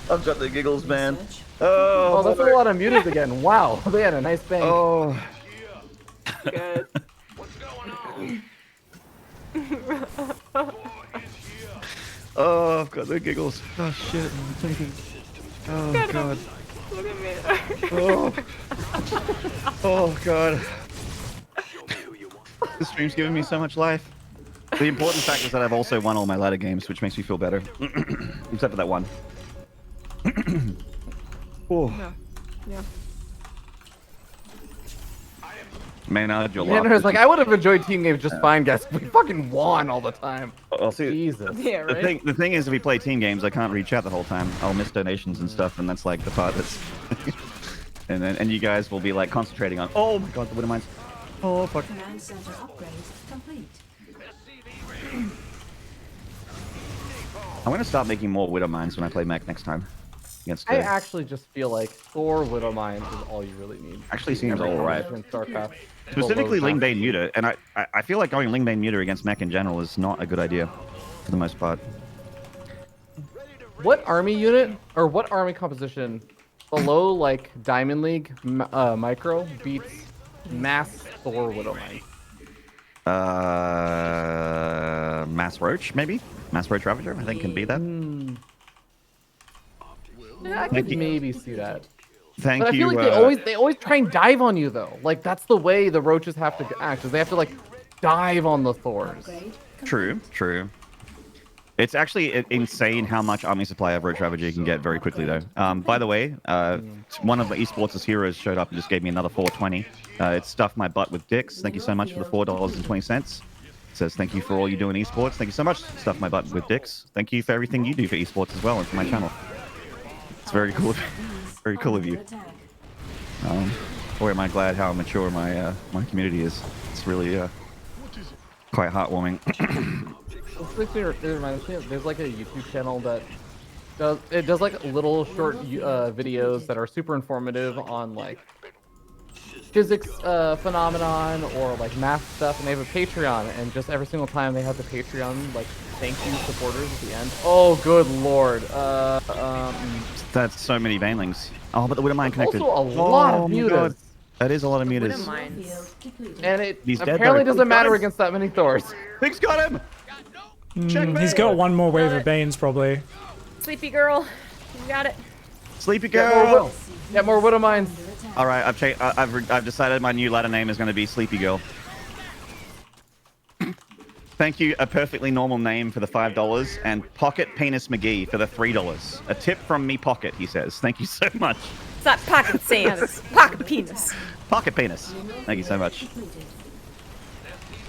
I've got the giggles, man. Research Oh, that's a lot of muted again. Wow, they had a nice bang. Oh. Good. What's going on? Oh, I've got the giggles. Oh shit. I'm thinking. Oh god. Look at me. Oh. Oh god. This stream's giving me so much life. The important fact is that I've also won all my ladder games, which makes me feel better. Except for that one. Oh. No. Yeah. Maynard, your Tanner is like, I would have enjoyed team games just fine, guys. We fucking won all the time. I'll see. Jesus. Yeah, right? The thing is, if we play team games, I can't read chat the whole time. I'll miss donations and stuff, and that's like the part that's. and you guys will be like concentrating on. Oh my god, the Widow Mines. Oh fuck. Command center upgrade complete. I'm gonna start making more Widow Mines when I play mech next time. Against. I actually just feel like Thor Widow Mines is all you really need. Actually seems Every alright. composition in StarCraft. Specifically Below Ling Bane Muta, and I feel like going Ling Bane Muta against mech in general is not a good idea, for the most part. What army unit or what army composition below like Diamond League micro beats mass Thor Widow Mine? Mass Roach maybe? Mass Roach Ravager, I think can be that. Yeah, I Thank could you. maybe see that. Thank But I feel you. like they always try and dive on you though. Like that's the way the roaches have to act. Is they have to like dive on the Thors. Upgrade True, true. It's actually insane how much army supply of Roach Ravager you can get very quickly, though. By the way, one of the esports' heroes showed up and just gave me another 420. It stuffed my butt with dicks. Thank you so much for the $4.20. It says thank you for all you do in esports. Thank you so much. Stuff my butt with dicks. Thank you for everything you do for esports as well and for my channel. It's very cool. Very cool of you. attack. Boy, am I glad how mature my my community is. It's really quite heartwarming. It reminds me of, there's like a YouTube channel that does like little short videos that are super informative on like physics phenomenon or like math stuff, and they have a Patreon, and just every single time they have the Patreon like thank you supporters at the end. Oh good lord. That's so many banelings. Oh, but the Widow Mine connected. Also a lot Oh of my mutas. God. That is a lot of Wouldn't mutas. mind. Field depleted. And it He's dead, apparently though. doesn't matter Guys. against that many Thors. Pig's got him! He's got one more wave of Banes, probably. Sleepy girl. You got it. Sleepy Get more, girl! get more Widow Mines. Alright, I've decided my new ladder name is going to be Sleepy Girl. Thank you, a perfectly normal name for the $5, and Pocket Penis McGee for the $3. A tip from me, Pocket, he says. Thank you so much. It's not pocket sand. It's pocket penis. Pocket Penis. Thank you so much. Depleted.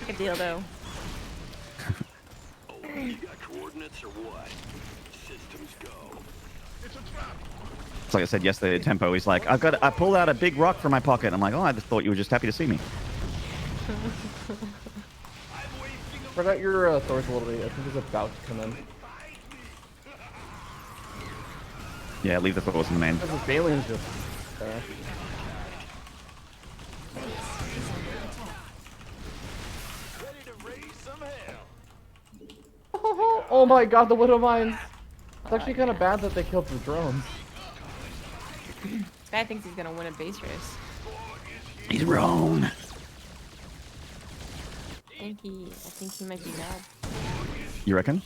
Good deal, though. You got coordinates or what? Systems go. It's like I said yesterday at Tempo, he's like, I pulled out a big rock from my pocket. I'm like, oh, I just thought you were just happy to see me. Spread out your Thors a little bit. I think he's about to come in. Yeah, leave the thoughts in the main. This is Balin's just. Oh my god, the Widow Mines! It's actually kind of bad that they killed the drones. This guy thinks he's gonna win a base race. He's wrong. I think he might be mad. You reckon?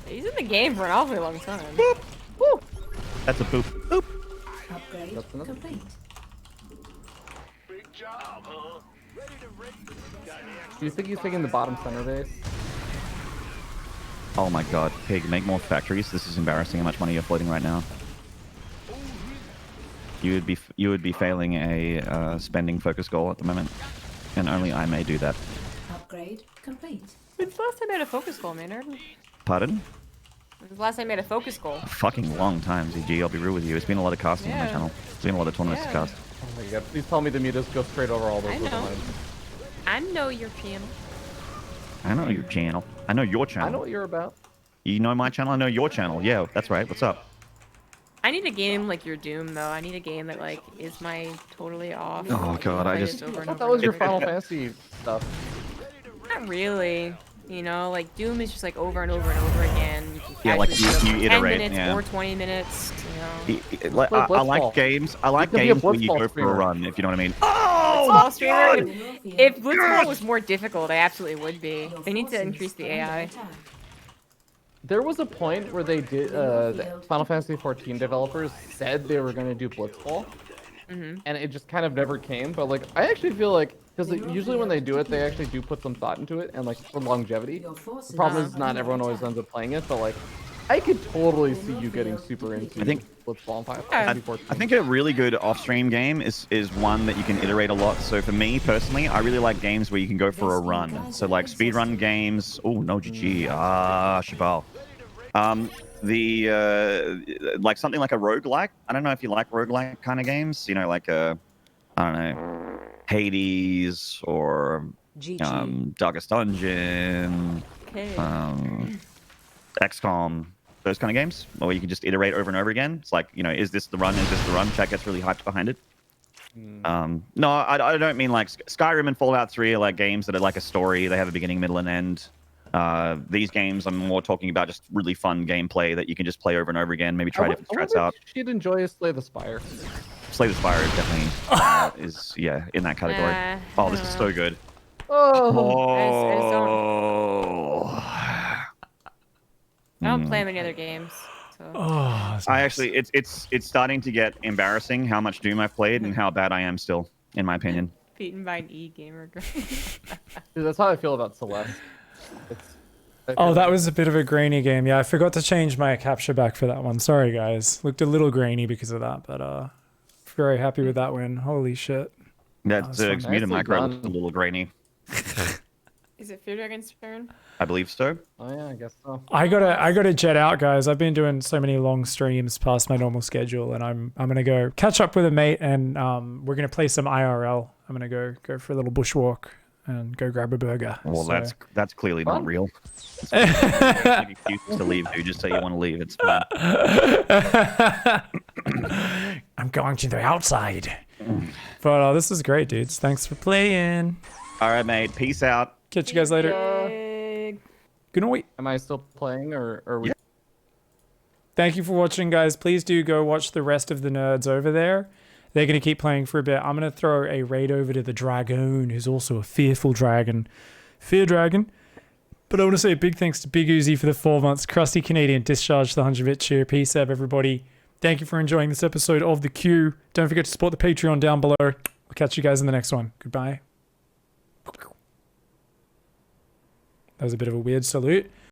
He's in the game for an awfully long time. Woo! That's a boop. Boop. Upgrade That's enough. complete. Big job, huh? Ready to race. Do you think he's taking the bottom center base? Oh my god, Pig, make more factories. This is embarrassing how much money you're floating right now. You would be failing a spending focus goal at the moment, and only I may do that. Upgrade complete. When's the last time I made a focus goal, Maynard? Pardon? When's the last time I made a focus goal? A fucking long time, ZG. I'll be real with you. It's been a lot of casting on my Yeah. channel. It's been a lot of tournaments to Yeah. cast. Oh my god, please tell me the mutas go straight over all those I Widow know. Mines. I know your channel. I know your channel. I know your I channel. know what you're about. You know my channel. I know your channel. Yeah, that's right. What's up? I need a game like your Doom, though. I need a game that like is my totally off. Oh, God, I play just- this over I and thought that over was your and Final over. Fantasy stuff. Not really. You know, like Doom is just like over and over and over again. You can Yeah, like casually you do 10 iterate, minutes yeah. or 20 minutes. You know. I like games. I like You can be a games where you Blitzball go for a streamer. run, if you know what I mean. Blitzball streamer. Philadelphia. If Blitzball was more difficult, I absolutely would be. Your They need to forces increase the are under AI. attack. There was a point where they did, the Final Fantasy XIV developers said they were going to do Blitzball, and it just kind of never came. But like, I actually feel like, because usually when they do it, they actually do put some thought into it, and like for longevity. Your forces The problem are is not under everyone always attack. ends up playing it, but like, I could totally see you getting super into I think- Blitzball and Final Yeah. Fantasy XIV. I think a really good off-stream game is one that you can iterate a lot. So for me personally, I really like games where you can go for a run. So like speedrun games. Oh no, GG. Shabal. Like something like a roguelike. I don't know if you like roguelike kind of games. You know, like I don't know, Hades or Darkest Dungeon, Okay. XCOM, those kind of games where you can just iterate over and over again. It's like, you know, is this the run? Is this the run? Chat gets really hyped behind it. No, I don't mean like Skyrim and Fallout 3 are like games that are like a story. They have a beginning, middle, and end. These games, I'm more talking about just really fun gameplay that you can just play over and over again. Maybe try different strats out. She'd enjoy Slay the Spire. Slay the Spire is definitely is in that category. Oh, this is so good. Oh, I don't play many other games. So. Oh, I actually, it's starting to get embarrassing how much Doom I've played and how bad I am still, in my opinion. Beaten by an e-gamer. dude, that's how I feel about Celeste. Oh, that was a bit of a grainy game. Yeah, I forgot to change my capture back for that one. Sorry, guys. Looked a little grainy because of that, but very happy with that win. Holy shit. That's fun. muted Nicely micro done. looks a little grainy. Is it feardragon's turn? I believe so. Oh yeah, I guess so. I gotta jet out, guys. I've been doing so many long streams past my normal schedule, and I'm gonna go catch up with a mate, and we're gonna play some IRL. I'm gonna go for a little bushwalk and go grab a burger. Well, So- that's clearly not Fun. real. It's an excuse to leave, dude. Just say you want to leave. It's fine. I'm going to the outside. But this is great, dudes. Thanks for playing. All right, mate. Peace out. Catch you guys later. Yay. Good night. Am I still playing, or are we? Yeah. Thank you for watching, guys. Please do go watch the rest of the nerds over there. They're going to keep playing for a bit. I'm going to throw a raid over to the Dragoon, who's also a fearful dragon. Fear Dragon. But I want to say a big thanks to Big Uzi for the 4 months. Krusty Canadian discharged the 100-bit cheer. Peace out, everybody. Thank you for enjoying this episode of The Queue. Don't forget to support the Patreon down below. We'll catch you guys in the next one. Goodbye. That was a bit of a weird salute.